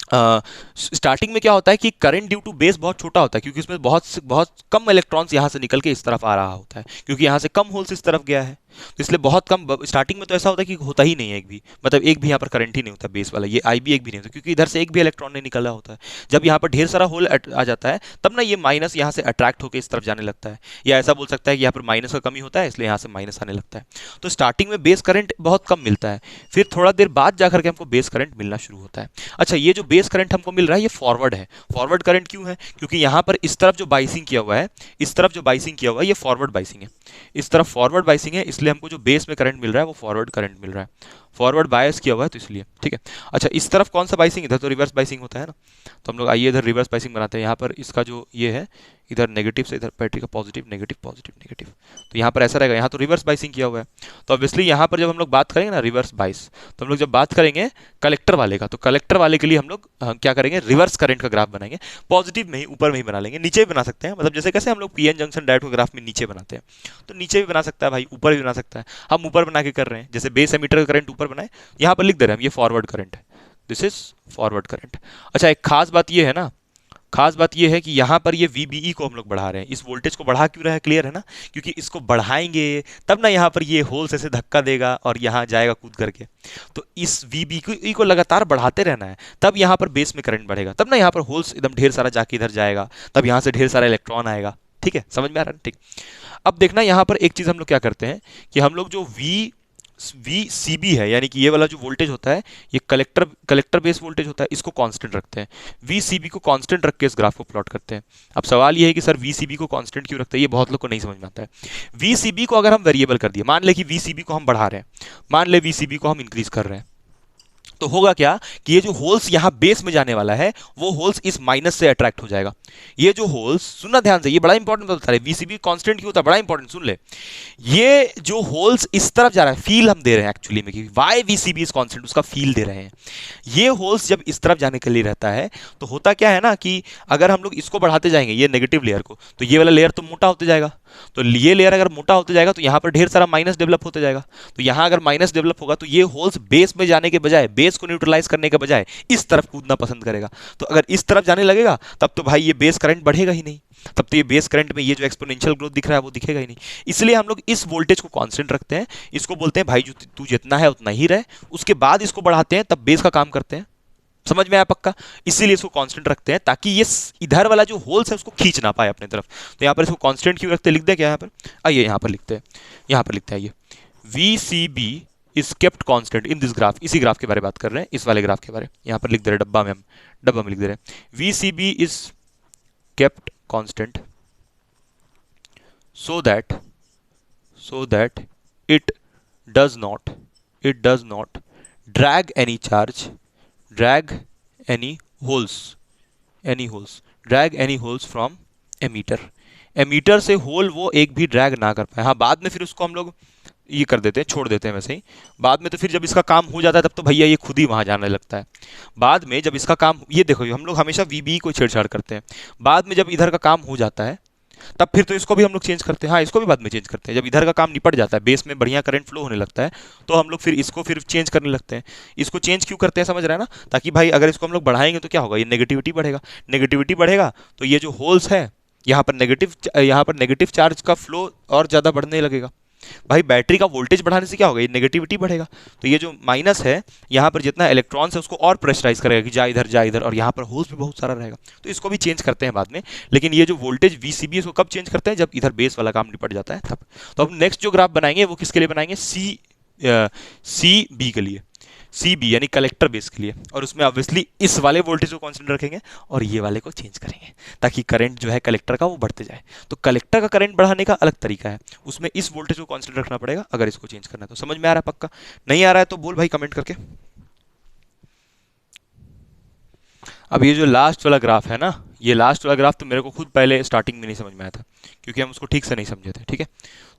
स्टार्टिंग में क्या होता है कि करंट ड्यू टू बेस बहुत छोटा होता है, क्योंकि इसमें बहुत कम इलेक्ट्रॉन्स यहाँ से निकल के इस तरफ आ रहा होता है, क्योंकि यहाँ से कम होल्स इस तरफ गया है, तो इसलिए बहुत कम स्टार्टिंग में तो ऐसा होता है कि होता ही नहीं है एक भी, मतलब एक भी यहाँ पर करंट ही नहीं होता बेस वाला, ये आई भी एक भी नहीं होता, क्योंकि इधर से एक भी इलेक्ट्रॉन नहीं निकल रहा होता है। जब यहाँ पर ढेर सारा होल आ जाता है तब ना ये माइनस यहाँ से अट्रैक्ट होकर इस तरफ जाने लगता है, या ऐसा बोल सकता है कि यहाँ पर माइनस का कमी होता है इसलिए यहाँ से माइनस आने लगता है। तो स्टार्टिंग में बेस करंट बहुत कम मिलता है, फिर थोड़ा देर बाद जाकर के हमको बेस करंट मिलना शुरू होता है। अच्छा, ये जो बेस करंट हमको मिल रहा है ये फॉरवर्ड है। फॉरवर्ड करंट क्यों है, क्योंकि यहाँ पर इस तरफ जो बाइसिंग किया हुआ है, इस तरफ जो बाइसिंग किया हुआ है ये फॉरवर्ड बाइसिंग है, इस तरफ फॉरवर्ड बाइसिंग है, इसलिए हमको जो बेस में करंट मिल रहा है वो फॉरवर्ड करंट मिल रहा है, फॉरवर्ड बायस किया हुआ है तो इसलिए, ठीक है। अच्छा, इस तरफ कौन सा बाइसिंग, इधर तो रिवर्स बाइसिंग होता है ना, तो हम लोग आइए इधर रिवर्स बाइसिंग बनाते हैं। यहाँ पर इसका जो ये है, इधर नेगेटिव से इधर बैटरी का पॉजिटिव नेगेटिव पॉजिटिव नेगेटिव, तो यहाँ पर ऐसा रहेगा, यहाँ तो रिवर्स बाइसिंग किया हुआ है। तो ऑब्वियसली यहाँ पर जब हम लोग बात करेंगे ना रिवर्स बाइस, तो हम लोग जब बात करेंगे कलेक्टर वाले का, तो कलेक्टर वाले के लिए हम लोग क्या करेंगे, रिवर्स करंट का ग्राफ बनाएंगे, पॉजिटिव में ही ऊपर में ही बना लेंगे, नीचे भी बना सकते हैं, मतलब जैसे कैसे हम लोग पीएन जंक्शन डायोड का ग्राफ में नीचे बनाते हैं, तो नीचे भी बना सकता है भाई, ऊपर भी बना सकता है। हम ऊपर बना के कर रहे हैं, जैसे बेस एमीटर का करंट ऊपर बनाए, यहाँ पर लिख दे रहे हैं हम ये फॉरवर्ड करंट है, दिस इज फॉरवर्ड करंट। अच्छा, एक खास बात ये है ना, खास बात ये है कि यहाँ पर ये VBE को हम लोग बढ़ा रहे हैं, इस वोल्टेज को बढ़ा क्यों रहे हैं, क्लियर है ना, क्योंकि इसको बढ़ाएंगे तब ना यहाँ पर ये होल्स ऐसे धक्का देगा और यहाँ जाएगा कूद करके, तो इस VBE को लगातार बढ़ाते रहना है, तब यहाँ पर बेस में करंट बढ़ेगा, तब ना यहाँ पर होल्स एकदम ढेर सारा जाके इधर जाएगा, तब यहाँ से ढेर सारा इलेक्ट्रॉन आएगा, ठीक है, समझ में आ रहा है, ठीक। अब देखना यहाँ पर एक चीज़ हम लोग क्या करते हैं कि हम लोग जो VCB है, यानी कि ये वाला जो वोल्टेज होता है, ये कलेक्टर बेस वोल्टेज होता है, इसको कांस्टेंट रखते हैं। VCB को कांस्टेंट रख के इस ग्राफ को प्लॉट करते हैं। अब सवाल ये है कि सर VCB को कांस्टेंट क्यों रखते हैं, ये बहुत लोग को नहीं समझ में आता है। VCB को अगर हम वेरिएबल कर दिए, मान ले कि VCB को हम बढ़ा रहे हैं, मान ले VCB को हम इंक्रीज कर रहे हैं, तो होगा क्या कि ये जो होल्स यहाँ बेस में जाने वाला है वो होल्स इस माइनस से अट्रैक्ट हो जाएगा। ये जो होल्स, सुनना ध्यान से, ये बड़ा इंपॉर्टेंट बता रहे, VCB कांस्टेंट क्यों होता है, बड़ा इंपॉर्टेंट, सुन ले। ये जो होल्स इस तरफ जा रहा है, फील हम दे रहे हैं एक्चुअली में कि वाई VCB इज कांस्टेंट, उसका फील दे रहे हैं। ये होल्स जब इस तरफ जाने के लिए रहता है तो होता क्या है ना कि अगर हम लोग इसको बढ़ाते जाएंगे ये नेगेटिव लेयर को, तो ये वाला लेयर तो मोटा होते जाएगा, तो ये लेयर अगर मोटा होते जाएगा तो यहाँ पर ढेर सारा माइनस डेवलप होते जाएगा, तो यहाँ अगर माइनस डेवलप होगा तो ये होल्स बेस में जाने के बजाय, बेस को न्यूट्रलाइज करने के बजाय इस तरफ कूदना पसंद करेगा। तो अगर इस तरफ जाने लगेगा तब तो भाई ये बेस करंट बढ़ेगा ही नहीं, तब तो ये बेस करंट में ये जो एक्सपोनेंशियल ग्रोथ दिख रहा है वो दिखेगा ही नहीं। इसलिए हम लोग इस वोल्टेज को कांस्टेंट रखते हैं, इसको बोलते हैं भाई जो तू जितना है उतना ही रहे, उसके बाद इसको बढ़ाते हैं तब बेस का काम करते हैं। समझ में आया पक्का? इसीलिए इसको कांस्टेंट रखते हैं ताकि ये इधर वाला जो होल्स है उसको खींच ना पाए अपने तरफ। तो यहाँ पर इसको कांस्टेंट क्यों रखते हैं, लिख दे क्या यहाँ पर, आइए यहाँ पर लिखते हैं, यहाँ पर लिखते हैं ये VCB is kept constant in this graph. इसी ग्राफ के बारे में बात कर रहे हैं, इस वाले ग्राफ के बारे में। यहाँ पर लिख दे रहे डब्बा में, हम डब्बा में लिख दे रहे हैं VCB is kept constant so that it does not drag any charge, drag any holes from emitter से होल वो एक भी ड्रैग ना कर पाए। हाँ, बाद में फिर उसको हम लोग ये कर देते हैं, छोड़ देते हैं वैसे ही। बाद में तो फिर जब इसका काम हो जाता है तब तो भैया ये खुद ही वहां जाने लगता है। बाद में जब इसका काम, ये देखो हम लोग हमेशा VBE को छेड़छाड़ करते हैं, बाद में जब इधर का काम हो जाता है तब फिर तो इसको भी हम लोग चेंज करते हैं। हाँ, इसको भी बाद में चेंज करते हैं, जब इधर का काम निपट जाता है, बेस में बढ़िया करंट फ्लो होने लगता है, तो हम लोग फिर इसको फिर चेंज करने लगते हैं। इसको चेंज क्यों करते हैं समझ रहे हैं ना, ताकि भाई अगर इसको हम लोग बढ़ाएंगे तो क्या होगा, ये नेगेटिविटी बढ़ेगा। नेगेटिविटी बढ़ेगा तो ये जो होल्स है यहाँ पर नेगेटिव चार्ज का फ्लो और ज़्यादा बढ़ने लगेगा। भाई बैटरी का वोल्टेज बढ़ाने से क्या होगा, ये नेगेटिविटी बढ़ेगा, तो ये जो माइनस है यहाँ पर जितना इलेक्ट्रॉन्स है उसको और प्रेशराइज करेगा कि जा इधर, और यहाँ पर होल्स भी बहुत सारा रहेगा, तो इसको भी चेंज करते हैं बाद में। लेकिन ये जो वोल्टेज वीसीबी इसको कब चेंज करते हैं, जब इधर बेस वाला काम निपट जाता है तब। तो अब नेक्स्ट जो ग्राफ बनाएंगे वो किसके लिए बनाएंगे, सी बी के लिए, सी बी यानी कलेक्टर बेस के लिए, और उसमें ऑब्वियसली इस वाले वोल्टेज को कांस्टेंट रखेंगे और ये वाले को चेंज करेंगे, ताकि करंट जो है कलेक्टर का वो बढ़ते जाए। तो कलेक्टर का करंट बढ़ाने का अलग तरीका है, उसमें इस वोल्टेज को कांस्टेंट रखना पड़ेगा अगर इसको चेंज करना है। तो समझ में आ रहा है पक्का, नहीं आ रहा है तो बोल भाई कमेंट करके। अब ये जो लास्ट वाला ग्राफ है ना, ये लास्ट वाला ग्राफ तो मेरे को खुद पहले स्टार्टिंग में नहीं समझ में आया था, क्योंकि हम उसको ठीक से नहीं समझे थे, ठीक है।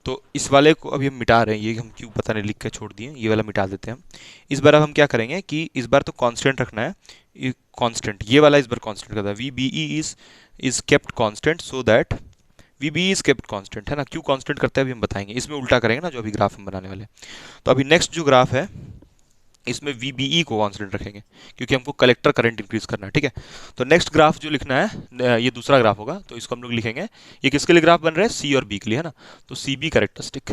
तो इस वाले को अभी हम मिटा रहे हैं, ये हम क्यों पता नहीं लिख के छोड़ दिए, ये वाला मिटा देते हैं हम। इस बार अब हम क्या करेंगे कि इस बार तो कांस्टेंट रखना है, कांस्टेंट ये वाला इस बार कांस्टेंट करता है, V B E is kept constant, so that V B is kept constant, है ना। क्यों कांस्टेंट करते हैं अभी हम बताएंगे, इसमें उल्टा करेंगे ना जो अभी ग्राफ हम बनाने वाले। तो अभी नेक्स्ट जो ग्राफ है इसमें VBE को कांस्टेंट रखेंगे, क्योंकि हमको कलेक्टर करंट इंक्रीज करना है, ठीक है। तो नेक्स्ट ग्राफ जो लिखना है ये दूसरा ग्राफ होगा, तो इसको हम लोग लिखेंगे, ये किसके लिए ग्राफ बन रहे हैं, सी और बी के लिए, है ना। तो CB कैरेक्टरिस्टिक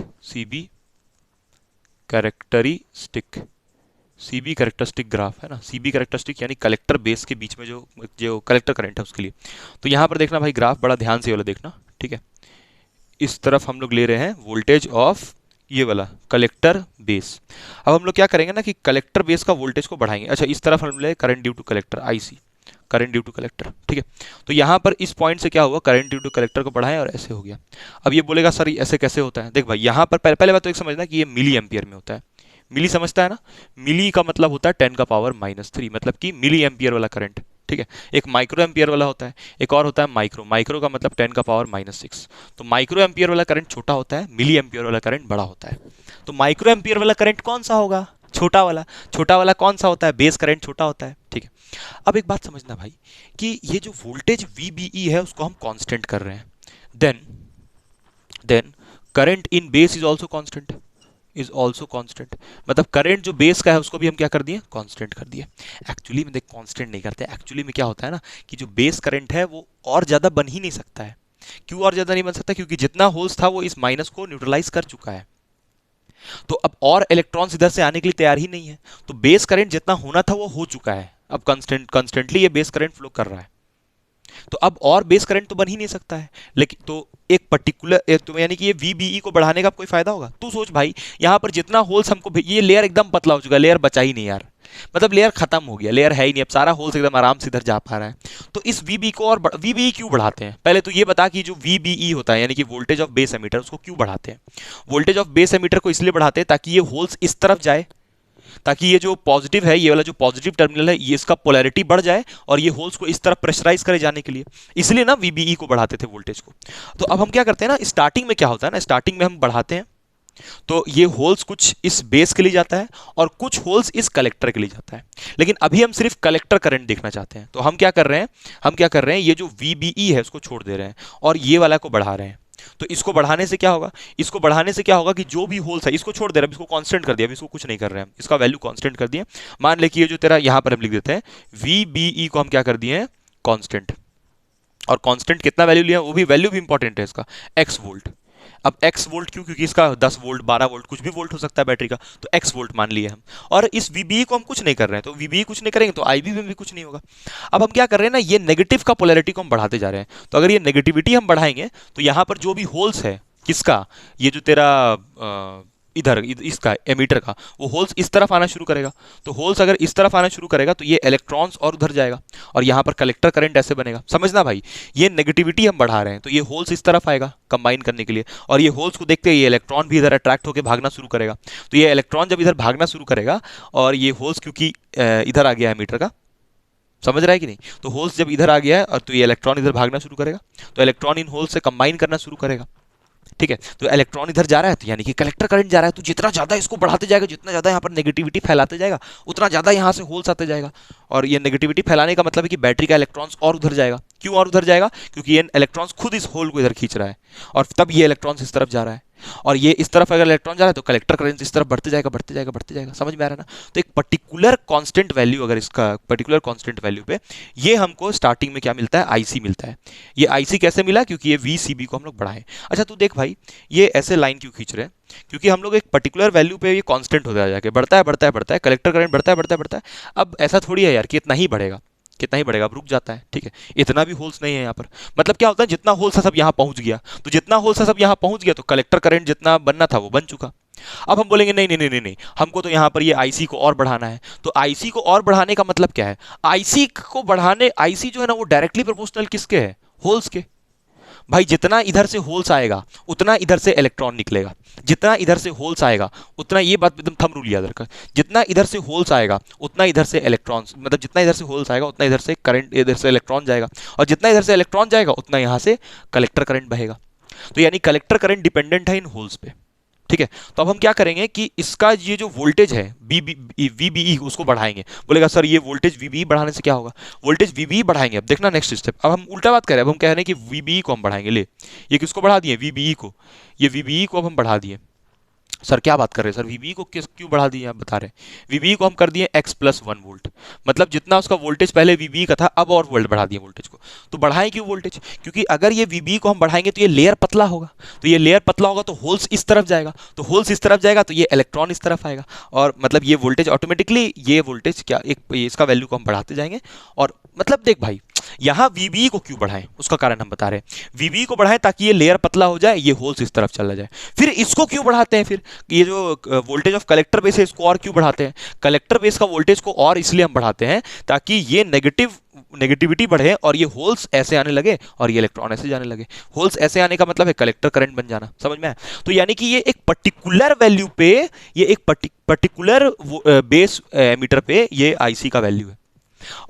ग्राफ है ना, CB कैरेक्टरिस्टिक यानी कलेक्टर बेस के बीच में जो कलेक्टर करंट है उसके लिए। तो यहाँ पर देखना भाई ग्राफ बड़ा ध्यान से वाला देखना, ठीक है। इस तरफ हम लोग ले रहे हैं वोल्टेज ऑफ ये वाला कलेक्टर बेस। अब हम लोग क्या करेंगे ना कि कलेक्टर बेस का वोल्टेज को बढ़ाएंगे। अच्छा, इस तरफ हम ले current due to collector, IC current due to collector, ठीक है। तो यहाँ पर इस पॉइंट से क्या हुआ, करंट ड्यू टू कलेक्टर को बढ़ाएं और ऐसे हो गया। अब ये बोलेगा सर ऐसे कैसे होता है, देख भाई यहाँ पर पहले बात तो एक समझना कि ये मिली एम्पियर में होता है, मिली समझता है ना, मिली का मतलब होता है 10⁻⁻3, मतलब कि मिली एम्पियर वाला करंट, ठीक है। एक माइक्रो एम्पियर वाला होता है, एक और होता है माइक्रो का मतलब 10⁻⁻6। तो माइक्रो एम्पियर वाला करंट छोटा होता है, मिली एम्पियर वाला करंट बड़ा होता है। तो माइक्रो एम्पियर वाला करंट कौन सा होगा, छोटा वाला कौन सा होता है, बेस करंट छोटा होता है, ठीक है। अब एक बात समझना भाई कि ये जो वोल्टेज VBE है उसको हम कांस्टेंट कर रहे हैं, then current in base is also constant, मतलब करंट जो बेस का है उसको भी हम क्या कर दिए, कांस्टेंट कर दिए। एक्चुअली में देख कांस्टेंट नहीं करते, एक्चुअली में क्या होता है ना कि जो बेस करंट है वो और ज्यादा बन ही नहीं सकता है। क्यों और ज्यादा नहीं बन सकता, क्योंकि जितना होल्स था वो इस माइनस को न्यूट्रलाइज कर चुका है, तो अब और इलेक्ट्रॉन्स इधर से आने के लिए तैयार ही नहीं है। तो बेस करंट जितना होना था वो हो चुका है, अब कंस्टेंटली ये बेस करंट फ्लो कर रहा है, तो अब और बेस करंट तो बन ही नहीं सकता है। लेकिन तो एक पर्टिकुलर तो यानी कि ये VBE को बढ़ाने का कोई फायदा होगा, तू सोच भाई यहाँ पर जितना होल्स हमको, ये लेयर एकदम पतला हो चुका है, लेयर बचा ही नहीं यार, मतलब लेयर खत्म हो गया, लेयर है ही नहीं, अब सारा होल्स एकदम आराम से इधर जा पा रहा है। तो इस VBE को और VBE क्यों बढ़ाते हैं, पहले तो ये बता कि जो VBE होता है यानी कि वोल्टेज ऑफ बेस एमीटर, उसको क्यों बढ़ाते हैं। वोल्टेज ऑफ बेस एमीटर को इसलिए बढ़ाते हैं ताकि ये होल्स इस तरफ जाए, ताकि ये जो पॉजिटिव है, ये वाला जो पॉजिटिव टर्मिनल है, ये इसका पोलैरिटी बढ़ जाए और ये होल्स को इस तरफ प्रेशराइज करे जाने के लिए, इसलिए ना VBE को बढ़ाते थे वोल्टेज को। तो अब हम क्या करते हैं ना, स्टार्टिंग में क्या होता है ना, स्टार्टिंग में हम बढ़ाते हैं तो ये होल्स कुछ इस बेस के लिए जाता है और कुछ होल्स इस कलेक्टर के लिए जाता है। लेकिन अभी हम सिर्फ कलेक्टर करंट देखना चाहते हैं, तो हम क्या कर रहे हैं, ये जो VBE है उसको छोड़ दे रहे हैं और ये वाला को बढ़ा रहे हैं। तो इसको बढ़ाने से क्या होगा, कि जो भी होल्स है इसको छोड़ दे रहे हैं, इसको कांस्टेंट कर दिया, इसको कुछ नहीं कर रहे हैं, इसका वैल्यू कांस्टेंट कर दिया। मान ले कि ये जो तेरा यहां पर हम लिख देते हैं VBE को हम क्या कर दिए हैं, कांस्टेंट, और कांस्टेंट कितना वैल्यू लिया, वो भी वैल्यू भी इंपॉर्टेंट है इसका, x वोल्ट। अब x वोल्ट क्यों, क्योंकि इसका 10 वोल्ट 12 वोल्ट कुछ भी वोल्ट हो सकता है बैटरी का, तो x वोल्ट मान लिए हम। और इस VBE को हम कुछ नहीं कर रहे हैं, तो VBE कुछ नहीं करेंगे तो IB में भी कुछ नहीं होगा। अब हम क्या कर रहे हैं ना, ये नेगेटिव का पोलैरिटी को हम बढ़ाते जा रहे हैं। तो अगर ये नेगेटिविटी हम बढ़ाएंगे तो यहाँ पर जो भी होल्स है, किसका, ये जो तेरा इधर इसका एमीटर का, वो होल्स इस तरफ आना शुरू करेगा। तो होल्स अगर इस तरफ आना शुरू करेगा तो ये इलेक्ट्रॉन्स और उधर जाएगा और यहाँ पर कलेक्टर करंट ऐसे बनेगा। समझना भाई, ये नेगेटिविटी हम बढ़ा रहे हैं तो ये होल्स इस तरफ आएगा कंबाइन करने के लिए, और ये होल्स को देखते ये इलेक्ट्रॉन भी इधर अट्रैक्ट होकर भागना शुरू करेगा। तो ये इलेक्ट्रॉन जब इधर भागना शुरू करेगा और ये होल्स क्योंकि इधर आ गया है एमीटर का, समझ रहा है कि नहीं, तो होल्स जब इधर आ गया है और तो ये इलेक्ट्रॉन इधर भागना शुरू करेगा, तो इलेक्ट्रॉन इन होल्स से कंबाइन करना शुरू करेगा, ठीक है। तो इलेक्ट्रॉन इधर जा रहा है तो यानी कि कलेक्टर करंट जा रहा है, तो जितना ज्यादा इसको बढ़ाते जाएगा, जितना ज्यादा यहाँ पर नेगेटिविटी फैलाते जाएगा, उतना ज्यादा यहाँ से होल्स आते जाएगा। और ये नेगेटिविटी फैलाने का मतलब है कि बैटरी का इलेक्ट्रॉन्स और उधर जाएगा, क्यों और उधर जाएगा? क्योंकि ये इलेक्ट्रॉन्स खुद इस होल को इधर खींच रहा है और तब ये इलेक्ट्रॉन्स इस तरफ जा रहा है, और ये इस तरफ अगर इलेक्ट्रॉन जा रहा है तो कलेक्टर करंट इस तरफ बढ़ते जाएगा बढ़ते जाएगा बढ़ते जाएगा। समझ में आ रहा है ना? तो एक पर्टिकुलर कांस्टेंट वैल्यू, अगर इसका पर्टिकुलर कांस्टेंट वैल्यू पे ये हमको स्टार्टिंग में क्या मिलता है? आईसी मिलता है। ये आईसी कैसे मिला? क्योंकि ये वीसीबी को हम लोग बढ़ाएं। अच्छा तू देख भाई, ये ऐसे लाइन क्यों खींच रहे हैं? क्योंकि हम लोग एक पर्टिकुलर वैल्यू पे ये कांस्टेंट होता जाके बढ़ता है बढ़ता है बढ़ता है, कलेक्टर करंट बढ़ता है बढ़ता है बढ़ता है। अब ऐसा थोड़ी है यार कि इतना ही बढ़ेगा, कितना ही बढ़ेगा, अब रुक जाता है। ठीक है, इतना भी होल्स नहीं है यहाँ पर। मतलब क्या होता है, जितना होल्स था सब यहाँ पहुंच गया, तो जितना होल्स था सब यहाँ पहुंच गया तो कलेक्टर करंट जितना बनना था वो बन चुका। अब हम बोलेंगे नहीं नहीं नहीं नहीं नहीं, हमको तो यहाँ पर ये आईसी को और बढ़ाना है। तो आईसी को और बढ़ाने का मतलब क्या है? आईसी को बढ़ाने, आईसी जो है ना वो डायरेक्टली प्रोपोर्शनल किसके है? होल्स के। भाई जितना इधर से होल्स आएगा उतना इधर से इलेक्ट्रॉन निकलेगा, जितना इधर से होल्स आएगा उतना, ये बात एकदम थंब रूल याद रखा, जितना इधर से होल्स आएगा उतना इधर से इलेक्ट्रॉन्स, मतलब जितना इधर से होल्स आएगा उतना इधर से करंट, इधर से इलेक्ट्रॉन जाएगा, और जितना इधर से इलेक्ट्रॉन जाएगा उतना यहाँ से कलेक्टर करंट बहेगा। तो यानी कलेक्टर करंट डिपेंडेंट है इन होल्स पे। ठीक है, तो अब हम क्या करेंगे कि इसका ये जो वोल्टेज है वीबीई उसको बढ़ाएंगे। बोलेगा सर ये वोल्टेज वीबीई बढ़ाने से क्या होगा? वोल्टेज वीबीई बढ़ाएंगे। अब देखना नेक्स्ट स्टेप, अब हम उल्टा बात करें, अब हम कह रहे हैं कि वीबीई को हम बढ़ाएंगे। ले, ये किसको बढ़ा दिए? वीबीई को। ये वीबीई को अब हम बढ़ा दिए। सर क्या बात कर रहे हैं सर, वीबीई को किस क्यों बढ़ा दिए? आप बता रहे हैं वीबीई को हम कर दिए x+1 वोल्ट, मतलब जितना उसका वोल्टेज पहले वीबीई का था अब और वोल्ट बढ़ा दिए वोल्टेज को। तो बढ़ाएं क्यों वोल्टेज? क्योंकि अगर ये वीबीई को हम बढ़ाएंगे तो ये लेयर पतला होगा, तो ये लेयर पतला होगा तो होल्स इस तरफ जाएगा, तो होल्स इस तरफ जाएगा तो ये इलेक्ट्रॉन इस तरफ आएगा, और मतलब ये वोल्टेज ऑटोमेटिकली, ये वोल्टेज क्या एक इसका वैल्यू को हम बढ़ाते जाएंगे। और मतलब देख भाई, यहां वीबीई को क्यों बढ़ाएं उसका कारण हम बता रहे हैं। वीबीई को बढ़ाएं ताकि ये लेयर पतला हो जाए, ये होल्स इस तरफ चला जाए। फिर इसको क्यों बढ़ाते हैं? फिर ये जो वोल्टेज ऑफ कलेक्टर बेस है इसको और क्यों बढ़ाते हैं? कलेक्टर बेस का वोल्टेज को और इसलिए हम बढ़ाते हैं ताकि ये नेगेटिविटी बढ़े और ये होल्स ऐसे आने लगे और ये इलेक्ट्रॉन ऐसे जाने लगे। होल्स ऐसे आने का मतलब है कलेक्टर करंट बन जाना। समझ में आया? तो यानी कि ये एक पर्टिकुलर वैल्यू पे, ये एक पर्टिकुलर बेस एमीटर पे ये आईसी का वैल्यू है,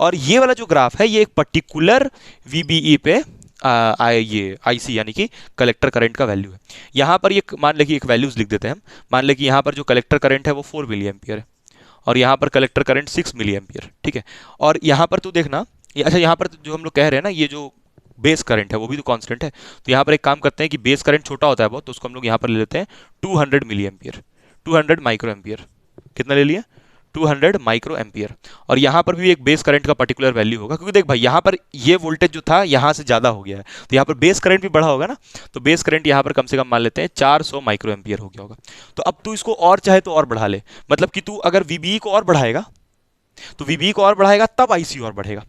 और ये वाला जो ग्राफ है ये एक पर्टिकुलर वीबीई पे ये आईसी यानी कि कलेक्टर करंट का वैल्यू है। यहाँ पर ये मान ले कि एक वैल्यूज लिख देते हैं हम। मान ले कि यहाँ पर जो कलेक्टर करंट है वो 4 मिली एम्पियर है और यहाँ पर कलेक्टर करंट 6 मिली एम्पियर। ठीक है, और यहाँ पर तू देखना, अच्छा यहाँ पर जो हम लोग कह रहे हैं ना, ये जो बेस करंट है वो भी तो कांस्टेंट है। तो यहाँ पर एक काम करते हैं कि बेस करंट छोटा होता है बहुत, तो उसको हम लोग यहाँ पर ले लेते हैं 200 मिली एम्पियर, 200 माइक्रो एम्पियर। कितना ले लिया? 200 माइक्रो एम्पियर। और यहाँ पर भी एक बेस करंट का पर्टिकुलर वैल्यू होगा, क्योंकि देख भाई यहाँ पर ये वोल्टेज जो था यहाँ से ज़्यादा हो गया है, तो यहाँ पर बेस करंट भी बढ़ा होगा ना, तो बेस करंट यहाँ पर कम से कम मान लेते हैं 400 माइक्रो एम्पियर हो गया होगा। तो अब तू इसको और चाहे तो और बढ़ा ले, मतलब कि तू अगर वीबीई को और बढ़ाएगा तो वीबीई को और बढ़ाएगा तब आईसी और बढ़ेगा।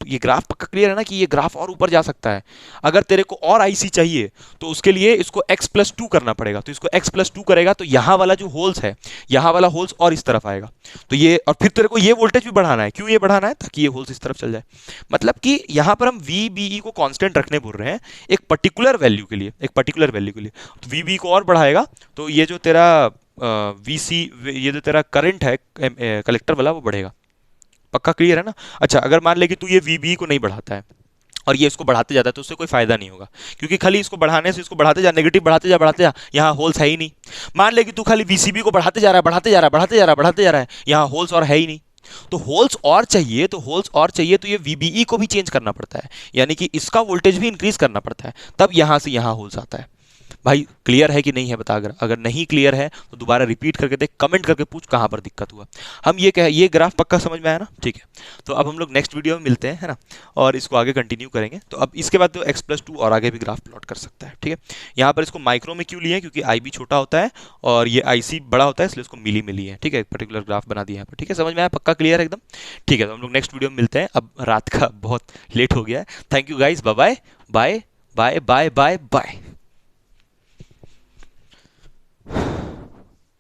ये ग्राफ पक्का क्लियर है ना कि ये ग्राफ और ऊपर जा सकता है। अगर तेरे को और आईसी चाहिए तो उसके लिए इसको x+2 करना पड़ेगा, तो इसको x+2 करेगा तो यहाँ वाला जो होल्स है, यहाँ वाला होल्स और इस तरफ आएगा, तो ये, और फिर तेरे को ये वोल्टेज भी बढ़ाना है। क्यों ये बढ़ाना है? ताकि ये होल्स इस तरफ चल जाए। मतलब कि यहाँ पर हम वीबीई को कांस्टेंट रखने बोल रहे हैं एक पर्टिकुलर वैल्यू के लिए, एक पर्टिकुलर वैल्यू के लिए। तो वीबीई को और बढ़ाएगा तो ये जो तेरा ये जो तेरा करंट है कलेक्टर वाला वो बढ़ेगा। पक्का क्लियर है ना? अच्छा, अगर मान ले कि तू ये वीबीई को नहीं बढ़ाता है और ये इसको बढ़ाते जाता है तो उससे कोई फायदा नहीं होगा, क्योंकि खाली इसको बढ़ाने से, इसको बढ़ाते जा, नेगेटिव बढ़ाते जा, यहाँ होल्स है ही नहीं। मान ले कि तू खाली वीसीबी को बढ़ाते जा रहा है, बढ़ाते जा रहा है, यहाँ होल्स और है ही नहीं। तो होल्स और चाहिए, तो ये वीबीई को भी चेंज करना पड़ता है, यानी कि इसका वोल्टेज भी इंक्रीज करना पड़ता है, तब यहाँ से यहाँ होल्स आता है। भाई क्लियर है कि नहीं है बता। अगर नहीं क्लियर है तो दोबारा रिपीट करके देख, कमेंट करके पूछ कहाँ पर दिक्कत हुआ। हम ये ग्राफ पक्का समझ में आया ना? ठीक है, तो अब हम लोग नेक्स्ट वीडियो में मिलते हैं, है ना, और इसको आगे कंटिन्यू करेंगे। तो अब इसके बाद तो x+2 और आगे भी ग्राफ प्लॉट कर सकता है। ठीक है, यहाँ पर इसको माइक्रो में क्यों लिए हैं? क्योंकि IB छोटा होता है और ये IC बड़ा होता है, इसलिए इसको मिली में लिए हैं। ठीक है, एक पर्टिकुलर ग्राफ बना दिया यहाँ पर। ठीक है, समझ में आया? पक्का क्लियर है एकदम? ठीक है, तो हम लोग नेक्स्ट वीडियो में मिलते हैं। अब रात का बहुत लेट हो गया है। Thank you guys, bye bye bye bye bye bye bye.